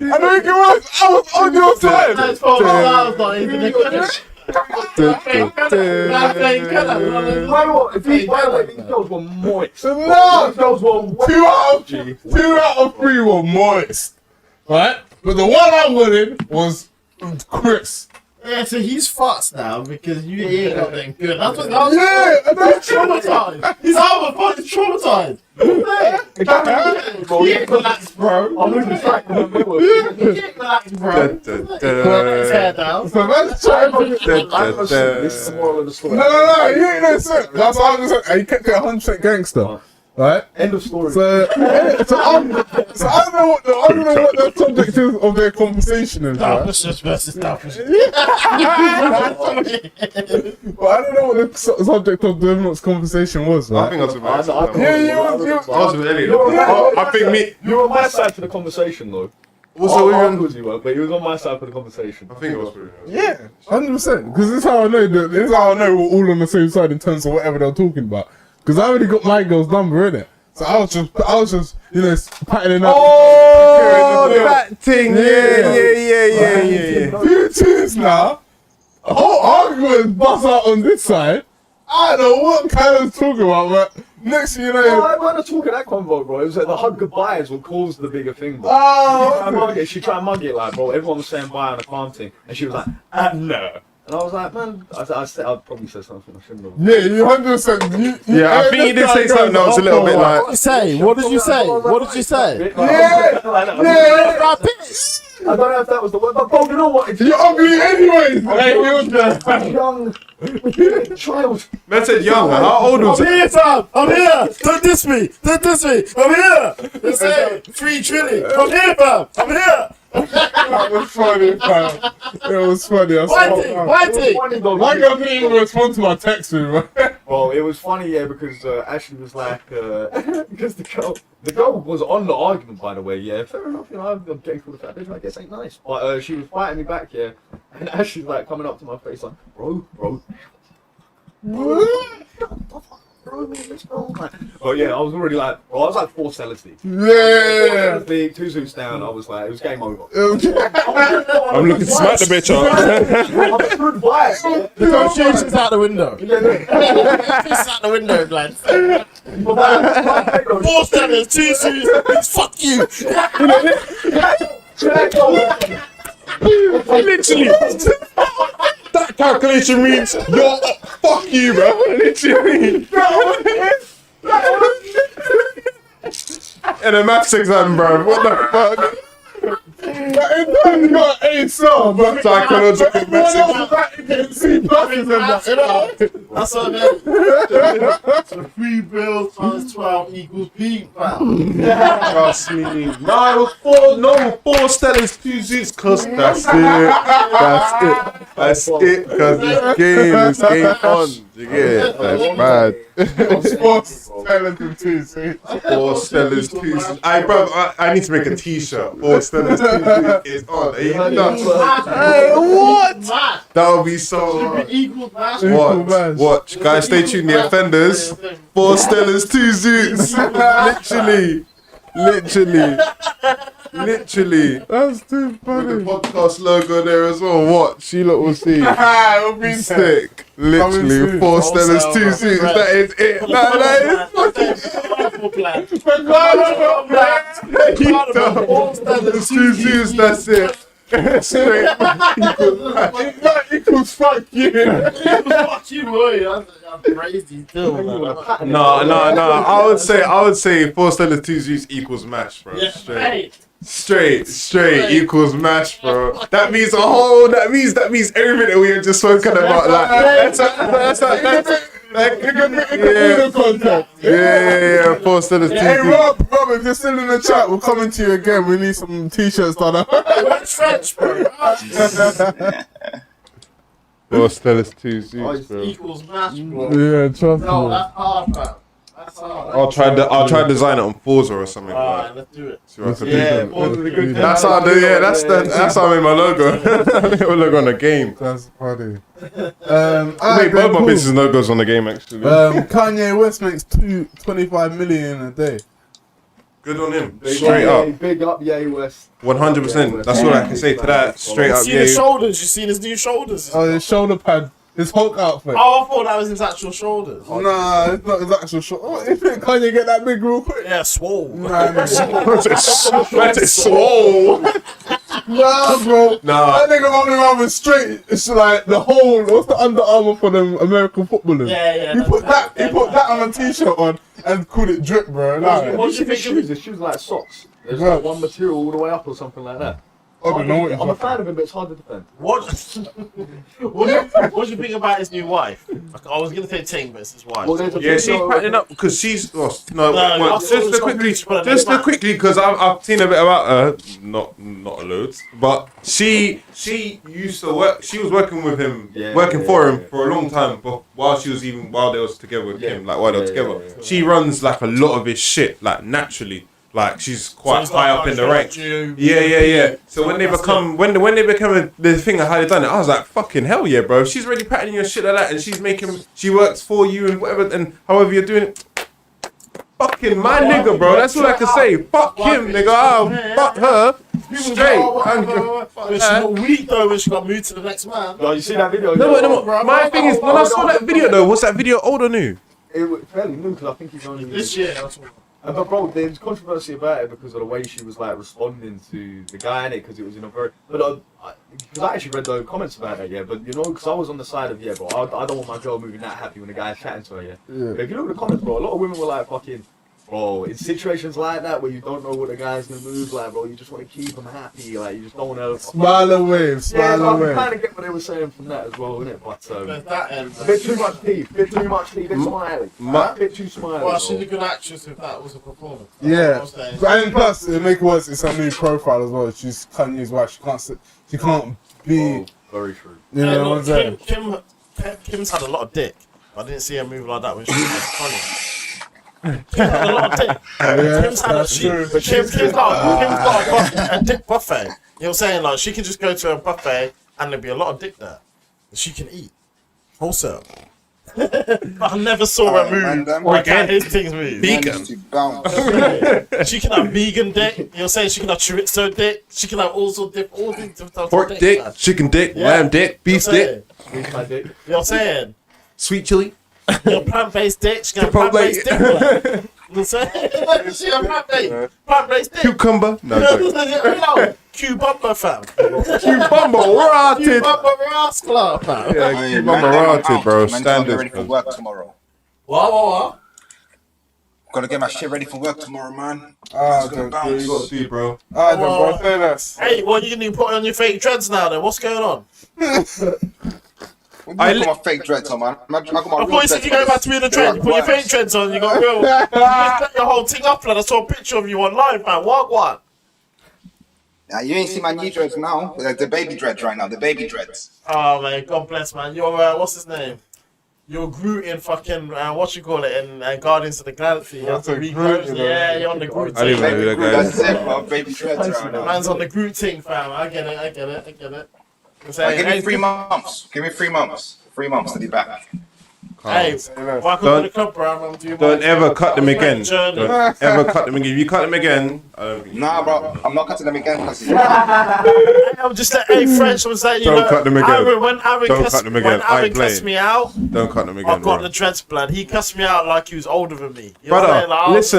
Speaker 4: think it was. I was on your side.
Speaker 1: That's for my house, not even a good.
Speaker 3: If these girls were moist.
Speaker 4: No.
Speaker 3: These girls were
Speaker 4: 2 out of 3 were moist. Right? But the one I wanted was Chris.
Speaker 1: Yeah, so he's fucked now because you ain't got that good. That's what I was
Speaker 4: That's
Speaker 1: traumatized. He's out of fun, he's traumatized. He ain't relaxed, bro.
Speaker 3: I'm losing track of the middle.
Speaker 1: He ain't relaxed, bro. Put his hair down.
Speaker 4: So that's trying to.
Speaker 3: This is the moral of the story.
Speaker 4: No, you ain't no sense. That's what I'm saying. He kept it 100% gangster. Right?
Speaker 3: End of story.
Speaker 4: So I don't know what the subject is of their conversation is, right?
Speaker 1: Selfishness versus selfishness.
Speaker 4: But I don't know what the subject of the conversation was,
Speaker 7: I
Speaker 4: right?
Speaker 7: think I was with Elliot.
Speaker 3: I
Speaker 7: I was with Elliot. I think me.
Speaker 3: You were on my side for the conversation, though.
Speaker 7: Also, we were.
Speaker 3: You were, but he was on my side for the conversation.
Speaker 7: I think it was with Elliot.
Speaker 4: Yeah, 100%. Because this is how I know we're all on the same side in terms of whatever they're talking about. Because I already got my girl's number in it. So I was just, patting it up.
Speaker 7: Oh, that thing. Yeah.
Speaker 4: Few tunes now. A whole argument bust out on this side. I don't know what Callum's talking about, but next thing you know.
Speaker 3: I wasn't talking that convo, bro. It was like the hug goodbyes will cause the bigger thing, bro. She tried to mug it, like, bro. Everyone was saying bye on the calm thing, and she was like, no. And I was like, man, I'd probably said something I shouldn't have.
Speaker 4: Yeah, you 100%.
Speaker 7: Yeah, I think he did say something that was a little bit like.
Speaker 1: What did you say? What did you say?
Speaker 3: Yeah.
Speaker 1: Like, bitch.
Speaker 3: I don't know if that was the word, but bro, you know what?
Speaker 4: You're ugly anyways.
Speaker 3: Young child.
Speaker 7: Man said young. How old was
Speaker 1: I'm
Speaker 7: he?
Speaker 1: here, fam. I'm here. Don't diss me. I'm here. They say 3 trillion. I'm here, fam. I'm here.
Speaker 4: That was funny, fam. It was funny.
Speaker 1: Why?
Speaker 4: My girl didn't even respond to my text, man.
Speaker 3: Well, it was funny, yeah, because Ashley was like, because the girl was on the argument, by the way, yeah, fair enough, I'm getting for the fact that I guess ain't nice, but she was fighting me back, yeah, and Ashley's like coming up to my face like, bro, let's go. But yeah, I was already like, I was like 4 sellers deep.
Speaker 4: Yeah.
Speaker 3: 2 suits down, I was like, it was game over.
Speaker 7: I'm looking to smack the bitch up.
Speaker 1: The negotiations out the window. It's out the window, blood. 4 sellers, 2 suits. Fuck you.
Speaker 7: Literally. That calculation means you're fuck you, bro. Literally. In a maths exam, bro. What the fuck?
Speaker 4: You got A star, but
Speaker 7: Psychological message.
Speaker 1: That's what I meant. So 3 bills times 12 equals P, fam.
Speaker 7: Trust me. No, it was 4 Stellars, 2 Zoots, cause that's it. Cause it's game on.
Speaker 5: Yeah, that's bad.
Speaker 4: Sports Stellas and two suits.
Speaker 5: Four Stellas, two suits. I need to make a t-shirt. Four Stellas, two suits is on. Hey, what? That would be so.
Speaker 1: Equal match.
Speaker 5: Watch. Guys, stay tuned. The Offenders. Four Stellas, two suits. Literally.
Speaker 4: That's too
Speaker 5: With
Speaker 4: funny.
Speaker 5: the podcast logo there as well. Watch. You lot will see.
Speaker 4: It'll be
Speaker 5: Sick. Literally.
Speaker 4: soon.
Speaker 5: Four Stellas, two suits. That is it. That is Stellas, two suits. That's it. Straight.
Speaker 4: Equals fuck you.
Speaker 1: Fuck you, boy. That's crazy still.
Speaker 5: No. I would say four Stellas, two suits equals match, bro. Straight equals match, bro. That means that means everything that we have just spoken about. Yeah. Four Stellas, two
Speaker 4: Hey
Speaker 5: suits.
Speaker 4: Rob, if you're still in the chat, we're coming to you again. We need some t-shirts done.
Speaker 1: French, bro.
Speaker 5: Four Stellas, two suits, bro.
Speaker 1: Equals match, bro.
Speaker 4: Yeah, trust
Speaker 1: No,
Speaker 4: me.
Speaker 1: that's hard, fam. That's hard.
Speaker 5: I'll try to design it on Forza or something.
Speaker 1: Alright, let's do it.
Speaker 5: See what I can do.
Speaker 1: Yeah, Forza's a good
Speaker 5: That's how I do. Yeah, that's how I made my logo. Little logo on the game.
Speaker 4: That's funny.
Speaker 5: I made both my business logos on the game actually.
Speaker 4: Kanye West makes 25 million a day.
Speaker 5: Good on him. Straight up.
Speaker 3: Big up, Ye West.
Speaker 5: 100%. That's all I can say to that. Straight up.
Speaker 1: See his shoulders. You seen his new shoulders?
Speaker 4: Oh, his shoulder pad, his Hulk outfit.
Speaker 1: Oh, I thought that was his actual shoulders.
Speaker 4: Nah, it's not his actual shoulder. Oh, you think Kanye get that big real quick?
Speaker 1: Yeah, swole.
Speaker 4: Nah,
Speaker 5: It's swole.
Speaker 4: nah, bro.
Speaker 5: Nah.
Speaker 4: That nigga running around with straight. It's like the whole. What's the Under Armour for the American footballers?
Speaker 1: Yeah.
Speaker 4: He put that on a t-shirt on and called it drip, bro. Like,
Speaker 1: What do you think
Speaker 3: shoes? The shoes like socks. There's
Speaker 4: Right.
Speaker 3: like one material all the way up or something like that.
Speaker 4: I don't know what you're
Speaker 3: I'm a
Speaker 4: talking
Speaker 3: fan of him, but it's hard to defend.
Speaker 1: What do you think about his new wife? I was gonna say Ting, but it's his wife.
Speaker 3: Well, there's a
Speaker 5: Yeah, she's
Speaker 3: video-
Speaker 5: patting up because she's lost. No,
Speaker 1: I thought it was
Speaker 5: just quickly, because I've seen a bit about her. Not loads, but she used to work. She was working with him, for him for a long time. But while they was together with him, like while they were together, she runs like a lot of his shit, like naturally. Like she's quite
Speaker 1: So
Speaker 5: high
Speaker 1: like
Speaker 5: up in the ranks.
Speaker 1: you-
Speaker 5: Yeah. So when they become the thing of how they done it, I was like, fucking hell yeah, bro. If she's already patting your shit like that, and she works for you and whatever, and however you're doing it. Fucking my nigga, bro. That's all I can say. Fuck him, nigga. Oh, fuck her. Straight.
Speaker 1: She's not weak though when she got moved to the next man.
Speaker 3: Oh, you see that video?
Speaker 5: No. My thing is, when I saw that video though, was that video old or new?
Speaker 3: It was fairly new because I think he's only
Speaker 1: This year, that's what.
Speaker 3: But bro, there's controversy about it because of the way she was like responding to the guy in it, because it was in a very. But because I actually read the comments about it, yeah. But you know, because I was on the side of bro, I don't want my girl moving that happy when the guy's chatting to her, yeah. But if you look at the comments, bro, a lot of women were like, fucking, bro, in situations like that where you don't know what the guy's gonna move like, bro, you just want to keep him happy, like you just don't want to.
Speaker 4: Smile and wave,
Speaker 3: Yeah,
Speaker 4: smile
Speaker 3: I
Speaker 4: and wave.
Speaker 3: kind of get what they were saying from that as well, innit? But
Speaker 1: There's that end.
Speaker 3: a bit too much teeth, bit smiley, a bit too smiley.
Speaker 1: Well,
Speaker 3: bro.
Speaker 1: she's a good actress if that was a performance.
Speaker 4: Yeah,
Speaker 1: That's what I'm saying.
Speaker 4: and plus it make it worse. It's her new profile as well. She's Kanye's wife. She can't be.
Speaker 3: Very true.
Speaker 4: You know what I'm saying?
Speaker 1: Kim's had a lot of dick. I didn't see her move like that when she was funny. Kim had a lot of dick. Kim's had
Speaker 4: that's true.
Speaker 1: Kim's got a dick buffet. You know what I'm saying? Like, she can just go to a buffet and there'll be a lot of dick there. And she can eat. Wholesale. I never saw her move like how his things move.
Speaker 6: Vegan.
Speaker 1: She can have vegan dick. You know what I'm saying? She can have chorizo dick. She can have all these different types of
Speaker 5: Pork dick,
Speaker 1: man.
Speaker 5: chicken dick,
Speaker 1: Yeah.
Speaker 5: lamb dick, beef
Speaker 1: You know what I'm
Speaker 5: dick,
Speaker 1: saying?
Speaker 3: Here's my dick.
Speaker 1: You know what I'm saying?
Speaker 5: sweet chili.
Speaker 1: Plant-based dick. She can have
Speaker 5: Chipotle.
Speaker 1: plant-based dick. Like. You know what I'm saying? She have plant-based dick.
Speaker 5: Cucumber. No, joke.
Speaker 1: Cucumber, fam.
Speaker 5: Cucumber rotted.
Speaker 1: Cucumber rascal, fam.
Speaker 5: Yeah, cucumber rotted, bro.
Speaker 6: Man, I'm ready
Speaker 5: Standard.
Speaker 6: for work tomorrow.
Speaker 1: What?
Speaker 6: Gotta get my shit ready for work tomorrow, man.
Speaker 4: Ah,
Speaker 6: It's gonna
Speaker 4: don't
Speaker 6: bounce.
Speaker 5: You got to see, bro.
Speaker 4: Ah, don't say that.
Speaker 1: Hey, what you gonna put on your fake dreads now then? What's going on?
Speaker 6: I got my fake dreads on, man. I got my
Speaker 1: I
Speaker 6: real
Speaker 1: thought you said
Speaker 6: dreads
Speaker 1: you go
Speaker 6: on.
Speaker 1: back to being a dread. You put your fake dreads on, you got real. You just set your whole thing up, lad. I saw a picture of you online, man. What?
Speaker 6: Nah, you ain't see my new dreads now. The baby dreads right now. The baby dreads.
Speaker 1: Oh, man. God bless, man. You're, what's his name? you're Groot in fucking what you call it in Guardians of the Galaxy. You have to
Speaker 4: Groot,
Speaker 1: regrow.
Speaker 4: you know.
Speaker 1: Yeah, you're on the Groot
Speaker 5: I didn't
Speaker 1: team.
Speaker 5: know who that guy
Speaker 6: That's
Speaker 5: is.
Speaker 6: it, bro. Baby dreads around now.
Speaker 1: Man's on the Groot team, fam. I get it.
Speaker 6: Give me 3 months. Give me 3 months. 3 months to be back.
Speaker 1: Hey, welcome to the club, bro. I'm doing
Speaker 5: Don't
Speaker 1: my-
Speaker 5: ever cut them
Speaker 1: my
Speaker 5: again.
Speaker 1: journey.
Speaker 5: Don't ever cut them again. If you cut them again, I don't think you
Speaker 6: Nah, bro. I'm not cutting them again, cuz.
Speaker 1: I'm just like, hey, French was like, you
Speaker 5: Don't
Speaker 1: know,
Speaker 5: cut them again.
Speaker 1: When Aaron
Speaker 5: Don't
Speaker 1: cussed,
Speaker 5: cut them again.
Speaker 1: When
Speaker 5: I
Speaker 1: Aaron
Speaker 5: play.
Speaker 1: cussed me out,
Speaker 5: don't cut them again,
Speaker 1: I got
Speaker 5: bro.
Speaker 1: the dreads blood. He cussed me out like he was older than me. You know what
Speaker 5: Brother,
Speaker 1: I'm saying? Like, I was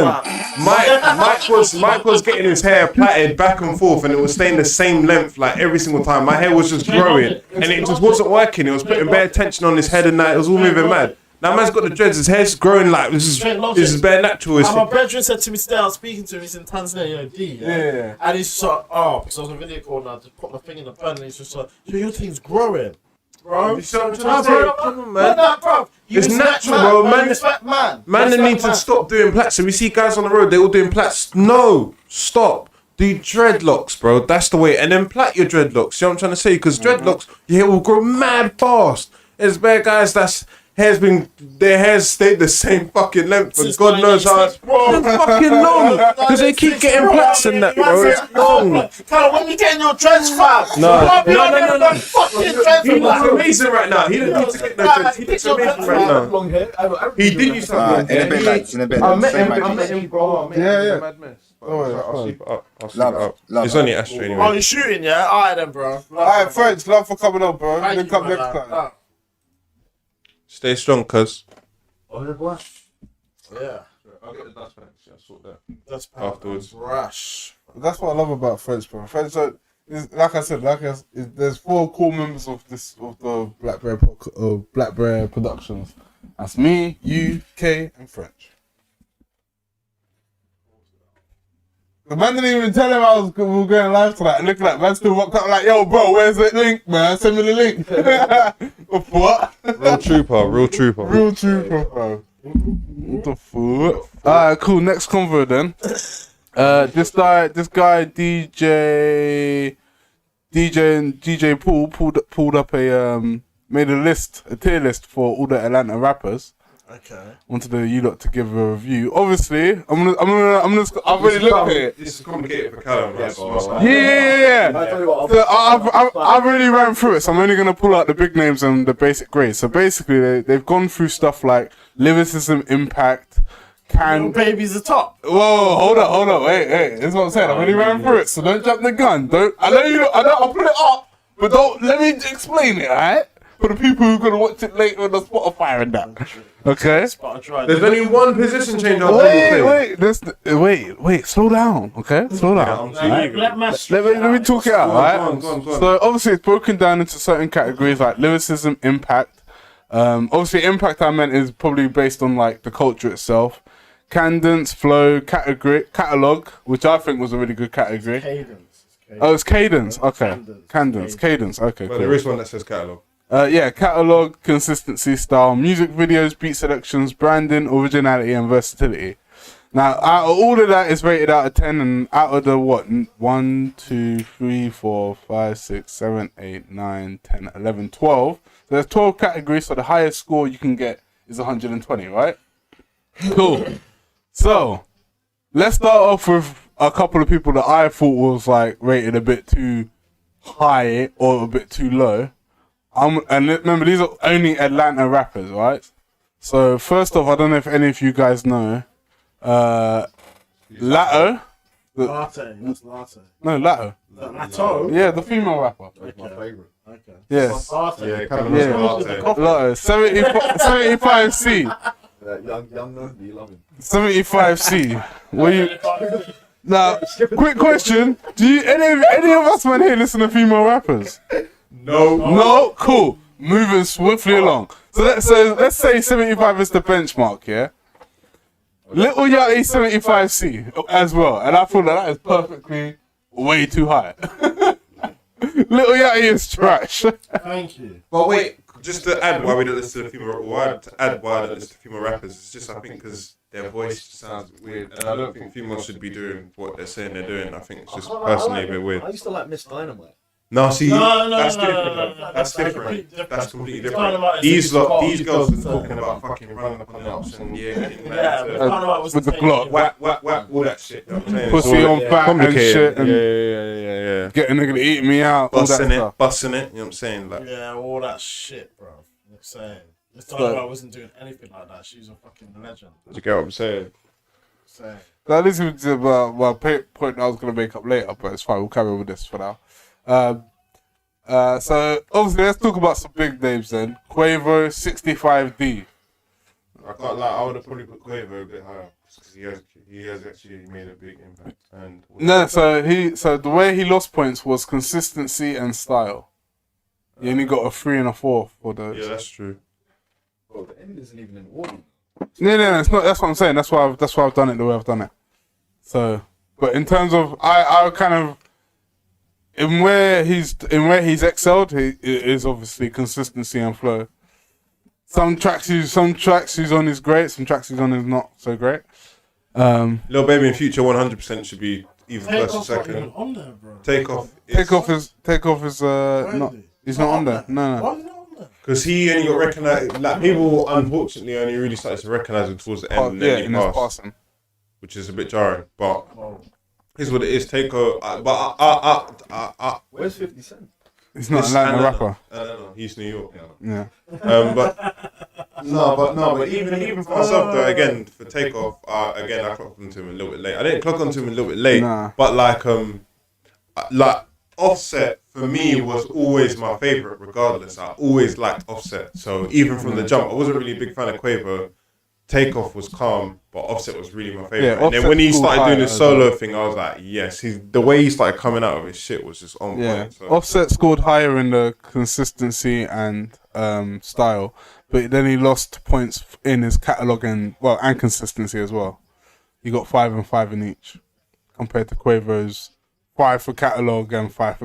Speaker 5: listen,
Speaker 1: like-
Speaker 5: Mike was getting his hair plaited back and forth, and it was staying the same length like every single time. My hair was just growing, and it just wasn't working. It was putting bare tension on his head, and that it was all moving mad. Now man's got the dreads. His hair's growing like this is bare natural.
Speaker 1: And my brethren said to me today, I was speaking to him, he's in Tanzania, you know, D.
Speaker 4: Yeah.
Speaker 1: And he's just like, because I was on a video call and I just put my thing in the bun and he's just like, yo, your thing's growing. Bro,
Speaker 5: You see what I'm trying to say? Come on, man.
Speaker 1: bro. You
Speaker 5: It's
Speaker 1: respect
Speaker 5: natural, bro. Man,
Speaker 1: respect man.
Speaker 5: Man, they
Speaker 1: Respect
Speaker 5: need to
Speaker 1: man.
Speaker 5: stop doing plaits. So we see guys on the road, they all doing plaits. No, stop. Do dreadlocks, bro. That's the way. And then plait your dreadlocks. You know what I'm trying to say? Because dreadlocks, your hair will grow mad fast. There's bare guys their hair's stayed the same fucking length for
Speaker 1: Since
Speaker 5: God knows how.
Speaker 1: 96, bro.
Speaker 5: It's fucking long. Because they keep getting plaits and that, bro. It's long.
Speaker 1: Carl, when you getting your dreads, fam?
Speaker 5: No.
Speaker 1: No. Fucking dreads,
Speaker 5: He looks
Speaker 1: fam.
Speaker 5: amazing right now. He doesn't need to get no dreads. He looks amazing right now.
Speaker 3: Long hair.
Speaker 5: He did use something.
Speaker 6: In a bit, lads. In a bit.
Speaker 5: I met
Speaker 6: Same
Speaker 5: him,
Speaker 6: man.
Speaker 5: bro.
Speaker 4: Yeah.
Speaker 5: Mad mess.
Speaker 4: Oh,
Speaker 5: I'll sleep it up.
Speaker 6: Love.
Speaker 5: It's only Astro
Speaker 1: Oh,
Speaker 5: anyway.
Speaker 1: you're shooting, yeah? Alright then, bro.
Speaker 4: Alright, French, love for coming up, bro.
Speaker 1: Thank
Speaker 4: Then
Speaker 1: you,
Speaker 4: come
Speaker 1: man.
Speaker 4: next time.
Speaker 5: Stay strong, cuz.
Speaker 1: Yeah.
Speaker 5: I'll get the dust back. I'll sort that.
Speaker 1: That's
Speaker 5: Afterwards.
Speaker 1: Rush.
Speaker 4: That's what I love about French, bro. French, like I said, there's 4 core members of the Black Breh Productions. That's me, you, K, and French. The man didn't even tell him we were going live tonight. And look at that, man still walked up like, yo, bro, where's the link, man? Send me the link. What?
Speaker 5: Real trooper.
Speaker 4: Real trooper, bro. What the fuck? Alright, cool. Next convo then. This guy, DJ Paul pulled up made a tier list for all the Atlanta rappers.
Speaker 1: Okay.
Speaker 4: Wanted you lot to give a review. Obviously, I've already looked at it.
Speaker 5: This is complicated for Callum.
Speaker 4: Yeah.
Speaker 3: I tell you what,
Speaker 4: So I've already ran through it, so I'm only gonna pull out the big names and the basic grades. So basically, they've gone through stuff like lyricism, impact,
Speaker 1: Little baby's the top.
Speaker 4: Whoa, hold on, wait, this is what I'm saying. I've already ran through it, so don't jump the gun. I'll put it up, but let me explain it, alright? For the people who are gonna watch it later on the Spotify and that. Okay?
Speaker 5: There's only one position change on
Speaker 4: Wait, slow down, okay? Slow down. Let me talk it out, alright?
Speaker 5: Go on.
Speaker 4: So obviously it's broken down into certain categories like lyricism, impact. Obviously impact I meant is probably based on like the culture itself. Cadence, flow, catalog, which I think was a really good category.
Speaker 1: Cadence.
Speaker 4: Oh, it's cadence. Okay, cadence. Okay,
Speaker 5: But there
Speaker 4: cool.
Speaker 5: is one that says catalog.
Speaker 4: Yeah, catalog, consistency, style, music videos, beat selections, branding, originality, and versatility. Now, out of all of that, it's rated out of 10, and out of the 1, 2, 3, 4, 5, 6, 7, 8, 9, 10, 11, 12. So there's 12 categories, so the highest score you can get is 120, right? Cool. So, let's start off with a couple of people that I thought was like rated a bit too high or a bit too low. And remember, these are only Atlanta rappers, right? So, first off, I don't know if any of you guys know, Latto.
Speaker 1: Latte. That's latte.
Speaker 4: No, Latto.
Speaker 1: Latto?
Speaker 4: Yeah, the female rapper.
Speaker 3: That's my favourite.
Speaker 1: Okay.
Speaker 4: Yes.
Speaker 1: Latte.
Speaker 5: Yeah, Callum
Speaker 4: Yeah. Latto. 75C.
Speaker 3: Young, you love him.
Speaker 4: 75C. Now, quick question. Do you any of us man here listen to female rappers? No? Cool. Moving swiftly along. So let's say 75 is the benchmark, yeah? Little Yachty 75C as well. And I feel that is perfectly way too high. Little Yachty is trash.
Speaker 1: Thank you.
Speaker 5: But wait, just to add why we don't listen to female, why I don't listen to female rappers, it's just I think because their voice sounds weird, and I don't think females should be doing what they're saying they're doing. I think it's just personally a bit weird.
Speaker 3: I used to like Miss Dynamite.
Speaker 7: No, see,
Speaker 1: No,
Speaker 7: that's
Speaker 1: no,
Speaker 7: different.
Speaker 1: no, no, no,
Speaker 7: That's
Speaker 1: no,
Speaker 7: different.
Speaker 1: different.
Speaker 7: That's completely
Speaker 1: It's kind of like
Speaker 7: different.
Speaker 1: it's a
Speaker 7: These girls are
Speaker 1: concert.
Speaker 7: talking about fucking running up on the ups and getting
Speaker 1: Yeah, but it's kind of like
Speaker 4: with the Glock.
Speaker 7: whack, all that shit. You know what I'm saying?
Speaker 4: Pussy
Speaker 7: It's all
Speaker 4: on fat and
Speaker 7: complicated.
Speaker 4: shit and
Speaker 7: Yeah.
Speaker 4: get a nigga to eat me out. All that stuff.
Speaker 7: Busting it. You know what I'm saying? Like,
Speaker 1: Yeah, all that shit, bro. I'm saying. This time I wasn't doing anything like that. She's a fucking legend.
Speaker 7: do you get what I'm saying?
Speaker 1: Saying.
Speaker 4: That is my point I was going to make up later, but it's fine. We'll carry on with this for now. So, obviously, let's talk about some big names then. Quavo, 65D.
Speaker 7: I can't lie. I would have probably put Quavo a bit higher because he has actually made a big impact. And
Speaker 4: No, so the way he lost points was consistency and style. He only got a 3 and a 4 for those.
Speaker 7: yeah, that's true.
Speaker 3: Bro, the end isn't even in order.
Speaker 4: No, it's not. That's what I'm saying. That's why I've done it the way I've done it. So, but in terms of, I kind of, in where he's excelled, he is obviously consistency and flow. Some tracks he's on is great. Some tracks he's on is not so great.
Speaker 7: Lil Baby in Future 100% should be either first or
Speaker 1: Takeoff's not even
Speaker 7: second.
Speaker 1: on there, bro.
Speaker 7: Takeoff
Speaker 4: Takeoff is not. He's not on there. No.
Speaker 1: Why is he not on there?
Speaker 7: because he only got recognised. Like people, unfortunately, only really started to recognise him towards the end. And then
Speaker 4: in
Speaker 7: he
Speaker 4: his
Speaker 7: passed,
Speaker 4: passing.
Speaker 7: which is a bit jarring. But here's what it is. Takeoff.
Speaker 3: Where's 50 Cent?
Speaker 4: He's not an Atlanta rapper.
Speaker 7: No, he's New York.
Speaker 4: Yeah.
Speaker 7: But even for myself though, again for Takeoff, again I clocked onto him a little bit late. I didn't clock onto him a little bit late, but like Offset for me was always my favorite. Regardless, I always liked Offset. So even from the jump, I wasn't really a big fan of Quavo. Takeoff was calm, but Offset was really my favorite.
Speaker 4: Yeah,
Speaker 7: and then when he
Speaker 4: Offset's
Speaker 7: started doing
Speaker 4: cool
Speaker 7: his solo thing, I was like, yes, the way he started coming out of his shit was just on point. So.
Speaker 4: Offset scored higher in the consistency and style, but then he lost points in his catalogue and consistency as well. He got 5 and 5 in each, compared to Quavo's 5 for catalogue and 4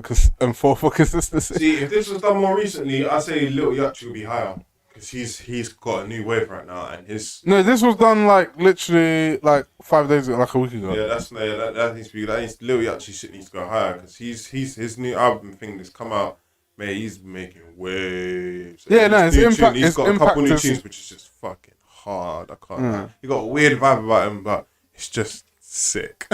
Speaker 4: for consistency.
Speaker 7: See, if this was done more recently, I'd say Lil Yachty would be higher. Because he's got a new wave right now, and his
Speaker 4: this was done literally 5 days ago, like a week ago.
Speaker 7: Yeah, that needs to be. Lil Yachty shit needs to go higher because he's his new album thing that's come out. Man, he's making waves.
Speaker 4: His impact.
Speaker 7: He's got a couple new
Speaker 4: is,
Speaker 7: tunes which is just fucking hard. I can't. He got a weird vibe about him, but it's just sick.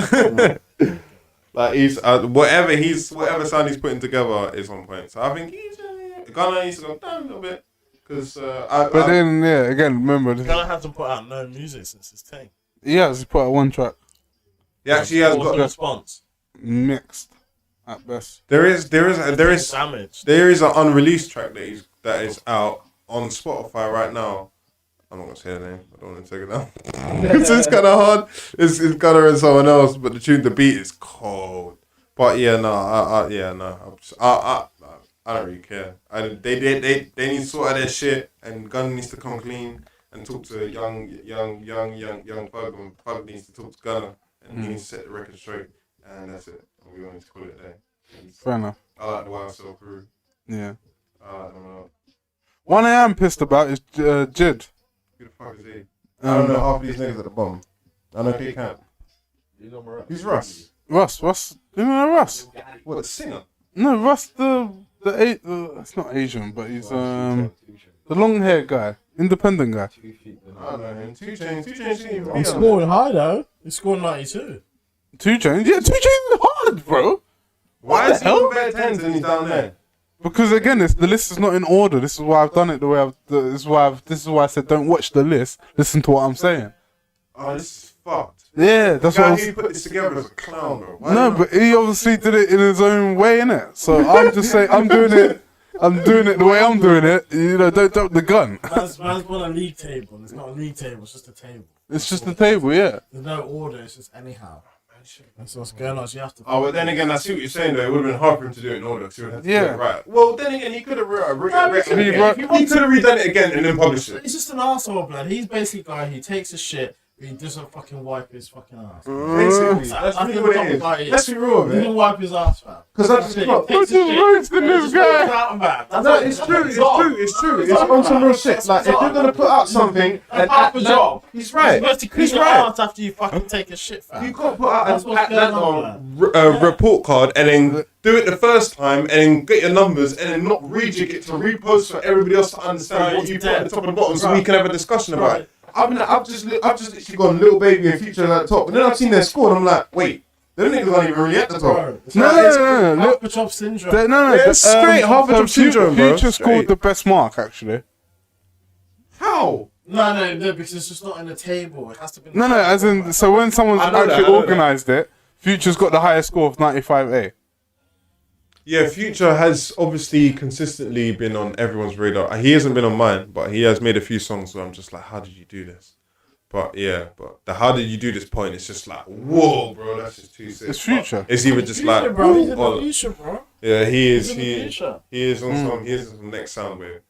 Speaker 7: Like he's whatever sound he's putting together is on point. So I think he's Gunna needs to go down a little bit. Because
Speaker 4: again, remember,
Speaker 1: Gunna hasn't put out no music since his thing.
Speaker 4: He put out 1 track.
Speaker 7: He actually has got
Speaker 1: a response.
Speaker 4: Mixed at best.
Speaker 7: There is
Speaker 1: damage.
Speaker 7: There is an unreleased track that is out on Spotify right now. I'm not gonna say the name. I don't want to take it down. It's kind of hard. It's Gunna and someone else, but the beat is cold. But yeah, I don't really care. They need to sort out their shit, and Gunna needs to come clean and talk to young Pug, and Pug needs to talk to Gunna, and he needs to set the record straight, and that's it. And we want to call it a day.
Speaker 4: Fair enough.
Speaker 7: I like the YSL crew.
Speaker 4: Yeah.
Speaker 7: I like them a lot.
Speaker 4: One I am pissed about is Jid.
Speaker 7: Who the fuck is he? I don't know half of these niggas at the bottom. I know K Camp. Who's Russ?
Speaker 4: Russ. You know Russ?
Speaker 7: What, the singer?
Speaker 4: No, Russ it's not Asian, but he's the long hair guy, independent guy.
Speaker 7: I don't know him. 2 Chainz.
Speaker 1: He's scoring high though. He scored 92.
Speaker 4: 2 Chainz? Yeah, 2 Chainz is hard, bro.
Speaker 7: Why is he on better tens and he's down there?
Speaker 4: Because again, the list is not in order. This is why I've done it the way This is why I said don't watch the list. Listen to what I'm saying.
Speaker 7: Oh, this is fucked.
Speaker 4: Yeah, that's what.
Speaker 7: Who put this together as a clown, bro?
Speaker 4: No, but he obviously did it in his own way, innit? So I'm just saying, I'm doing it the way I'm doing it. You know, don't dump the gun.
Speaker 1: Man's on a league table. It's not a league table. It's just a table.
Speaker 4: It's just a table, yeah.
Speaker 1: There's no order. It's just anyhow. That's what's going on. So you have to.
Speaker 7: Oh, but then again, I see what you're saying. Though it would have been hard for him to do it in order. So
Speaker 4: Yeah.
Speaker 7: Right. Well, then again, he could have
Speaker 4: He
Speaker 7: redone it again and then published it.
Speaker 1: He's just an arsehole, blood. He's basically a guy. He takes his shit. He doesn't fucking wipe his fucking ass.
Speaker 7: Basically, that's really what it is. Let's be real with
Speaker 1: He
Speaker 7: it.
Speaker 1: didn't wipe his ass, man.
Speaker 7: Because I just
Speaker 1: That's
Speaker 7: It's true. It's true. It's on some real shit. Like, if you're gonna put out something and act
Speaker 1: job.
Speaker 7: he's right.
Speaker 1: You're supposed to clean
Speaker 7: He's
Speaker 1: your
Speaker 7: right.
Speaker 1: ass after you fucking take a shit, fam.
Speaker 7: You can't put out
Speaker 1: That's
Speaker 7: an
Speaker 1: what's
Speaker 7: act
Speaker 1: going
Speaker 7: that
Speaker 1: on,
Speaker 7: report card and then do it the first time and then get your numbers and then not rejig it to repost for everybody else to understand what you put at the top and bottom so we can have a discussion about it. I've just literally gone Little Baby and Future at the top, and then I've seen their score and I'm like, wait, them niggas aren't even really at the top.
Speaker 1: No. Half the job syndrome.
Speaker 7: It's straight half a job syndrome, bro.
Speaker 4: Future scored the best mark, actually.
Speaker 7: How?
Speaker 1: No, because it's just not in the table. It has to be.
Speaker 4: No, as in, so when someone's
Speaker 7: I know that,
Speaker 4: actually
Speaker 7: I know that.
Speaker 4: organised it, Future's got the highest score of 95A.
Speaker 7: Yeah, Future has obviously consistently been on everyone's radar. He hasn't been on mine, but he has made a few songs where I'm just like, how did you do this? But yeah, the how did you do this point is just like, whoa, bro, that's just too sick.
Speaker 4: It's Future.
Speaker 7: It's even just like,
Speaker 1: bro. He's in
Speaker 7: oh,
Speaker 1: the future, bro.
Speaker 7: yeah, he is.
Speaker 1: He's in the future.
Speaker 7: He is on some next sound wave.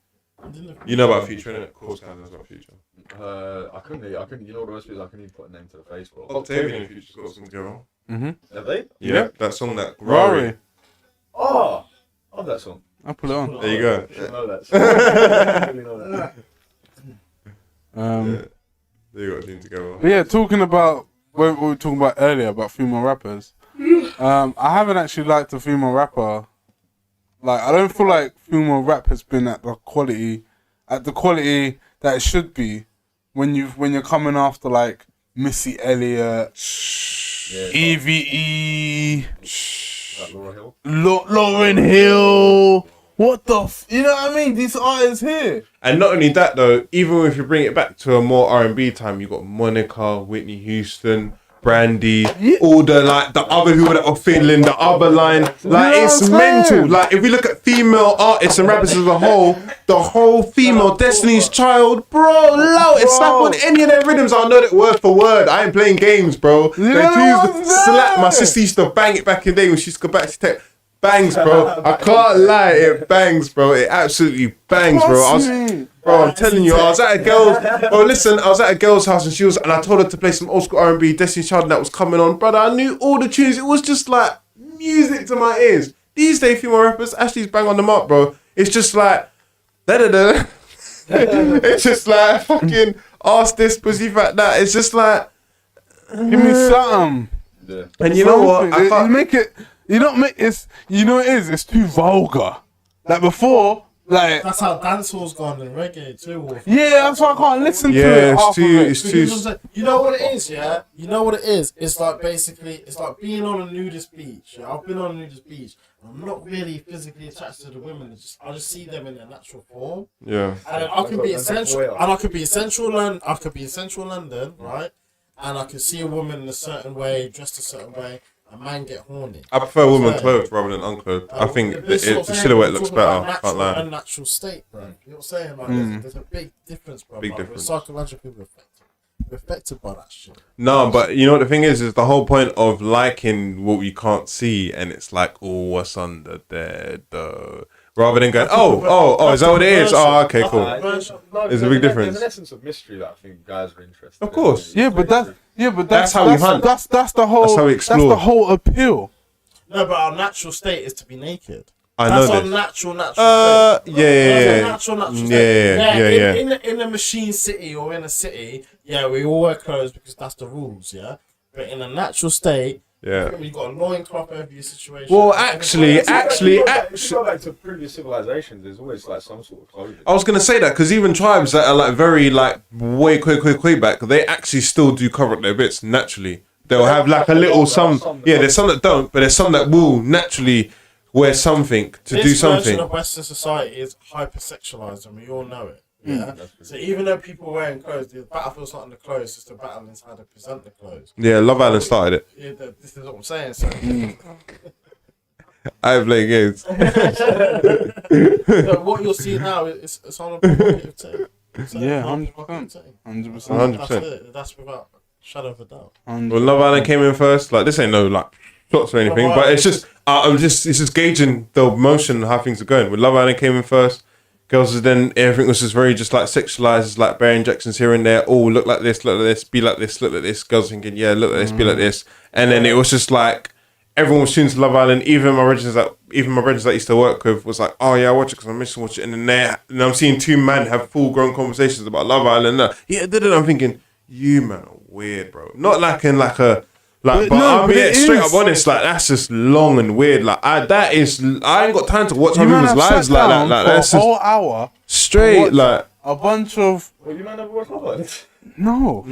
Speaker 7: You know about Future, innit? Of course, guys knows about Future.
Speaker 3: I couldn't. You know what the rest is? I couldn't even put a name to the face, bro.
Speaker 7: Octavian and Future's got something together.
Speaker 3: Have they?
Speaker 7: Yeah, that song that
Speaker 4: Rory.
Speaker 3: Oh, I love that song.
Speaker 4: I put it on.
Speaker 7: There you go.
Speaker 3: I know that song. I really know that.
Speaker 7: They got a tune together.
Speaker 4: But yeah, talking about what we were talking about earlier about female rappers. I haven't actually liked a female rapper. Like, I don't feel like female rap has been at the quality that it should be when you're coming after like Missy Elliott, EVE,
Speaker 3: Like Laura Hill.
Speaker 4: Lauryn Hill. What the you know what I mean? These artists here.
Speaker 7: And not only that though, even if you bring it back to a more R&B time, you got Monica, Whitney Houston, Brandy, all the other people that are feeling the other line. Like, it's mental. Like, if we look at female artists and rappers as a whole, the whole female Destiny's Child, bro, low. It's slap on any of their rhythms. I'll know that word for word. I ain't playing games, bro. They used to slap. My sister used to bang it back in the day when she used to go back to tech. Bangs, bro. I can't lie, it bangs, bro. It absolutely bangs, bro. I'm telling you, I was at a girl's. Bro, listen, I was at a girl's house and I told her to play some old school R&B, Destiny's Child, and that was coming on, brother. I knew all the tunes. It was just like music to my ears. These days, female rappers, Ashley's bang on the mark, bro. It's just like da da da. It's just like fucking ask this pussy fat that. It's just like
Speaker 4: Give me something.
Speaker 3: Yeah.
Speaker 7: and you know what? I
Speaker 4: You
Speaker 7: can't.
Speaker 4: make it. You don't make it's. You know what it is. It's too vulgar. Like before, like
Speaker 1: That's how dancehall's gone in reggae too. Wolf.
Speaker 4: yeah, that's why I can't listen to
Speaker 7: Yeah,
Speaker 4: it.
Speaker 7: it's
Speaker 4: half of
Speaker 7: too.
Speaker 4: it.
Speaker 7: It's
Speaker 1: Because
Speaker 7: too.
Speaker 1: you know what it is, yeah? You know what it is? It's like basically, it's like being on a nudist beach. Yeah? I've been on a nudist beach. I'm not really physically attached to the women. I just see them in their natural form.
Speaker 7: Yeah.
Speaker 1: And I can be in central, and I could be in central London. I could be in central London, right? And I could see a woman in a certain way, dressed a certain way. A man get horny.
Speaker 7: I prefer women clothed rather than unclothed. I think the silhouette looks better. Can't lie.
Speaker 1: Unnatural state, bro. You know what I'm saying? Like, there's a big difference, bro.
Speaker 7: Big
Speaker 1: Like,
Speaker 7: difference.
Speaker 1: We're psychologically affected by that shit.
Speaker 7: No, but you know what the thing is the whole point of liking what we can't see, and it's like, oh, what's under there, though. Rather than going, oh, is that what it is? Oh, okay, cool. There's a big difference.
Speaker 3: There's an essence of mystery that I think guys are interested in.
Speaker 7: Of course.
Speaker 4: Yeah, but
Speaker 7: That's how we hunt.
Speaker 4: That's the whole.
Speaker 7: That's how we explore.
Speaker 4: That's the whole appeal.
Speaker 1: No, but our natural state is to be naked.
Speaker 7: I know
Speaker 1: That's our
Speaker 7: this.
Speaker 1: natural state.
Speaker 7: Yeah.
Speaker 1: That's our natural state.
Speaker 7: Yeah.
Speaker 1: In a machine city or in a city, yeah, we all wear clothes because that's the rules, yeah. But in a natural state,
Speaker 7: Yeah.
Speaker 1: you've got a loincloth over your situation.
Speaker 7: Well, actually,
Speaker 3: If you go back to previous civilizations, there's always like some sort of clothing.
Speaker 7: I was gonna say that because even tribes that are like very like way back, they actually still do cover up their bits naturally. They'll have like a little there's some that don't, but there's some that will naturally wear something to do
Speaker 1: This version
Speaker 7: something.
Speaker 1: of Western society is hypersexualized, and we all know it. Yeah. So even though people are wearing clothes, the battlefield's not in the clothes; it's the battle is how to present the clothes.
Speaker 7: Yeah, Love Island started it.
Speaker 1: Yeah, this is what I'm saying. So,
Speaker 7: I play games.
Speaker 1: so what you'll see now is it's on a provocative take.
Speaker 4: Yeah, 100%. 100%.
Speaker 7: 100%.
Speaker 1: That's without a shadow of a doubt.
Speaker 7: When Love Island came in first, like this ain't no like shots or anything, but it's just it's just gauging the motion and how things are going. When Love Island came in first, girls, then everything was just very just like sexualized, like bare injections here and there. Oh, look like this, be like this, look like this. Girls thinking, yeah, look like this, be like this. And then it was just like everyone was tuned to Love Island. Even my brothers that I used to work with was like, oh yeah, I watch it because I'm missing watch it. And then I'm seeing two men have full grown conversations about Love Island. Yeah, I'm thinking, you man are weird, bro. Not like in like a like, but I'll be straight up honest. Like that's just long and weird. Like I ain't got time to watch other people's lives like that. Like that's
Speaker 4: a whole
Speaker 7: just
Speaker 4: hour
Speaker 7: straight like
Speaker 4: a bunch of.
Speaker 3: Well, you might never watch Love Island.
Speaker 4: No.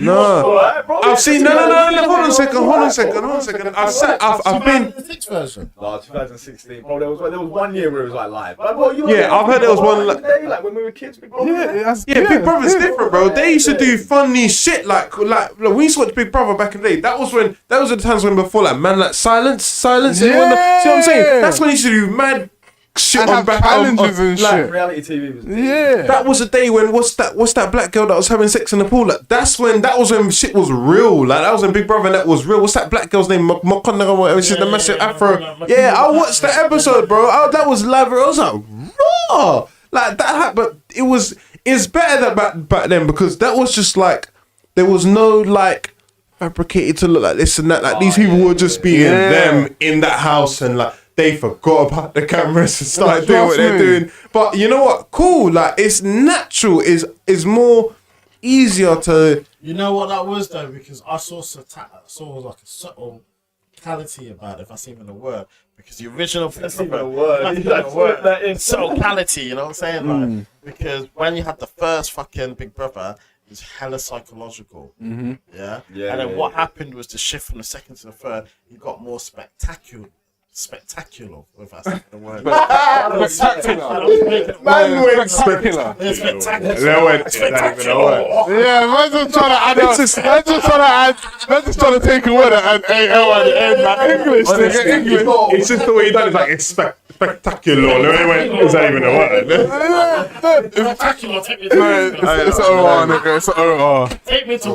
Speaker 7: I've seen no. Hold on a second. I've been.
Speaker 1: 2006 version.
Speaker 3: No, 2016. Bro, there was 1 year where it was like live. Like, well, you know,
Speaker 7: Yeah, I've heard there was one
Speaker 3: like when we were kids. Big Brother.
Speaker 7: Big Brother's different, bro. They used to do funny shit like we used to watch Big Brother back in the day. That was the times when before like man like silence. See what I'm saying? That's when he used to do mad shit
Speaker 4: And
Speaker 7: on
Speaker 4: have
Speaker 7: back
Speaker 4: challenges and
Speaker 7: like,
Speaker 4: shit.
Speaker 3: Reality TV was.
Speaker 4: Yeah.
Speaker 7: That was a day when what's that black girl that was having sex in the pool? Like that was when shit was real. Like that was when Big Brother and that was real. What's that black girl's name? Makona or whatever. She's the massive afro. Yeah, I watched that episode, bro. That was live. I was like raw. Like that, but it's better that back then because that was just like there was no like fabricated to look like this and that. Like these people were just being them in that house and like. They forgot about the cameras and started doing what they're doing. But you know what? Cool. Like it's natural. Is more easier to.
Speaker 1: You know what that was though, because I saw like a subtlety about it. If that's even a word, because the original.
Speaker 3: That's even a word.
Speaker 1: Subtlety. You know what I'm saying? Like, because when you had the first fucking Big Brother. It's hella psychological, yeah. And then what happened was the shift from the second to the third. You got more spectacular, if that's the word.
Speaker 4: Spectacular.
Speaker 1: Spectacular.
Speaker 4: Yeah, man just trying to add man just trying to take a word and AL at the end, like English.
Speaker 7: It's just the way you done it. Like it's spectacular. Is that even a word?
Speaker 1: Spectacular.
Speaker 4: It's an OR, nigga. It's an OR.
Speaker 1: Take me to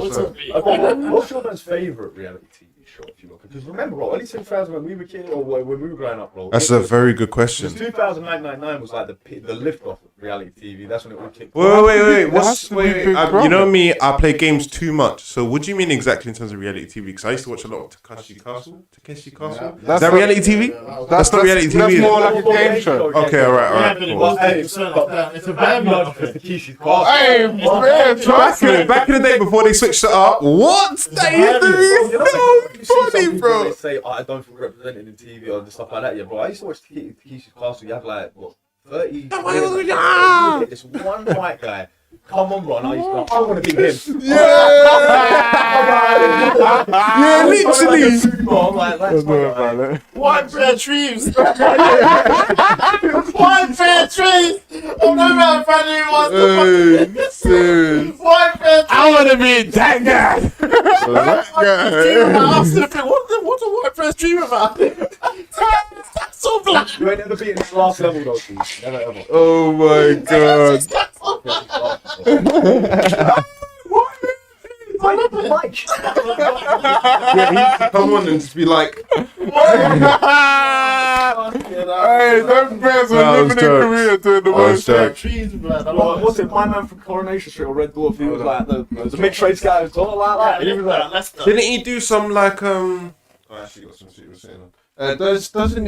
Speaker 3: What's your guys' favourite reality TV show? If you look, because remember, bro, early 2000 when we were kids or when we were growing up, bro.
Speaker 7: That's a very good question.
Speaker 3: 2009 was like the lift off of reality TV. That's when it all kicked.
Speaker 7: Wait. You know me, I play games too much. So what do you mean exactly in terms of reality TV? Because I used to watch a lot of Takeshi Castle. Is that reality TV? That's not reality TV.
Speaker 4: That's more like a game show.
Speaker 7: Okay, alright. Cool.
Speaker 1: It's a very much.
Speaker 3: Takeshi's Castle.
Speaker 4: Hey, man, trust me.
Speaker 7: Back in the day before they switched it up, what? That used to be so funny, bro.
Speaker 3: They say, I don't feel represented in TV or stuff like that. Yeah, bro. I used to watch Takeshi's Castle. You have like, what, 30? This one white guy. Come on, bro. I want to be him.
Speaker 7: Yeah, literally.
Speaker 3: I'm like, that's my guy.
Speaker 1: White bread trees. White bread trees. Oh no, man, funny was. White bread trees.
Speaker 4: I want to be that guy.
Speaker 1: What's a white bread dream about? That's so black.
Speaker 3: You ain't never been in the last level, though, please. Never ever.
Speaker 4: Oh my god.
Speaker 7: Come on and just be like,
Speaker 4: Hey, them bears were living in Korea doing the worst shit.
Speaker 1: Trees, blood.
Speaker 3: What's it? My man from Coronation Street or Red Dwarf, he was like the mixed race guy who's all like that. And he was like,
Speaker 7: didn't he do some like Oh, I actually got some shit he was saying on.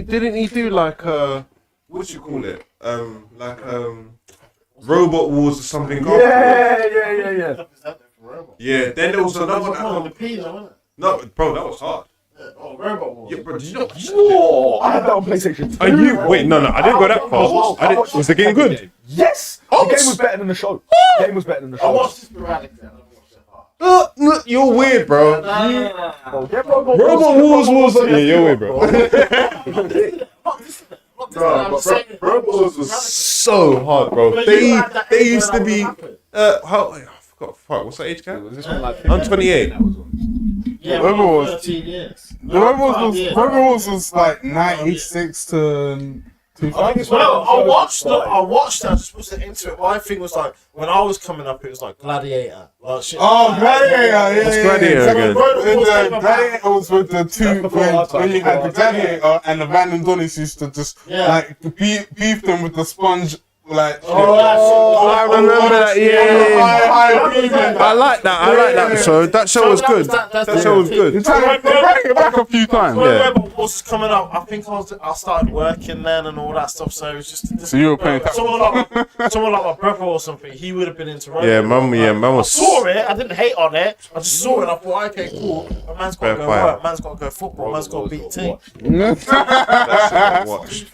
Speaker 7: Didn't he do like what do you call it? Robot Wars or something.
Speaker 3: Yeah.
Speaker 7: Yeah. Then there was another one.
Speaker 1: The peas, wasn't it?
Speaker 7: No, bro, that was hard.
Speaker 1: Oh, Robot Wars.
Speaker 7: Yeah, bro, did you know?
Speaker 3: Whoa! I had that on PlayStation 2.
Speaker 7: Are you? Wait, no, I didn't go that far. Was the game good?
Speaker 3: Yes! The game was better than the show. The game was better than the show.
Speaker 1: I watched this sporadically.
Speaker 7: No, you're weird, bro.
Speaker 3: Robot
Speaker 7: Wars was. Yeah, you're weird, bro. Robot Wars was so hard, bro. They used to be. How? I forgot. Fuck. What's that age gap? I'm 28.
Speaker 1: Yeah,
Speaker 4: Robot Wars.
Speaker 1: 13 years.
Speaker 4: The Robot Wars was like 96 to 2000.
Speaker 1: Well, I watched that, I just wasn't into it. My thing was like, when I was coming up, it was like Gladiator. Like, shit.
Speaker 4: Oh, Gladiator, yeah.
Speaker 7: What's Gladiator again?
Speaker 4: The Gladiator was with the two, when you had the Gladiator and the Random Donnies used to just like beef them with the sponge like.
Speaker 7: I remember that. Yeah. I like that. I like that show. That show was good. That show was good.
Speaker 4: They brought it back a few times.
Speaker 1: When
Speaker 7: Yeah.
Speaker 1: Robot Wars was coming up, I think I started working then and all that stuff. So it was just.
Speaker 4: So you were playing.
Speaker 1: Someone like my brother or something, he would have been into Robot.
Speaker 7: Yeah, man
Speaker 1: I
Speaker 7: was.
Speaker 1: saw it. I didn't hate on it. I just saw it. and I thought, okay, cool. But man's got to
Speaker 7: Fair
Speaker 1: go
Speaker 7: fire.
Speaker 1: work. Man's got to go football. Man's got to beat team.
Speaker 7: Watch.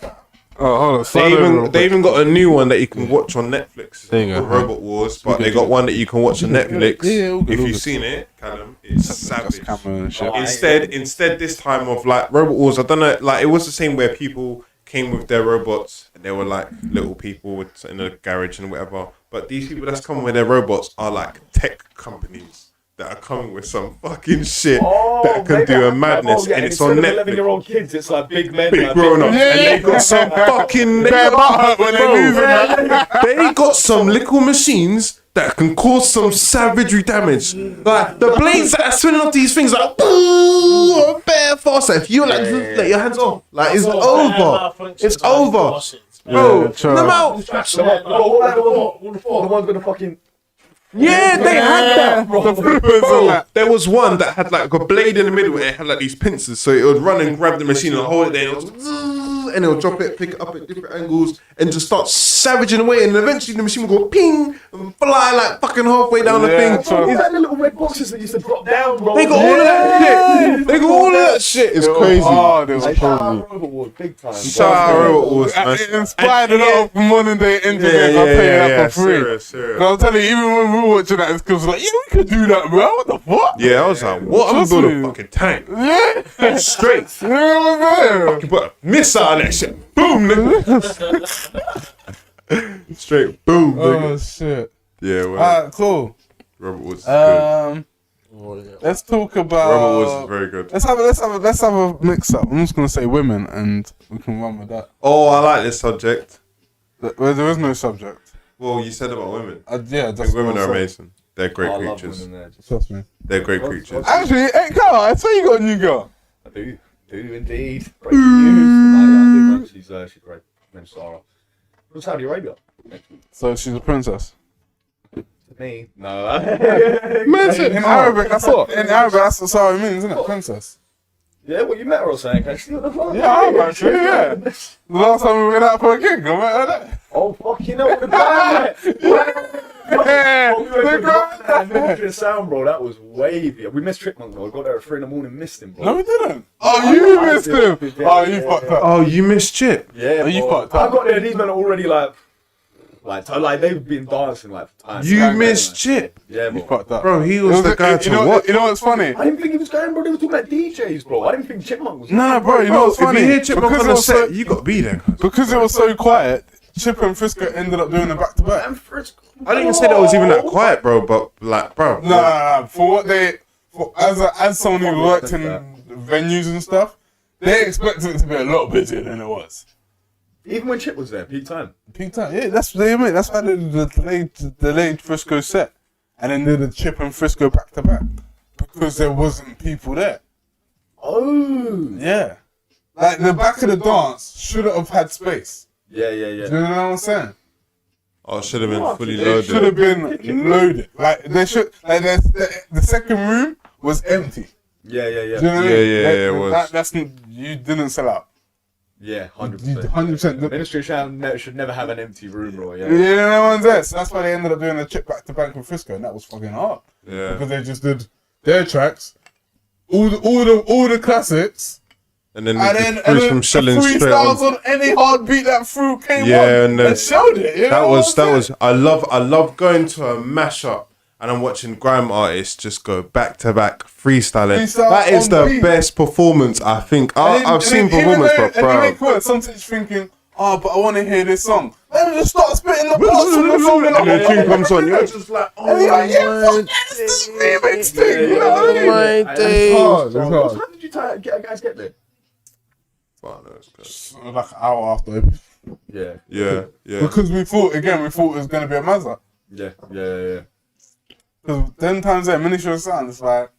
Speaker 4: Oh, hold on.
Speaker 7: They even got a new one that you can watch on Netflix.
Speaker 4: There you go.
Speaker 7: Called Robot Wars, but they got one that you can watch on Netflix.
Speaker 4: Yeah, all good,
Speaker 7: If
Speaker 4: all
Speaker 7: you've
Speaker 4: good.
Speaker 7: seen it, Callum, it's savage.
Speaker 4: Camera and shit.
Speaker 7: Instead this time of like Robot Wars, I don't know, like it was the same where people came with their robots and they were like little people in a garage and whatever. But these people that's coming with their robots are like tech companies that are coming with some fucking shit that can do a madness, and it's on Netflix.
Speaker 3: 11-year-old kids, it's like big men.
Speaker 7: Big
Speaker 3: like
Speaker 7: grown ups,
Speaker 3: big-
Speaker 7: and they got some fucking.
Speaker 4: Bare butt when they lose it.
Speaker 7: They got some little machines that can cause some savagery damage. Like the blades that are swinging off these things, like ooh, bare faster. If you like your hands off, like it's over. It's over, bro. Them out.
Speaker 3: The ones with the fucking.
Speaker 7: Yeah, they had that.
Speaker 4: The flippers and that.
Speaker 7: There was one that had like a blade in the middle where it had like these pincers, so it would run and grab the machine and hold it there, and it would drop it, pick it up at different angles, and just start savaging away. And eventually the machine would go ping and fly like fucking halfway down the thing.
Speaker 3: Is that the little red boxes that used to drop down, bro?
Speaker 7: They got all of that shit. They got all of that shit. It's crazy.
Speaker 4: Oh, they was
Speaker 3: Like,
Speaker 4: crazy.
Speaker 3: Robot Wars, big time.
Speaker 7: Shout out Robot Wars, man.
Speaker 4: It inspired a lot of modern day engineers. I'll pay that for free.
Speaker 7: Serious.
Speaker 4: I'll tell you, even when we were watching that, it's because like, yeah, we could do that, bro. What the fuck?
Speaker 7: Yeah, I was like, what? I'm
Speaker 4: Trust
Speaker 7: gonna build
Speaker 4: me.
Speaker 7: a fucking tank.
Speaker 4: Yeah.
Speaker 7: Straight.
Speaker 4: You know what I'm saying?
Speaker 7: You put a missile on that shit. Boom, nigga. Straight boom, nigga.
Speaker 4: Oh shit.
Speaker 7: Yeah, well,
Speaker 4: Alright, cool.
Speaker 7: Robert Woods is good.
Speaker 4: Let's talk about.
Speaker 7: Robert Woods is very good.
Speaker 4: Let's have a mix up. I'm just gonna say women, and we can run with that.
Speaker 7: Oh, I like this subject.
Speaker 4: There is no subject.
Speaker 7: Well, you said about women.
Speaker 4: Yeah,
Speaker 7: I
Speaker 4: that's
Speaker 7: think women
Speaker 4: what
Speaker 7: are
Speaker 4: I'm saying.
Speaker 7: amazing. They're great
Speaker 3: I love
Speaker 7: creatures.
Speaker 3: women there. Just-
Speaker 4: Trust me.
Speaker 7: They're great creatures.
Speaker 4: Actually, hey, Carl, I swear you got a new girl.
Speaker 3: I do indeed. Breaking news. I do, man. She's great. Her name's Sarah. From Saudi Arabia.
Speaker 4: So she's a princess.
Speaker 3: Me? No.
Speaker 4: In Arabic, that's what Sarah means, isn't it? Princess.
Speaker 3: Yeah, well, you met her or something, actually. What the fuck?
Speaker 4: Yeah, I'm actually, yeah. The last time we went out for a gig, I met her there.
Speaker 3: Oh, fuck, you know what the guy
Speaker 4: Yeah,
Speaker 3: And the sound, bro, that was wavy. We missed Trickmonk, though. We got there at 3 in the morning, missed him, bro.
Speaker 4: No, we didn't. Oh, you missed him. Oh, you fucked up.
Speaker 7: Oh, you missed Chip.
Speaker 3: Yeah,
Speaker 4: Oh, you
Speaker 3: bro.
Speaker 4: fucked up.
Speaker 3: I got there, these men are already like they've been dancing like for time.
Speaker 7: You
Speaker 3: Yeah,
Speaker 7: missed Chip.
Speaker 3: Yeah,
Speaker 4: You
Speaker 3: bro.
Speaker 4: fucked up.
Speaker 7: Bro, he was the guy to watch.
Speaker 4: You know what's funny?
Speaker 3: I didn't think he was going, bro. They were talking about DJs, bro. I didn't think Chipmunk was.
Speaker 4: No, bro, you know what's
Speaker 7: If
Speaker 4: funny?
Speaker 7: you hear Chipmunk
Speaker 4: Because
Speaker 7: on
Speaker 4: it
Speaker 7: the
Speaker 4: was
Speaker 7: set,
Speaker 4: so-
Speaker 7: you got to be there.
Speaker 4: Because it was so quiet, Chip and Frisco ended up doing a back to back.
Speaker 3: And Frisco.
Speaker 7: I didn't even say that was even that quiet, bro. But like, bro,
Speaker 4: Nah, for what as someone who worked in venues and stuff, they expected it to be a lot busier than it was.
Speaker 3: Even when Chip was there, peak time.
Speaker 4: Peak time, yeah, that's what they mean. That's why they did the delayed Frisco set, and then did the Chip and Frisco back to back because there wasn't people there.
Speaker 3: Oh.
Speaker 4: Yeah, like the back of the dance should have had space.
Speaker 3: Yeah.
Speaker 4: Do you know what I'm saying?
Speaker 7: oh, should have been fully
Speaker 4: It should have
Speaker 7: loaded.
Speaker 4: been loaded. Like they should. Like the second room was empty.
Speaker 3: Yeah.
Speaker 4: Do you know what I mean?
Speaker 7: Yeah, it was.
Speaker 4: That's you didn't sell out.
Speaker 3: Yeah, 100%.
Speaker 4: 100%.
Speaker 3: Ministry should never have an empty room, bro. Yeah.
Speaker 4: Yeah, no one's there. So that's why they ended up doing the Chip back to back in Frisco, and that was fucking hard.
Speaker 7: Yeah.
Speaker 4: Because they just did their tracks, all the classics,
Speaker 7: And then
Speaker 4: and
Speaker 7: the
Speaker 4: then
Speaker 7: from shelling straight
Speaker 4: freestyles
Speaker 7: on.
Speaker 4: on any hard beat that through came
Speaker 7: Yeah,
Speaker 4: on
Speaker 7: and then
Speaker 4: showed it. You know
Speaker 7: That
Speaker 4: what I'm
Speaker 7: was.
Speaker 4: saying?
Speaker 7: I love going to a mashup and I'm watching grime artists just go back to back freestyling.
Speaker 4: Freestyle
Speaker 7: That is
Speaker 4: on
Speaker 7: the
Speaker 4: beat.
Speaker 7: best performance I think.
Speaker 4: And
Speaker 7: I've seen performance, but
Speaker 4: And
Speaker 7: bro.
Speaker 4: then they sometimes thinking, oh, but I want to hear this song. Then just start spitting the parts of the song,
Speaker 7: And the tune comes on, you're just like, oh
Speaker 4: and you're like, yeah,
Speaker 7: my
Speaker 4: fuck that, it's the remix thing. You know what I mean?
Speaker 7: my days.
Speaker 4: hard. It's
Speaker 3: Bro,
Speaker 4: hard.
Speaker 3: what time did you guys get there?
Speaker 7: Fuck, no, it's good.
Speaker 4: Like an hour after.
Speaker 3: Yeah.
Speaker 7: Yeah.
Speaker 4: Because we thought it was going to be a Mazza.
Speaker 3: Yeah.
Speaker 4: Because 10 times there, Ministry of Sound, it's like,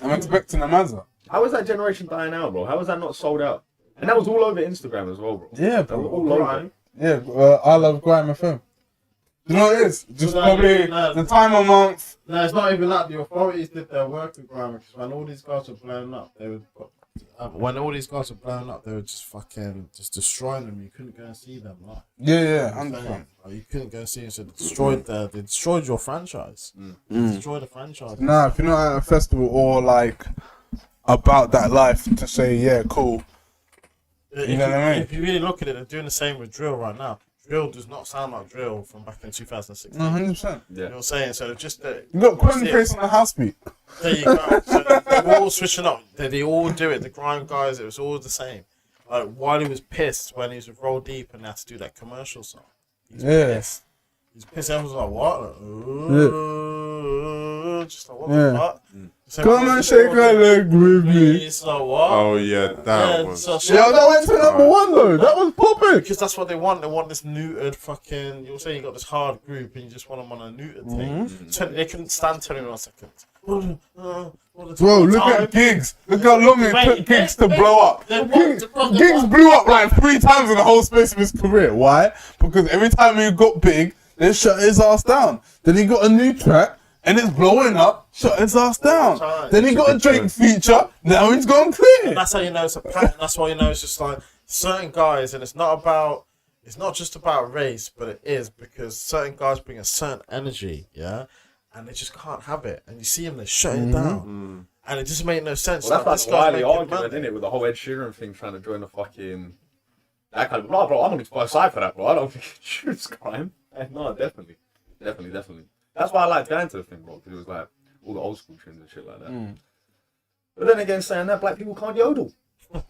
Speaker 4: I'm expecting a Mazza.
Speaker 3: How is that generation dying out, bro? How is that not sold out? And that was all over Instagram as well, bro.
Speaker 4: Yeah,
Speaker 3: That was
Speaker 4: bro.
Speaker 3: all over.
Speaker 4: Yeah, I love Grime FM. You know what it is? Just probably the time of month.
Speaker 1: No, it's not even that. The authorities did their work with Grime because when all these guys were blown up, they would. When all these guys were blown up, they were just fucking just destroying them. You couldn't go and see them. Like,
Speaker 4: Yeah,
Speaker 1: I'm
Speaker 4: 100%.
Speaker 1: saying, like, you couldn't go and see them. So they destroyed your franchise. They destroyed the franchise.
Speaker 4: Nah, if you're not at a festival or like about that life to say, yeah, cool. You know what I mean?
Speaker 1: If you really look at it, they're doing the same with drill right now. Drill does not sound like drill from back in 2016.
Speaker 4: 100%.
Speaker 1: You know what I'm saying? So just
Speaker 4: You got Quentin Pace on the house beat.
Speaker 1: there you go. So they're all switching up. They all do it. The Grime guys, it was all the same. Like Wiley was pissed when he was with Roll Deep and they had to do that commercial song. He's pissed. He's pissed. Everyone's like, what? Like, just like, what the fuck? So
Speaker 4: Come and shake a leg with me.
Speaker 1: It's like, what?
Speaker 5: Oh yeah, that was.
Speaker 1: So
Speaker 4: Yeah, that went to number 1 though. That was popping.
Speaker 1: because that's what they want. They want this neutered fucking. You're saying you got this hard group and you just want them on a neutered thing. So they couldn't stand 21 seconds.
Speaker 4: Bro, look at Gigs. Look how long it took Gigs to blow up. Gigs blew up like 3 times in the whole space of his career. Why? Because every time he got big, they shut his ass down. Then he got a new track. And it's blowing up, shut his ass down. Then he got a Drake feature, now he's gone clear.
Speaker 1: And that's how you know it's a pattern. That's why you know it's just like certain guys, and it's not just about race, but it is because certain guys bring a certain energy, yeah, and they just can't have it. And you see them, they shut it down, and it just made no sense.
Speaker 3: Well, that's
Speaker 1: this
Speaker 3: like
Speaker 1: guy's
Speaker 3: Wiley
Speaker 1: making
Speaker 3: argument,
Speaker 1: money.
Speaker 3: isn't it, with the whole Ed Sheeran thing, trying to join the fucking that kind of bro. I'm on the side for that, bro. I don't think it shoots Grime. No, definitely. That's why I like going to the thing, bro, because it was like all the old school tunes and shit like that. But then again, saying that, black people can't yodel.
Speaker 1: Talk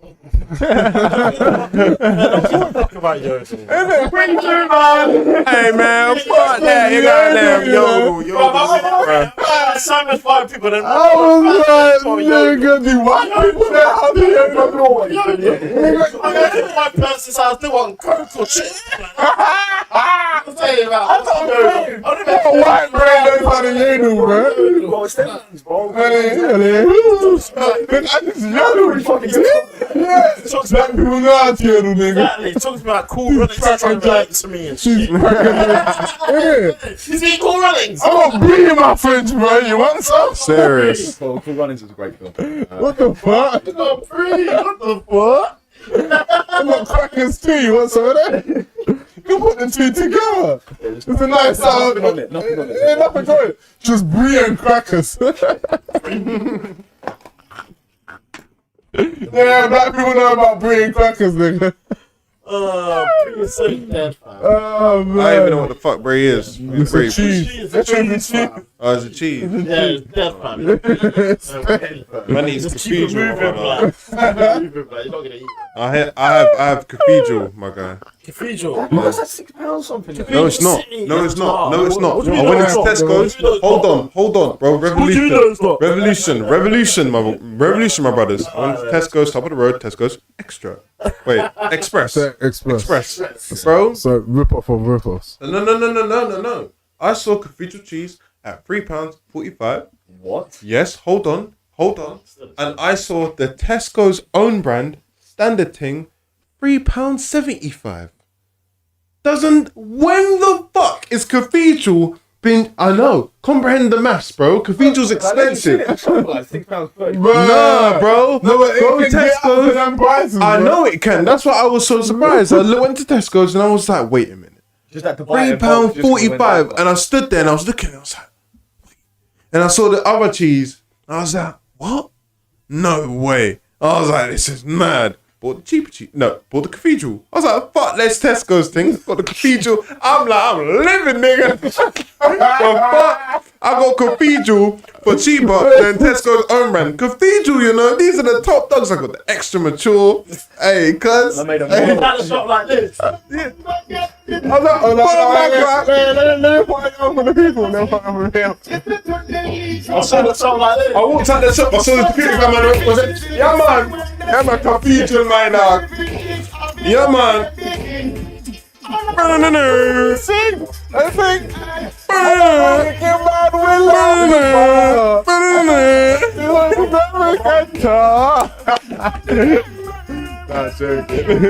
Speaker 1: about yodel.
Speaker 5: Hey man, fuck that! You got them yo.
Speaker 1: So much white people that
Speaker 4: I was like, nigga, the white people that how do you know?
Speaker 1: white person's house, they want coke or shit. I'm telling you about.
Speaker 4: White bread knows how to yodel, bro.
Speaker 3: Bro, it's them things, bro.
Speaker 4: I just yodel. Yeah, black people know how to yodel, nigga.
Speaker 1: Exactly. Talks about cool runnings trying to like to me and shit. Is he cool runnings?
Speaker 4: I got Bree in my fridge, bro. You want some?
Speaker 5: Serious.
Speaker 3: Cool Runnings is a great film.
Speaker 4: What the fuck?
Speaker 1: Not free. What the fuck?
Speaker 4: I got crackers too. You want some of that? You put the two together. It's a nice sound.
Speaker 3: Nothing on it. Nothing on it.
Speaker 4: Yeah, nothing on it. Just Brie and crackers. Yeah, black people know about Brie and crackers, nigga.
Speaker 1: You're so dead, fam.
Speaker 4: Oh man.
Speaker 5: I don't even know what the fuck Brie is.
Speaker 4: It's a cheese.
Speaker 1: It's a cheese, fam.
Speaker 5: Oh, it's a cheese.
Speaker 1: Yeah, it's dead, fam.
Speaker 5: Man needs
Speaker 1: Just keep it
Speaker 5: cathedral.
Speaker 1: moving,
Speaker 5: brother.
Speaker 1: black. Moving, black. You're not gonna eat.
Speaker 5: I have cathedral, my guy.
Speaker 1: Cathedral.
Speaker 3: What's that £6 something?
Speaker 5: No, it's not. No, it's not. No, it's not.
Speaker 1: What do you
Speaker 5: I
Speaker 1: mean
Speaker 5: went
Speaker 1: it's
Speaker 5: into
Speaker 1: not?
Speaker 5: Tesco's. Hold on, bro.
Speaker 1: What do you mean it's not?
Speaker 5: Revolution, my brothers. I went to Tesco's, top of the road. Tesco's Extra. Wait, Express. Express, bro.
Speaker 4: So rip off of rip offs.
Speaker 5: No. I saw cathedral cheese at £3.45.
Speaker 3: What?
Speaker 5: Yes, hold on. And I saw the Tesco's own brand standard thing, £3.75. When the fuck is cathedral been? I know. Comprehend the maths, bro. Cathedral's expensive.
Speaker 3: Like £6.30.
Speaker 5: Nah, bro.
Speaker 4: No, but
Speaker 5: Go
Speaker 4: it can get up to
Speaker 5: Tesco's.
Speaker 4: them prices,
Speaker 5: I
Speaker 4: bro.
Speaker 5: know it can. That's why I was so surprised. I went to Tesco's and I was like, wait a minute.
Speaker 3: Just that Dubai
Speaker 5: £3.45, and I stood there and I was looking and I was like, wait. And I saw the other cheese and I was like, what? No way. I was like, this is mad. Bought the cheaper cheese. No, bought the cathedral. I was like, fuck, let's Tesco's thing. Bought the cathedral. I'm living, nigga. But fuck, I got cathedral for cheaper than Tesco's own brand. Cathedral, you know, these are the top dogs. I got the extra mature. Hey, cuz.
Speaker 3: I made a
Speaker 1: You had a shop like this.
Speaker 4: Let me put it on for the people. Let me put it on for the people.
Speaker 1: I saw a shop like this.
Speaker 5: I walked out the shop, I saw the cathedral, man. Was it? Yeah, man, cathedral, my dog. Yeah, man.
Speaker 4: Sing. I think. That's joking.